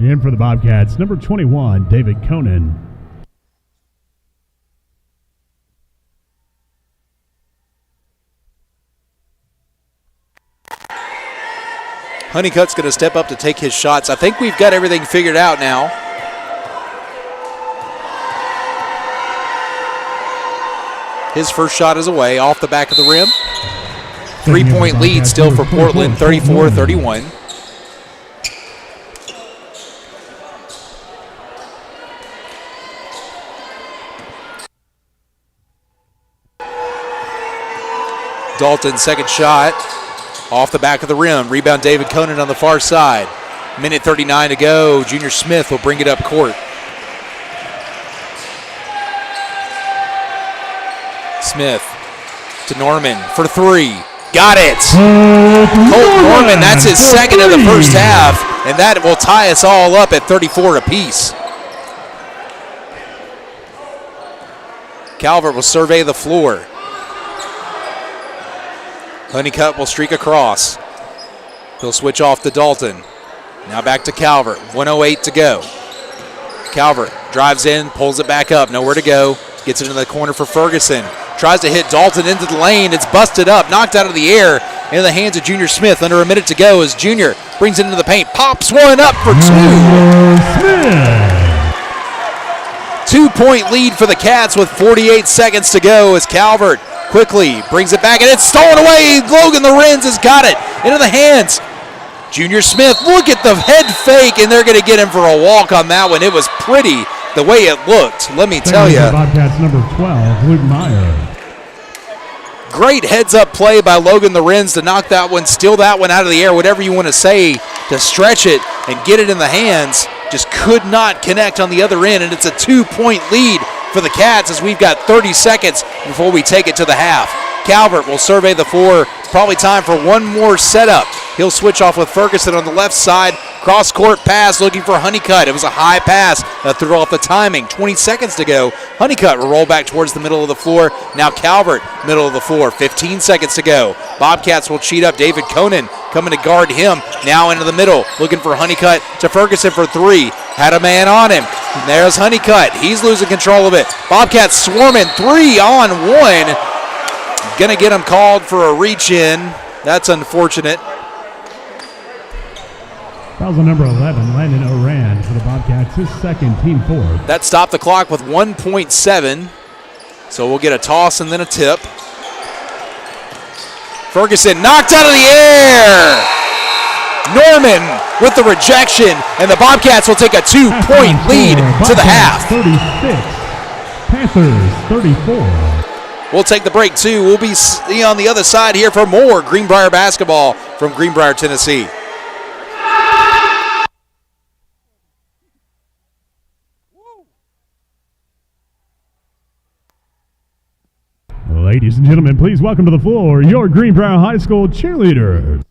In for the Bobcats, number 21, David Conan. Honeycutt's going to step up to take his shots. I think we've got everything figured out now. His first shot is away, off the back of the rim. 3-point lead still for Portland, 34-31. Dalton, second shot, off the back of the rim. Rebound, David Conan on the far side. Minute 39 to go. Junior Smith will bring it up court. Smith to Norman for three. Got it. Colt Norman, that's his second of the first half, and that will tie us all up at 34 apiece. Calvert will survey the floor. Honeycutt will streak across. He'll switch off to Dalton. Now back to Calvert. 1:08 to go. Calvert drives in, pulls it back up. Nowhere to go. Gets it into the corner for Ferguson. Tries to hit Dalton into the lane. It's busted up, knocked out of the air into the hands of Junior Smith. Under a minute to go as Junior brings it into the paint. Pops one up for two. 2-point lead for the Cats with 48 seconds to go as Calvert quickly brings it back, and it's stolen away. Logan Lorenz has got it into the hands. Junior Smith, look at the head fake, and they're going to get him for a walk on that one. It was pretty the way it looked, let me tell you. Bobcats number 12, Luke Meyer. Great heads-up play by Logan Lorenz to knock that one, steal that one out of the air, whatever you want to say, to stretch it and get it in the hands. Just could not connect on the other end, and it's a 2-point lead for the Cats as we've got 30 seconds before we take it to the half. Calvert will survey the floor. Probably time for one more setup. He'll switch off with Ferguson on the left side. Cross-court pass looking for Honeycutt. It was a high pass that threw off the timing. 20 seconds to go. Honeycutt will roll back towards the middle of the floor. Now Calvert, middle of the floor. 15 seconds to go. Bobcats will cheat up. David Conan coming to guard him. Now into the middle, looking for Honeycutt to Ferguson for three. Had a man on him. And there's Honeycutt. He's losing control of it. Bobcats swarming 3-on-1. Gonna get him called for a reach-in. That's unfortunate. Foul on number 11, Landon Oran for the Bobcats, his second, team fourth. That stopped the clock with 1.7. So we'll get a toss and then a tip. Ferguson knocked out of the air. Norman with the rejection, and the Bobcats will take a 2-point lead to the half. 36, Panthers 34. We'll take the break, too. We'll be on the other side here for more Greenbrier basketball from Greenbrier, Tennessee. Ladies and gentlemen, please welcome to the floor your Greenbrier High School cheerleaders.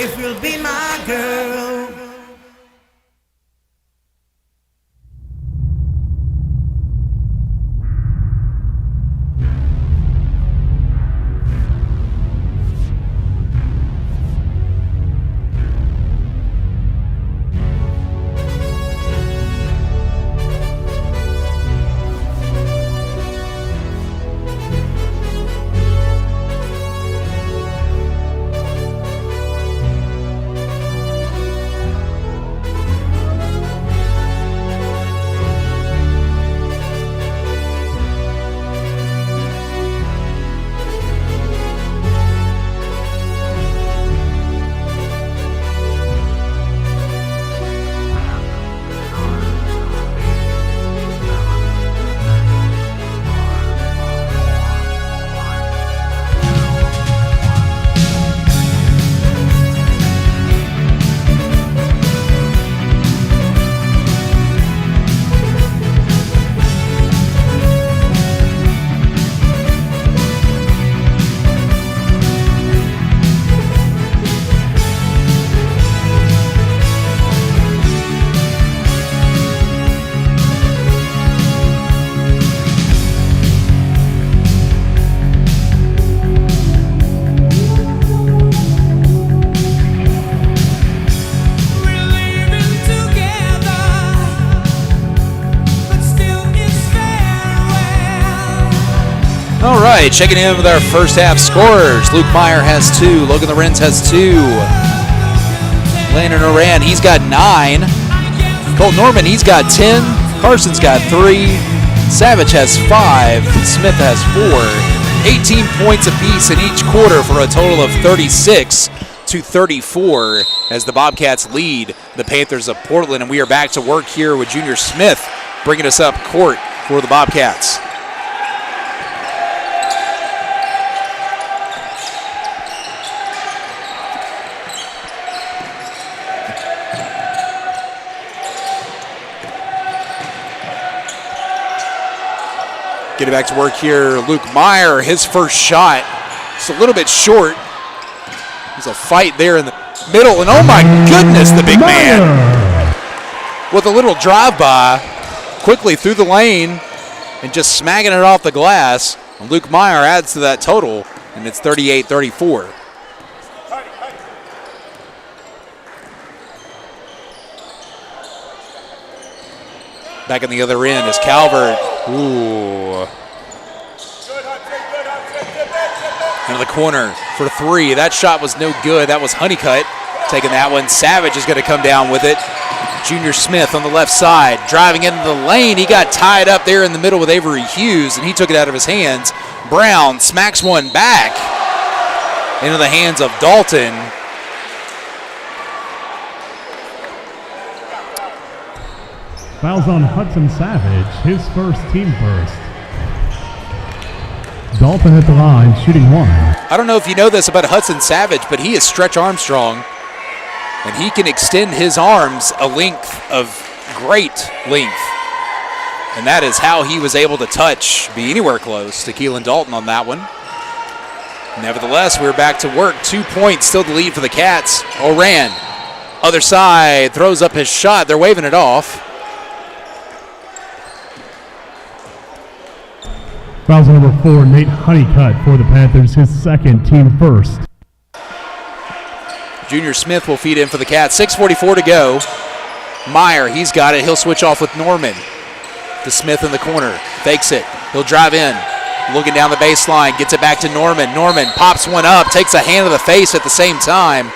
if you'll be my girl. All right, checking in with our first half scorers. Luke Meyer has 2. Logan Lorenz has 2. Landon Oran, he's got 9. Colt Norman, he's got 10. Carson's got 3. Savage has 5. Smith has 4. 18 points apiece in each quarter for a total of 36-34 as the Bobcats lead the Panthers of Portland. And we are back to work here with Junior Smith bringing us up court for the Bobcats. Getting back to work here, Luke Meyer, his first shot. It's a little bit short. There's a fight there in the middle, and oh my goodness, the big man. With a little drive-by, quickly through the lane, and just smacking it off the glass. And Luke Meyer adds to that total, and it's 38-34. Back on the other end is Calvert. Ooh. Into the corner for 3. That shot was no good. That was Honeycutt taking that one. Savage is going to come down with it. Junior Smith on the left side, driving into the lane. He got tied up there in the middle with Avery Hughes, and he took it out of his hands. Brown smacks one back into the hands of Dalton. Fouls on Hudson Savage, his first, team first. Dalton at the line, shooting 1. I don't know if you know this about Hudson Savage, but he is Stretch Armstrong, and he can extend his arms a length of great length. And that is how he was able to be anywhere close to Keelan Dalton on that one. Nevertheless, we're back to work. 2 points, still the lead for the Cats. Oran, other side, throws up his shot. They're waving it off. Fouls on number 4, Nate Honeycutt for the Panthers, his second, team first. Junior Smith will feed in for the Cats. 6:44 to go. Meyer, he's got it. He'll switch off with Norman. To Smith in the corner. Fakes it. He'll drive in. Looking down the baseline. Gets it back to Norman. Norman pops one up. Takes a hand to the face at the same time.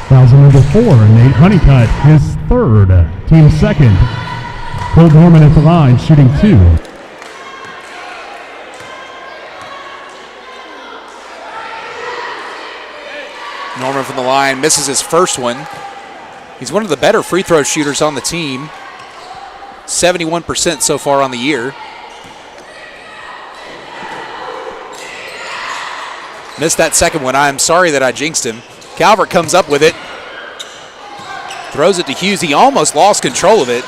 Fouls on number 4, Nate Honeycutt, his third, team second. Colt Norman at the line, shooting 2. Norman from the line misses his first one. He's one of the better free throw shooters on the team. 71% so far on the year. Missed that second one. I'm sorry that I jinxed him. Calvert comes up with it. Throws it to Hughes. He almost lost control of it.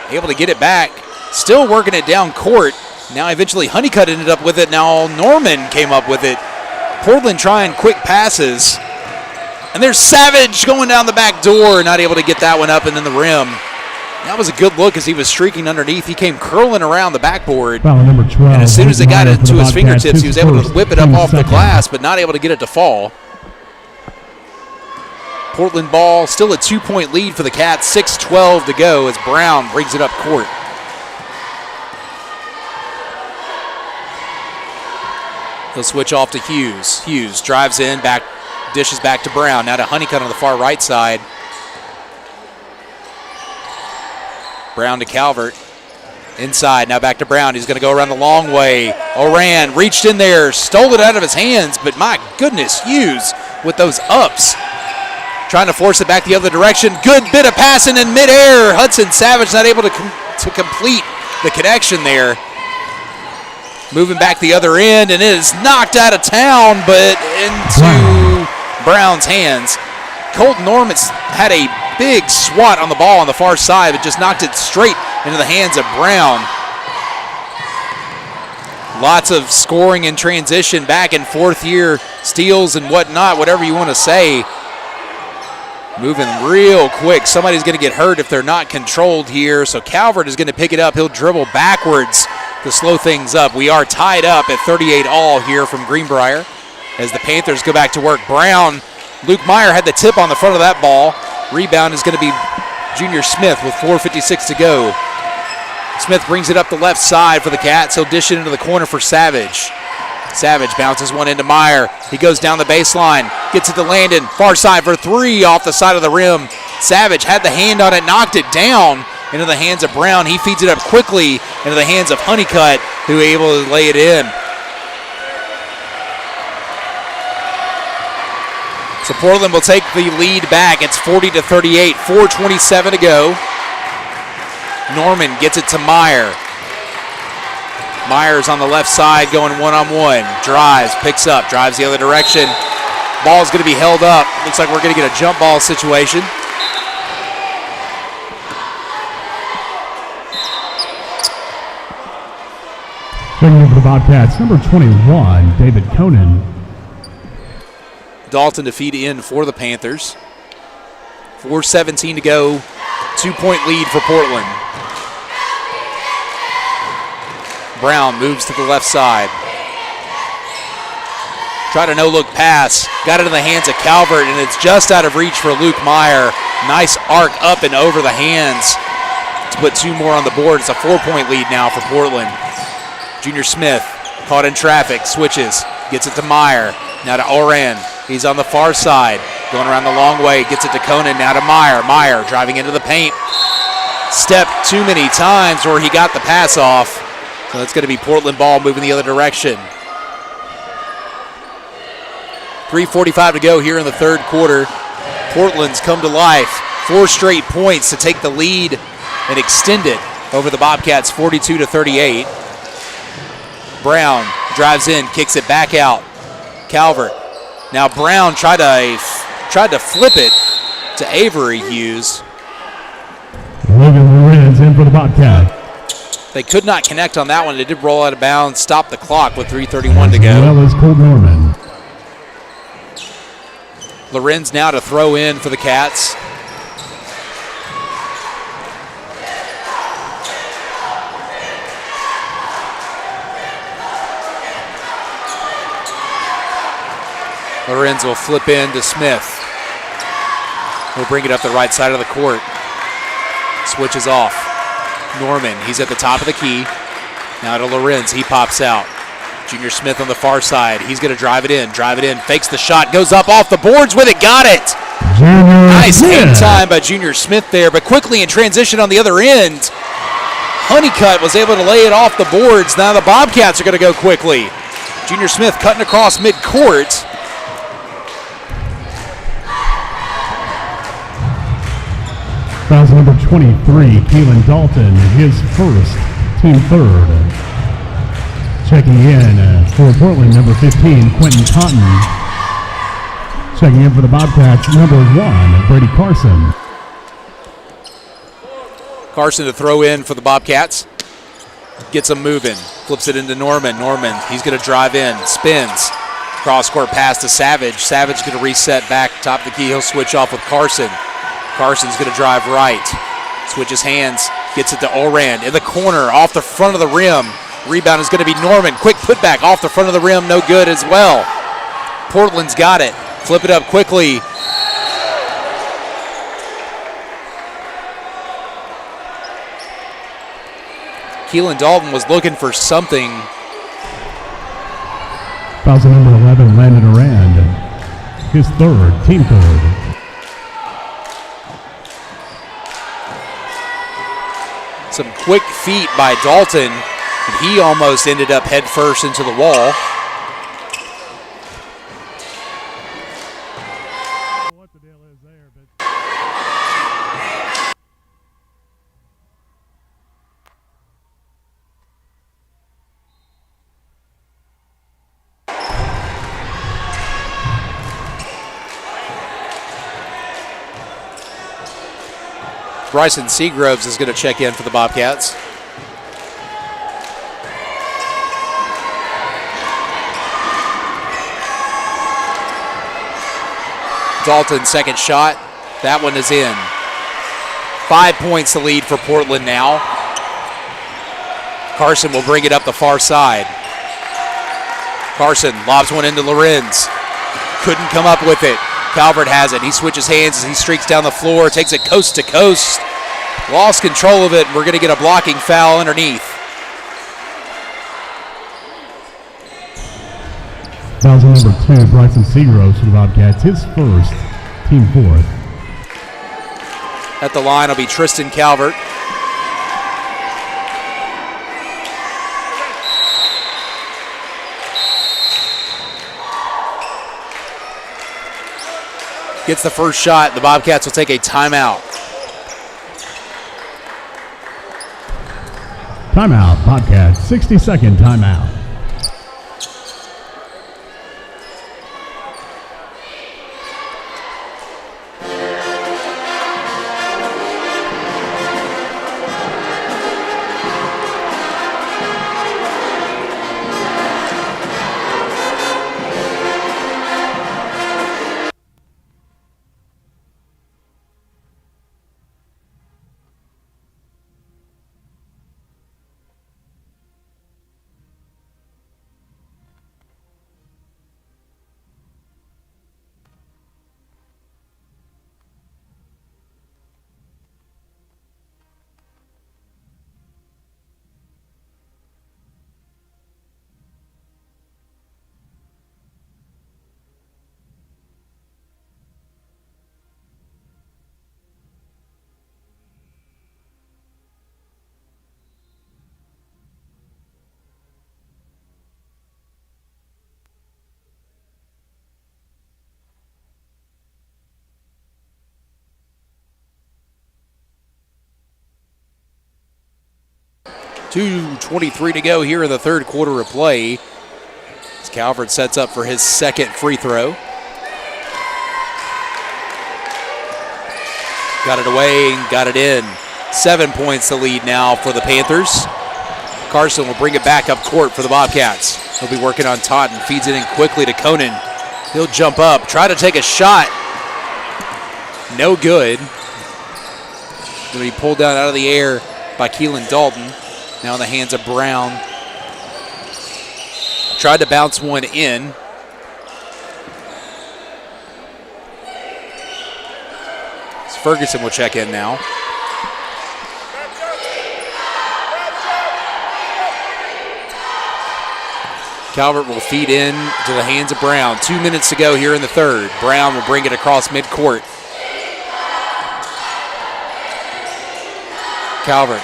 Able to get it back. Still working it down court. Now eventually Honeycutt ended up with it. Now Norman came up with it. Portland trying quick passes. And there's Savage going down the back door, not able to get that one up and in the rim. That was a good look as he was streaking underneath. He came curling around the backboard. Foul number 12. And as soon as it got into his fingertips, he was able to whip it up off the second. glass, but not able to get it to fall. Portland ball, still a 2-point lead for the Cats, 6:12 to go as Brown brings it up court. He'll switch off to Hughes. Hughes drives in, dishes back to Brown. Now to Honeycutt on the far right side. Brown to Calvert. Inside, now back to Brown. He's going to go around the long way. Oran reached in there, stole it out of his hands, but my goodness, Hughes with those ups. Trying to force it back the other direction. Good bit of passing in midair. Hudson Savage not able to complete the connection there. Moving back the other end, and it is knocked out of town, but into Brown's hands. Colton Norman's had a big swat on the ball on the far side, but just knocked it straight into the hands of Brown. Lots of scoring in transition, back and forth here, steals and whatnot, whatever you want to say. Moving real quick. Somebody's going to get hurt if they're not controlled here, so Calvert is going to pick it up. He'll dribble backwards to slow things up. We are tied up at 38 all here from Greenbrier as the Panthers go back to work. Brown, Luke Meyer had the tip on the front of that ball. Rebound is going to be Junior Smith with 4:56 to go. Smith brings it up the left side for the Cats. He'll dish it into the corner for Savage. Savage bounces one into Meyer. He goes down the baseline, gets it to Landon. Far side for three off the side of the rim. Savage had the hand on it, knocked it down into the hands of Brown. He feeds it up quickly into the hands of Honeycutt, who is able to lay it in. So Portland will take the lead back. It's 40-38, 4:27 to go. Norman gets it to Meyer. Myers on the left side going one-on-one. Drives, picks up, drives the other direction. Ball's going to be held up. Looks like we're going to get a jump ball situation. Checking in for the Bobcats, number 21, David Conan. Dalton to feed in for the Panthers. 4:17 to go. 2-point lead for Portland. Brown moves to the left side. Tried a no-look pass. Got it in the hands of Calvert, and it's just out of reach for Luke Meyer. Nice arc up and over the hands to put two more on the board. It's a 4-point lead now for Portland. Junior Smith caught in traffic, switches, gets it to Meyer. Now to Oran. He's on the far side, going around the long way, gets it to Conan, now to Meyer. Meyer driving into the paint. Stepped too many times where he got the pass off. So that's going to be Portland ball moving the other direction. 3:45 to go here in the third quarter. Portland's come to life. 4 straight points to take the lead and extend it over the Bobcats 42-38. Brown drives in, kicks it back out. Calvert. Now Brown tried to flip it to Avery Hughes. Logan Lorenz in for the Bobcat. They could not connect on that one. They did roll out of bounds, stop the clock with 3:31 to go. As well as Colt Norman. Lorenz now to throw in for the Cats. Lorenz will flip in to Smith. He'll bring it up the right side of the court. Switches off. Norman, he's at the top of the key. Now to Lorenz, he pops out. Junior Smith on the far side. He's going to drive it in, fakes the shot, goes up off the boards with it, got it. Nice hang time by Junior Smith there, but quickly in transition on the other end, Honeycutt was able to lay it off the boards. Now the Bobcats are going to go quickly. Junior Smith cutting across midcourt. Fouls number 23, Keelan Dalton, his first, team third. Checking in for Portland, number 15, Quentin Cotton. Checking in for the Bobcats, number 1, Brady Carson. Carson to throw in for the Bobcats. Gets them moving. Flips it into Norman. Norman, he's going to drive in. Spins. Cross-court pass to Savage. Savage going to reset back top of the key. He'll switch off with Carson. Carson's going to drive right. Switches hands. Gets it to Orand in the corner off the front of the rim. Rebound is going to be Norman. Quick putback off the front of the rim. No good as well. Portland's got it. Flip it up quickly. Keelan Dalton was looking for something. Fouls on number 11, Landon Arand. His third, team third. Some quick feet by Dalton. And he almost ended up head first into the wall. Bryson Seagroves is going to check in for the Bobcats. Dalton, second shot. That one is in. 5 points the lead for Portland now. Carson will bring it up the far side. Carson lobs one into Lorenz. Couldn't come up with it. Calvert has it. He switches hands as he streaks down the floor, takes it coast to coast. Lost control of it, and we're going to get a blocking foul underneath. Fouls on number 2, Bryson Seagroves for the Bobcats, his first, team fourth. At the line will be Tristan Calvert. Gets the first shot. The Bobcats will take a timeout. Timeout, Bobcats, 60-second timeout. .2:23 to go here in the third quarter of play. As Calvert sets up for his second free throw. Got it away and got it in. 7 points the lead now for the Panthers. Carson will bring it back up court for the Bobcats. He'll be working on Totten. Feeds it in quickly to Conan. He'll jump up, try to take a shot. No good. Going to be pulled down out of the air by Keelan Dalton. Now in the hands of Brown. Tried to bounce one in. Ferguson will check in now. Calvert will feed in to the hands of Brown. 2 minutes to go here in the third. Brown will bring it across midcourt. Calvert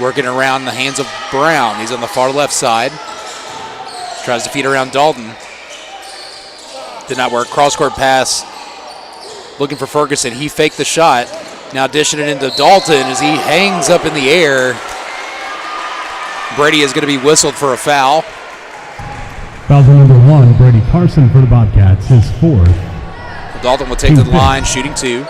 working around the hands of Brown. He's on the far left side. Tries to feed around Dalton. Did not work. Cross-court pass. Looking for Ferguson. He faked the shot. Now dishing it into Dalton as he hangs up in the air. Brady is going to be whistled for a foul. Foul on number 1, Brady Carson for the Bobcats, his fourth. Dalton will take to the line, shooting 2.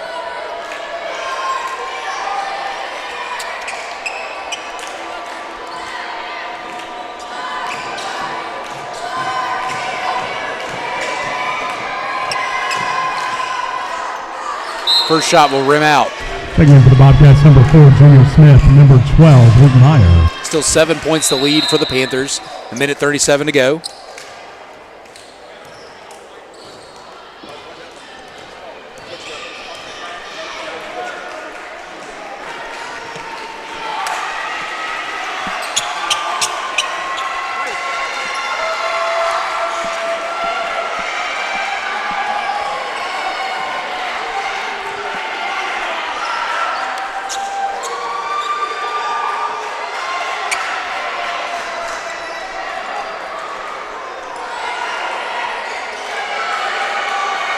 First shot will rim out. Checking in for the Bobcats, number 4, Junior Smith, number 12, Luke Meyer. Still 7 points to lead for the Panthers. A minute 37 to go.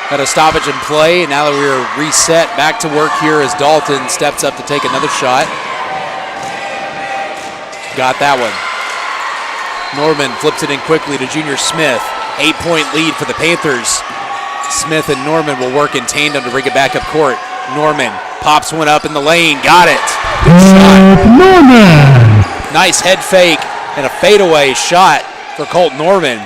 Got a stoppage in play. Now that we're reset, back to work here as Dalton steps up to take another shot. Got that one. Norman flips it in quickly to Junior Smith. 8-point lead for the Panthers. Smith and Norman will work in tandem to bring it back up court. Norman pops one up in the lane. Got it. Good shot. Norman! Nice head fake and a fadeaway shot for Colt Norman.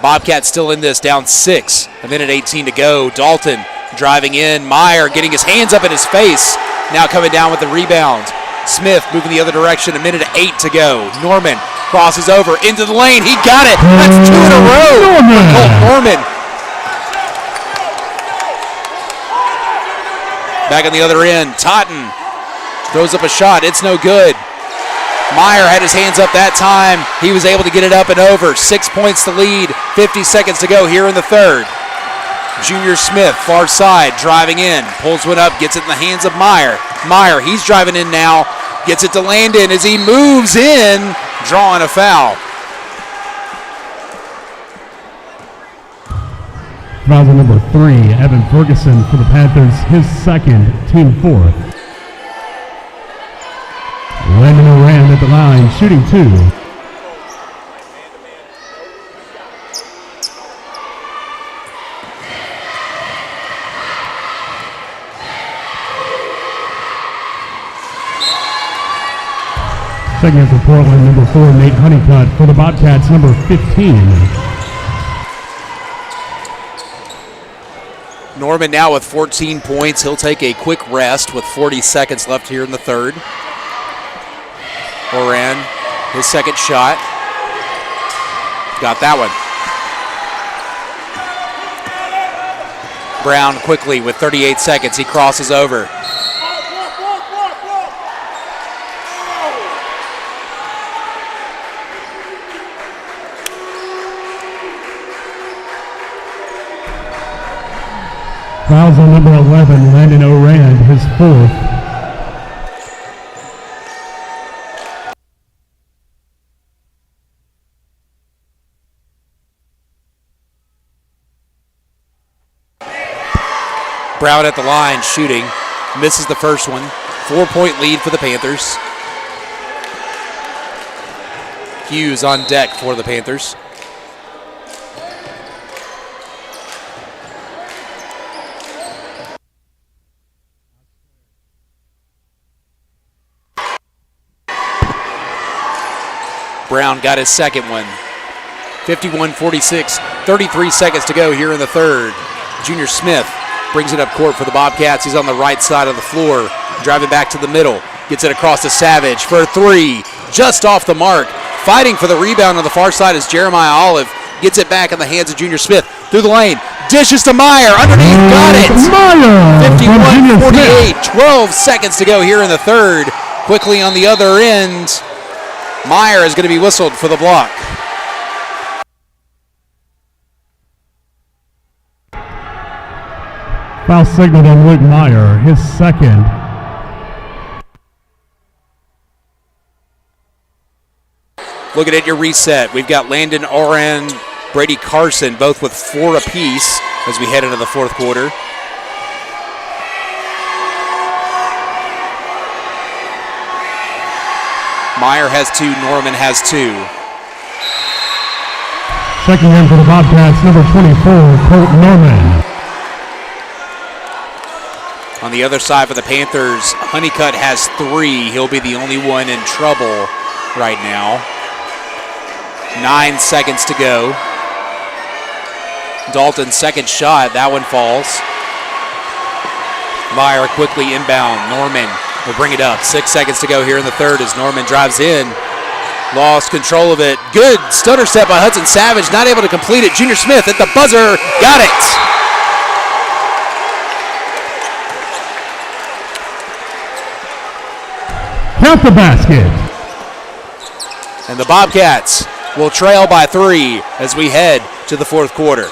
Bobcats still in this, down 6. A minute 18 to go. Dalton driving in. Meyer getting his hands up in his face. Now coming down with the rebound. Smith moving the other direction. A minute 8 to go. Norman crosses over into the lane. He got it. That's 2 in a row for Colt Norman. Back on the other end. Totten throws up a shot. It's no good. Meyer had his hands up that time. He was able to get it up and over. 6 points to lead. 50 seconds to go here in the third. Junior Smith, far side, driving in. Pulls one up, gets it in the hands of Meyer. Meyer, he's driving in now. Gets it to Landon as he moves in, drawing a foul. Foul number 3, Evan Ferguson for the Panthers, his second, team 4th. Landon Oran at the line, shooting 2. Second for Portland, number 4, Nate Honeycutt for the Bobcats, number 15. Norman now with 14 points. He'll take a quick rest with 40 seconds left here in the third. Oran, his second shot. Got that one. Brown quickly with 38 seconds. He crosses over. Fouls on number 11, Landon Oran, his 4th. Brown at the line shooting. Misses the first one. 4-point lead for the Panthers. Hughes on deck for the Panthers. Brown got his second one. 51-46, 33 seconds to go here in the third. Junior Smith brings it up court for the Bobcats. He's on the right side of the floor, driving back to the middle. Gets it across to Savage for a 3, just off the mark. Fighting for the rebound on the far side is Jeremiah Olive. Gets it back in the hands of Junior Smith. Through the lane, dishes to Meyer. Underneath, got it. Meyer! 51-48, 12 seconds to go here in the third. Quickly on the other end, Meyer is going to be whistled for the block. Foul signaled on Luke Meyer, his second. Looking at your reset, we've got Landon Oran, Brady Carson, both with 4 apiece as we head into the fourth quarter. Meyer has 2, Norman has 2. Checking in for the Bobcats, number 24, Colt Norman. On the other side for the Panthers, Honeycutt has 3. He'll be the only one in trouble right now. 9 seconds to go. Dalton's second shot, that one falls. Meyer quickly inbound. Norman will bring it up. 6 seconds to go here in the third as Norman drives in. Lost control of it. Good stutter step by Hudson Savage. Not able to complete it. Junior Smith at the buzzer. Got it. Count the basket. And the Bobcats will trail by 3 as we head to the fourth quarter.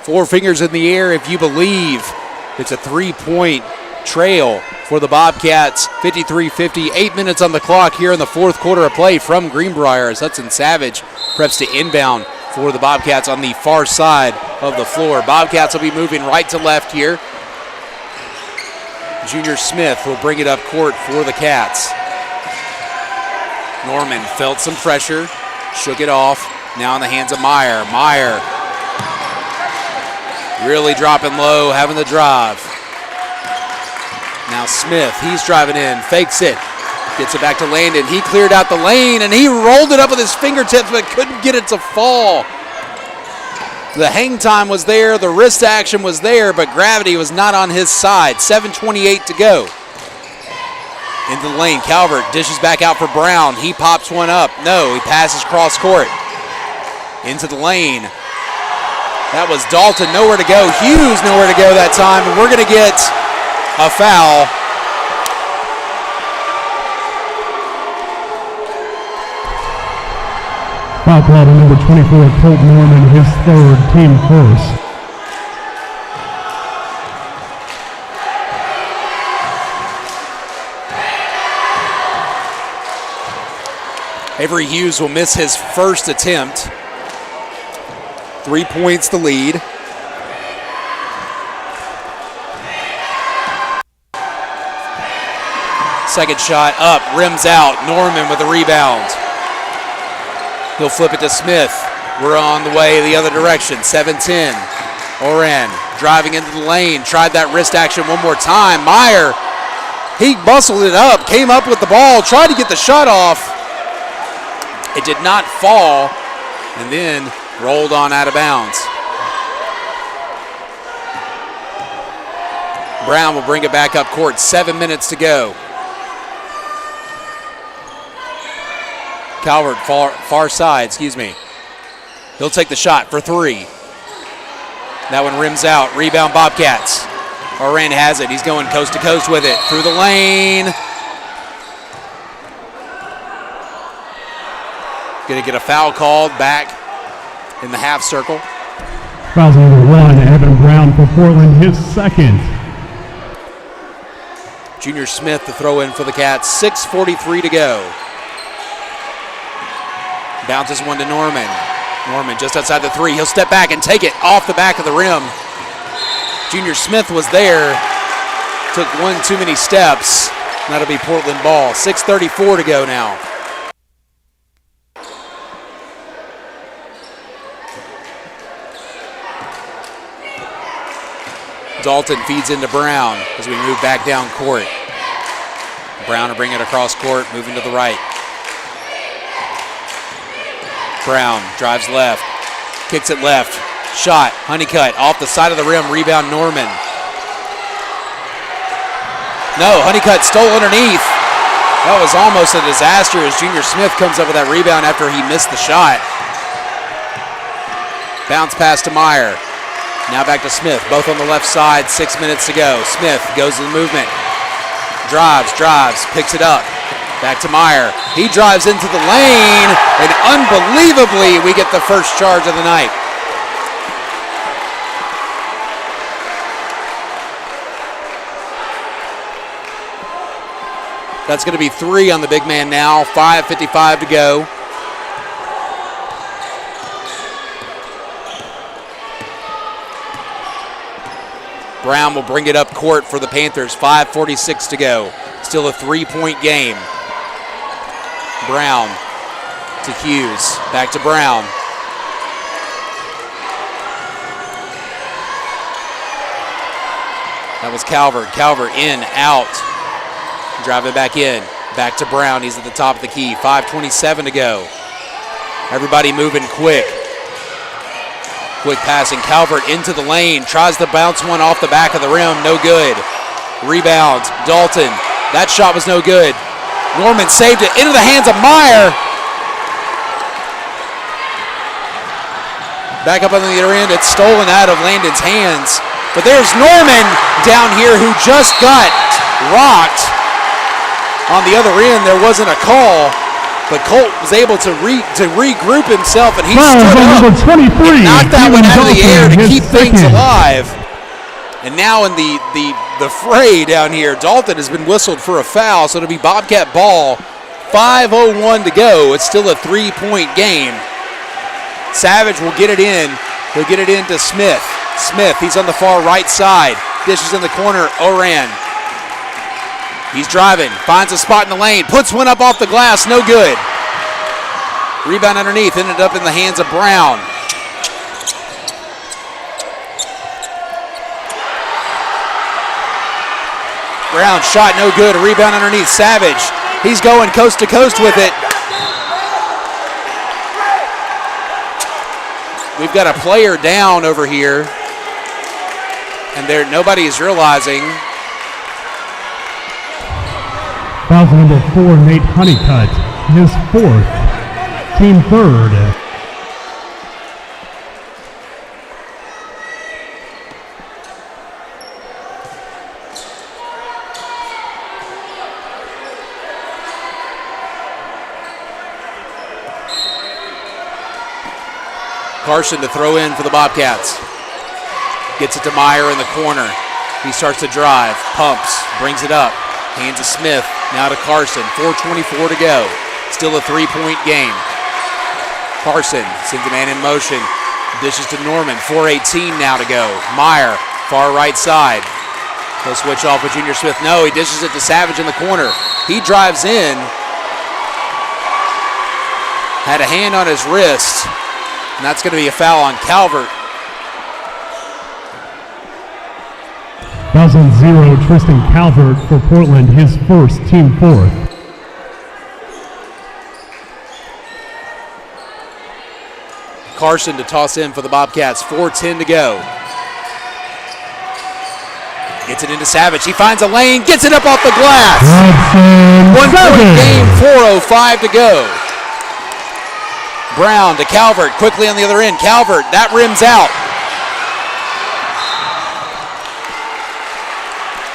Four fingers in the air if you believe. It's a 3-point trail for the Bobcats. 53-50, 8 minutes on the clock here in the fourth quarter of play from Greenbrier as Hudson Savage preps to inbound for the Bobcats on the far side of the floor. Bobcats will be moving right to left here. Junior Smith will bring it up court for the Cats. Norman felt some pressure, shook it off. Now in the hands of Meyer. Meyer really dropping low, having the drive. Now Smith, he's driving in, fakes it, gets it back to Landon. He cleared out the lane and he rolled it up with his fingertips but couldn't get it to fall. The hang time was there, the wrist action was there, but gravity was not on his side. 7:28 to go. Into the lane, Calvert dishes back out for Brown. He pops one up. No, he passes cross court. Into the lane. That was Dalton, nowhere to go. Hughes, nowhere to go that time. And we're going to get a foul. Foul called on number 24, Colt Norman, his third, team first. Avery Hughes will miss his first attempt. 3 points the lead. Second shot up, rims out. Norman with the rebound. He'll flip it to Smith. We're on the way the other direction. 7-10. Oren driving into the lane. Tried that wrist action one more time. Meyer, he bustled it up, came up with the ball, tried to get the shot off. It did not fall, and then rolled on out of bounds. Brown will bring it back up court. 7 minutes to go. Calvert, far side, He'll take the shot for 3. That one rims out. Rebound Bobcats. Oren has it. He's going coast to coast with it. Through the lane. Going to get a foul called back in the half circle. Fouls number 1, Evan Brown for Portland, his second. Junior Smith to throw in for the Cats. 6:43 to go. Bounces one to Norman. Norman just outside the 3. He'll step back and take it off the back of the rim. Junior Smith was there. Took one too many steps. That'll be Portland ball. 6:34 to go now. Dalton feeds into Brown as we move back down court. Brown will bring it across court, moving to the right. Brown drives left, kicks it left, shot, Honeycutt off the side of the rim, rebound Norman. No, Honeycutt stole underneath. That was almost a disaster as Junior Smith comes up with that rebound after he missed the shot. Bounce pass to Meyer. Now back to Smith, both on the left side, 6 minutes to go. Smith goes to the movement. Drives, picks it up. Back to Meyer. He drives into the lane, and unbelievably, we get the first charge of the night. That's going to be 3 on the big man now, 5:55 to go. Brown will bring it up court for the Panthers, 5:46 to go. Still a 3-point game. Brown to Hughes, back to Brown. That was Calvert. Calvert in, out. Driving back in. Back to Brown. He's at the top of the key. 5:27 to go. Everybody moving quick. Quick passing. Calvert into the lane. Tries to bounce one off the back of the rim. No good. Rebound. Dalton. That shot was no good. Norman saved it into the hands of Meyer. Back up on the other end. It's stolen out of Landon's hands. But there's Norman down here who just got rocked. On the other end, there wasn't a call, but Colt was able to regroup himself, and he stood up and knocked that one out of the air to keep things alive. And now in the fray down here, Dalton has been whistled for a foul, so it'll be Bobcat ball. 5:01 to go. It's still a 3-point game. Savage will get it in. He'll get it in to Smith. Smith, he's on the far right side. Dishes in the corner, Oran. He's driving, finds a spot in the lane, puts one up off the glass, no good. Rebound underneath, ended up in the hands of Brown. Brown shot no good, a rebound underneath, Savage. He's going coast to coast with it. We've got a player down over here, and nobody is realizing. Foul number 4, Nate Honeycutt, his 4th, team 3rd. Carson to throw in for the Bobcats. Gets it to Meyer in the corner. He starts to drive, pumps, brings it up. Hands to Smith, now to Carson. 4:24 to go. Still a 3-point game. Carson sends a man in motion. Dishes to Norman. 4:18 now to go. Meyer, far right side. He'll switch off with Junior Smith. No, he dishes it to Savage in the corner. He drives in. Had a hand on his wrist. And that's going to be a foul on Calvert. Fouls on 0, Tristan Calvert for Portland, his 1st, team 4th. Carson to toss in for the Bobcats. 4:10 to go. Gets it into Savage. He finds a lane, gets it up off the glass. 1-point game, 4:05 to go. Brown to Calvert, quickly on the other end. Calvert, that rims out.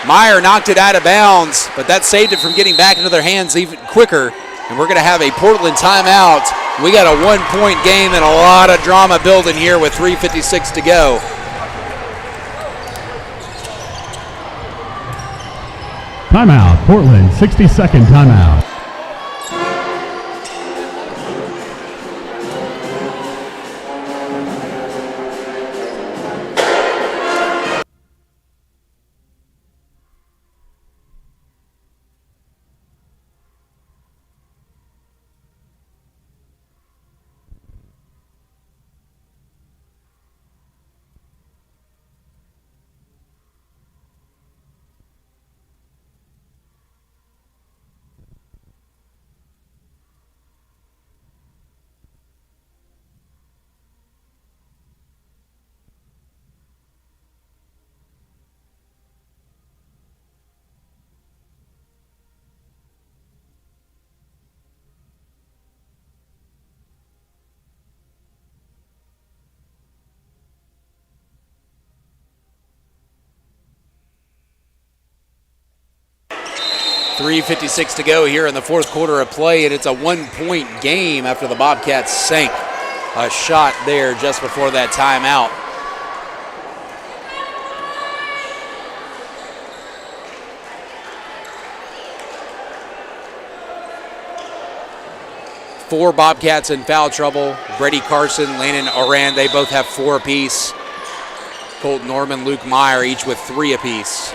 Meyer knocked it out of bounds, but that saved it from getting back into their hands even quicker. And we're going to have a Portland timeout. We got a 1-point game and a lot of drama building here with 3:56 to go. Timeout, Portland, 60-second timeout. 3:56 to go here in the fourth quarter of play, and it's a 1-point game after the Bobcats sank a shot there just before that timeout. Four Bobcats in foul trouble. Brady Carson, Landon Oran, they both have 4 apiece. Colt Norman, Luke Meyer, each with 3 apiece.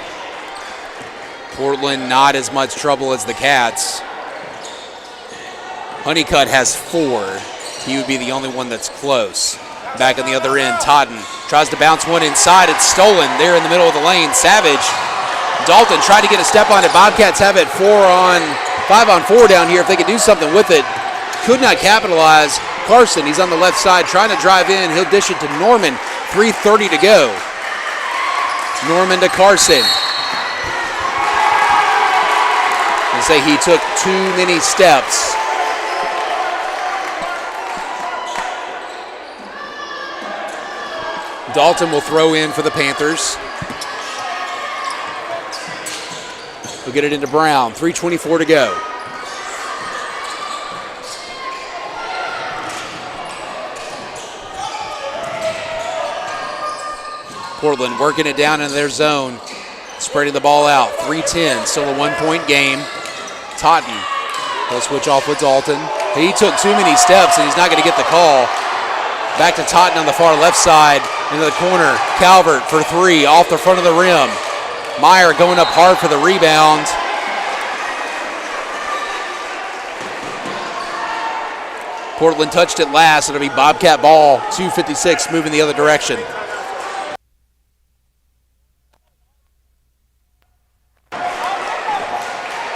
Portland, not as much trouble as the Cats. Honeycutt has 4. He would be the only one that's close. Back on the other end, Totten tries to bounce one inside. It's stolen there in the middle of the lane. Savage. Dalton tried to get a step on it. Bobcats have it 5-on-4 down here if they could do something with it. Could not capitalize. Carson, he's on the left side trying to drive in. He'll dish it to Norman. 3:30 to go. Norman to Carson. They say he took too many steps. Dalton will throw in for the Panthers. We'll get it into Brown. 3:24 to go. Portland working it down in their zone, spreading the ball out. 3:10, still a 1-point game. Totten, he'll switch off with Dalton. He took too many steps and he's not going to get the call. Back to Totten on the far left side, into the corner. Calvert for 3, off the front of the rim. Meyer going up hard for the rebound. Portland touched it last. It'll be Bobcat ball. 2:56 moving the other direction.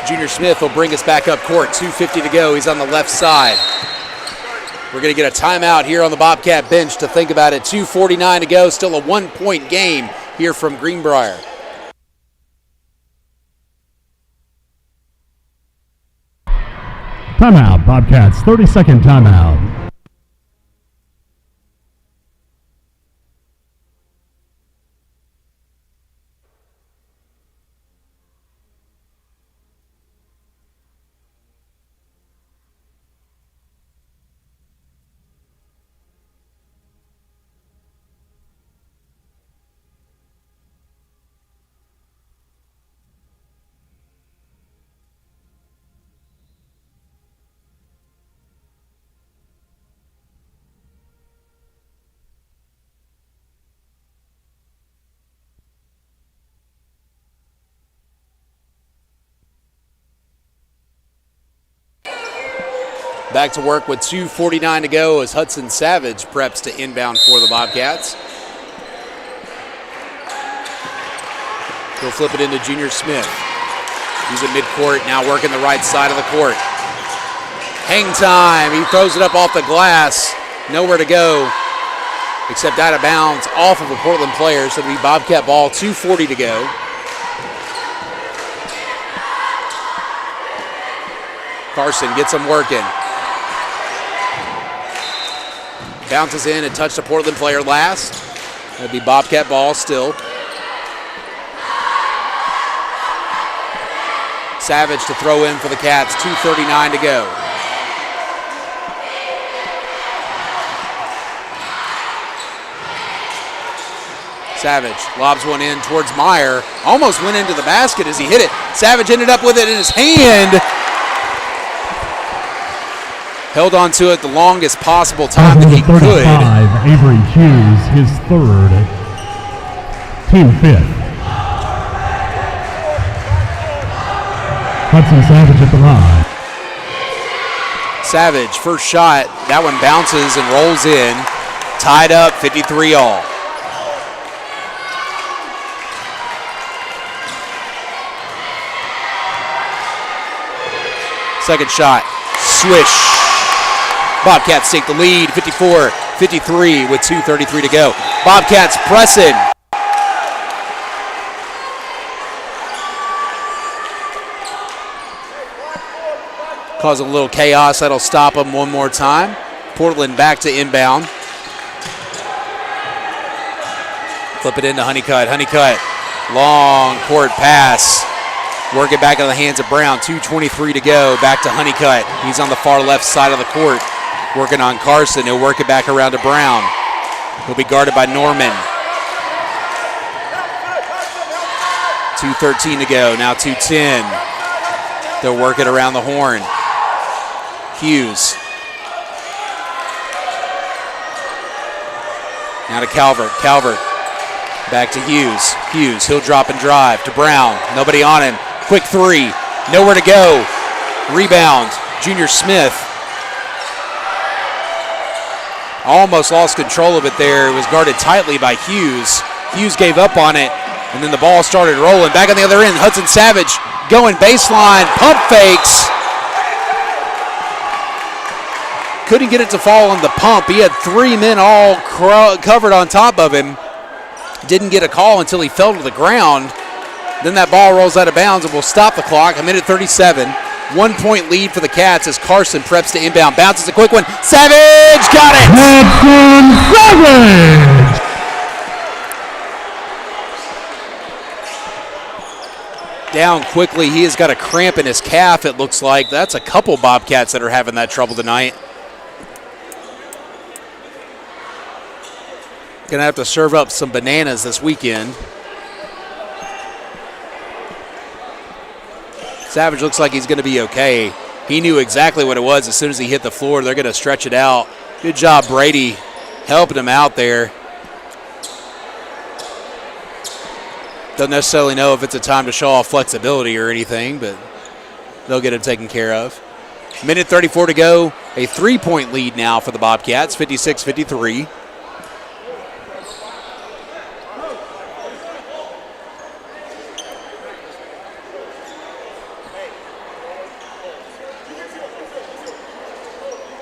Junior Smith will bring us back up court. 2:50 to go. He's on the left side. We're going to get a timeout here on the Bobcat bench to think about it. 2:49 to go. Still a 1-point game here from Greenbrier. Timeout, Bobcats. 30-second timeout. Back to work with 2:49 to go as Hudson Savage preps to inbound for the Bobcats. He'll flip it into Junior Smith. He's at midcourt, now working the right side of the court. Hang time, he throws it up off the glass. Nowhere to go except out of bounds off of a Portland player, so it'll be Bobcat ball, 2:40 to go. Carson gets him working. Bounces in and touched a Portland player last. That'll be Bobcat ball still. Savage to throw in for the Cats, 2:39 to go. Savage lobs one in towards Meyer. Almost went into the basket as he hit it. Savage ended up with it in his hand. Held on to it the longest possible time that he 35, could. Avery Hughes, his 3rd, team 5th. Hudson Savage at the line. Savage, first shot. That one bounces and rolls in. Tied up, 53 all. Second shot, swish. Bobcats take the lead, 54-53 with 2:33 to go. Bobcats pressing. Causing a little chaos, that'll stop them one more time. Portland back to inbound. Flip it into Honeycutt. Honeycutt, long court pass. Work it back into the hands of Brown. 2:23 to go. Back to Honeycutt. He's on the far left side of the court. Working on Carson. He'll work it back around to Brown. He'll be guarded by Norman. 2:13 to go. Now 2:10. They'll work it around the horn. Hughes. Now to Calvert. Calvert. Back to Hughes. Hughes. He'll drop and drive to Brown. Nobody on him. Quick three. Nowhere to go. Rebound. Junior Smith. Almost lost control of it there. It was guarded tightly by Hughes. Hughes gave up on it, and then the ball started rolling. Back on the other end, Hudson Savage going baseline. Pump fakes. Couldn't get it to fall on the pump. He had 3 men all covered on top of him. Didn't get a call until he fell to the ground. Then that ball rolls out of bounds and will stop the clock. 1:37. 1 point lead for the Cats as Carson preps to inbound. Bounces a quick one. Savage got it! Hudson Savage! Down quickly. He has got a cramp in his calf, it looks like. That's a couple Bobcats that are having that trouble tonight. Gonna have to serve up some bananas this weekend. Savage looks like he's gonna be okay. He knew exactly what it was as soon as he hit the floor. They're gonna stretch it out. Good job, Brady, helping him out there. Don't necessarily know if it's a time to show off flexibility or anything, but they'll get him taken care of. 1:34 to go. A 3-point lead now for the Bobcats, 56-53.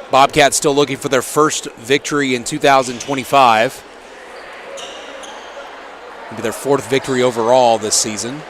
Bobcats still looking for their first victory in 2025. Maybe their 4th victory overall this season.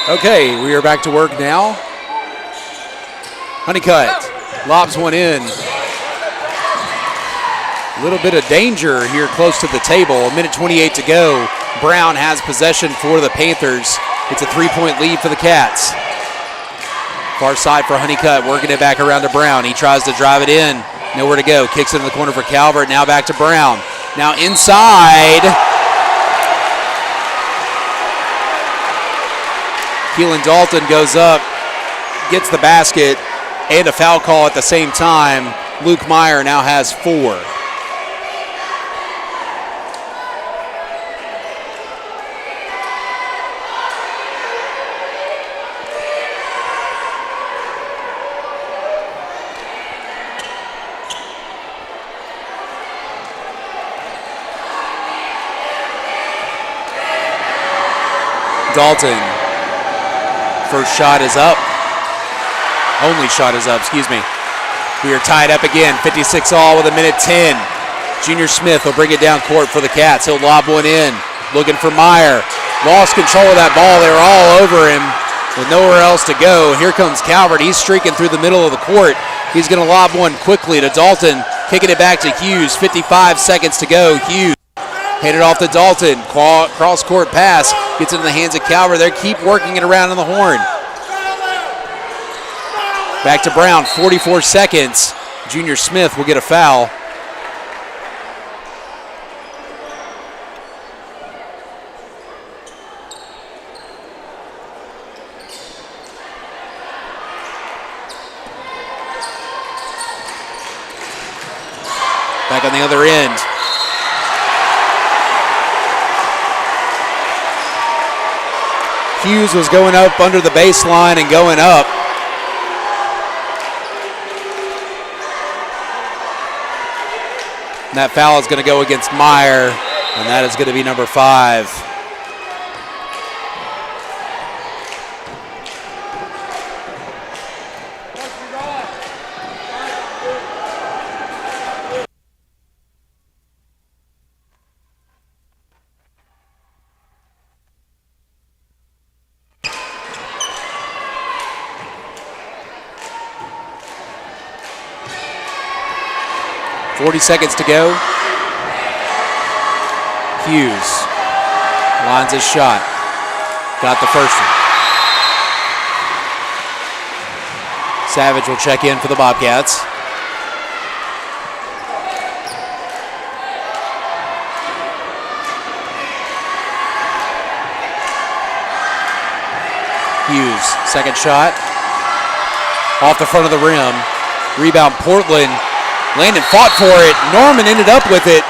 Okay, we are back to work now. Honeycutt lobs one in. A little bit of danger here close to the table. 1:28 to go. Brown has possession for the Panthers. It's a 3-point lead for the Cats. Far side for Honeycutt, working it back around to Brown. He tries to drive it in. Nowhere to go. Kicks it in the corner for Calvert. Now back to Brown. Now inside. Keelan Dalton goes up, gets the basket, and a foul call at the same time. Luke Meyer now has 4. Dalton. First shot is up. Only shot is up, excuse me. We are tied up again, 56 all with 1:10. Junior Smith will bring it down court for the Cats. He'll lob one in, looking for Meyer. Lost control of that ball. They were all over him with nowhere else to go. Here comes Calvert. He's streaking through the middle of the court. He's going to lob one quickly to Dalton, kicking it back to Hughes. 55 seconds to go. Hughes handed off to Dalton. Cross-court pass. Gets into the hands of Calvert. They keep working it around in the horn. Back to Brown, 44 seconds. Junior Smith will get a foul. Back on the other end. Hughes was going up under the baseline and going up. And that foul is going to go against Meyer, and that is going to be number 5. .40 seconds to go. Hughes lines his shot. Got the first one. Savage will check in for the Bobcats. Hughes, second shot. Off the front of the rim. Rebound Portland. Landon fought for it. Norman ended up with it.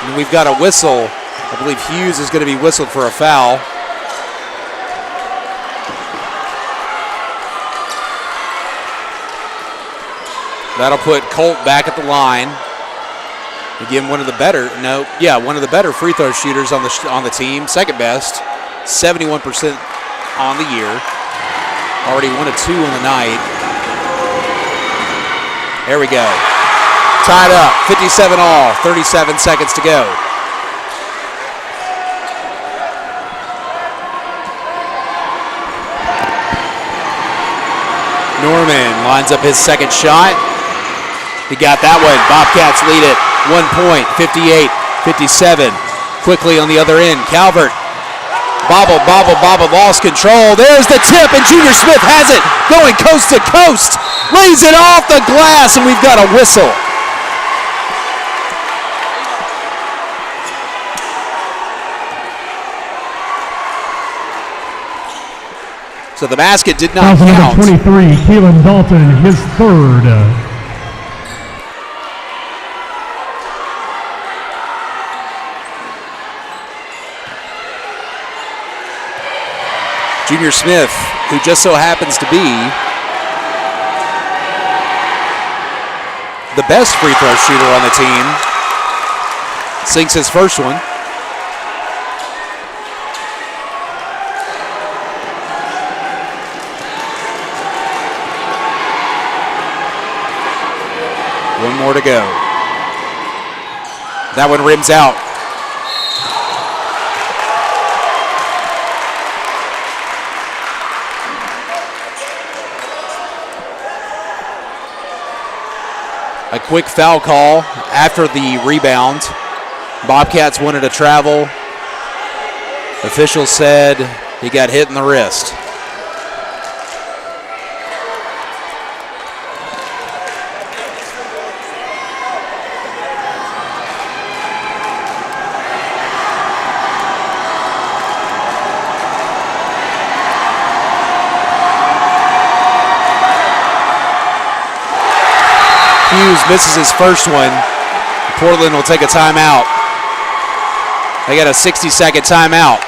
And we've got a whistle. I believe Hughes is going to be whistled for a foul. That'll put Colt back at the line. Again, one of the better free throw shooters on the team. Second best, 71% on the year. Already 1 of 2 on the night. There we go. Tied up, 57 all, 37 seconds to go. Norman lines up his second shot. He got that one. Bobcats lead it 1 point, 58-57. Quickly on the other end, Calvert. Bobble, lost control. There's the tip, and Junior Smith has it, going coast to coast. Lays it off the glass, and we've got a whistle. So the basket did not count. Number 23, Keelan Dalton, his third. Junior Smith, who just so happens to be the best free throw shooter on the team, sinks his first one. One more to go. That one rims out. A quick foul call after the rebound. Bobcats wanted to travel. Officials said he got hit in the wrist. Hughes misses his first one. Portland will take a timeout. They got a 60-second timeout.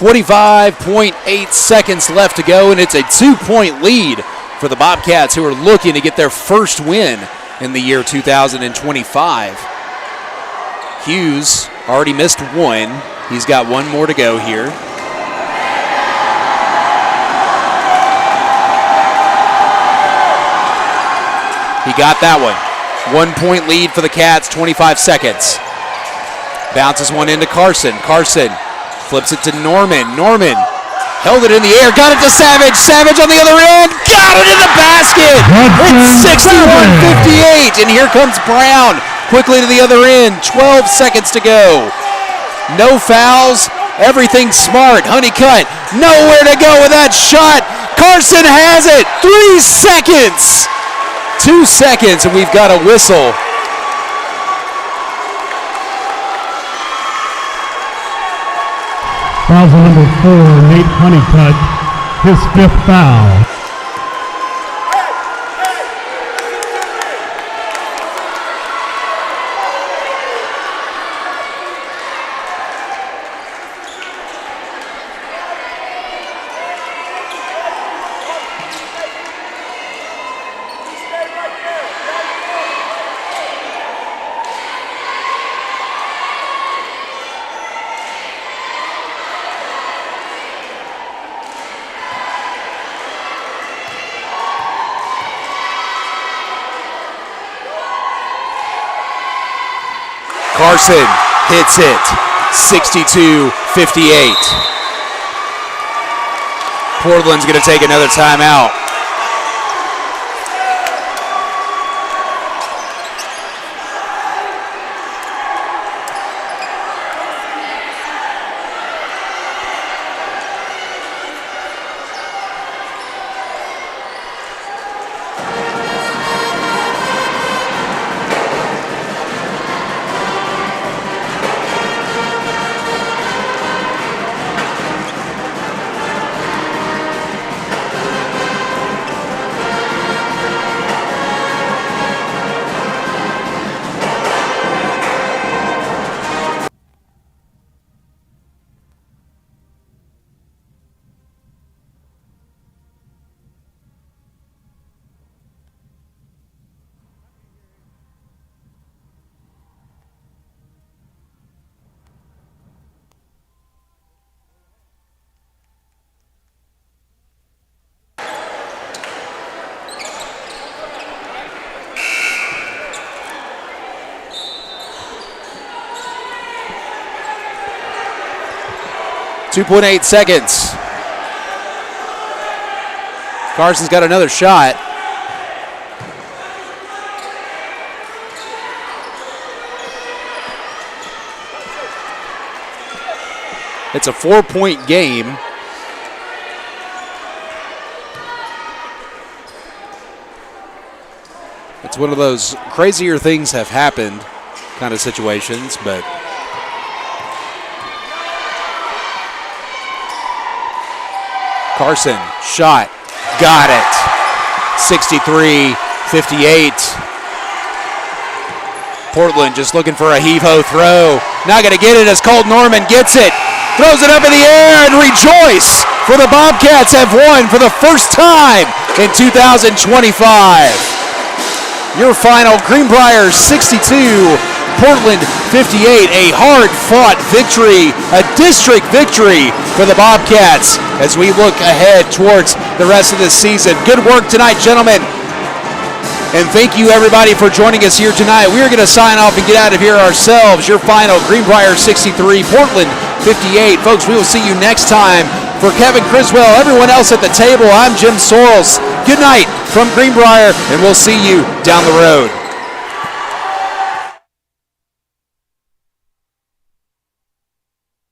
.8 seconds left to go, and it's a 2-point lead for the Bobcats, who are looking to get their first win in the year 2025. Hughes Already missed one. He's got one more to go here. He got that one. 1 point lead for the Cats, 25 seconds. Bounces one into Carson. Carson flips it to Norman. Norman held it in the air, got it to Savage. Savage on the other end, got it in the basket. It's 61-58, and here comes Brown quickly to the other end. 12 seconds to go. No fouls, everything smart. Honeycutt, nowhere to go with that shot. Carson has it, 3 seconds. 2 seconds, and we've got a whistle. Fouls on number 4, Nate Honeycutt, his 5th foul. Carson hits it, 62-58. Portland's going to take another timeout. .8 seconds. Carson's got another shot. It's a 4-point game. It's one of those crazier things have happened kind of situations, but Carson, shot, got it. 63-58. Portland just looking for a heave-ho throw. Not going to get it as Colt Norman gets it. Throws it up in the air and rejoice, for the Bobcats have won for the first time in 2025. Your final, Greenbrier 62, Portland 58, a hard-fought victory, a district victory for the Bobcats as we look ahead towards the rest of this season. Good work tonight, gentlemen. And thank you, everybody, for joining us here tonight. We are going to sign off and get out of here ourselves. Your final, Greenbrier 63, Portland 58. Folks, we will see you next time. For Kevin Criswell, everyone else at the table, I'm Jim Sorrells. Good night from Greenbrier, and we'll see you down the road.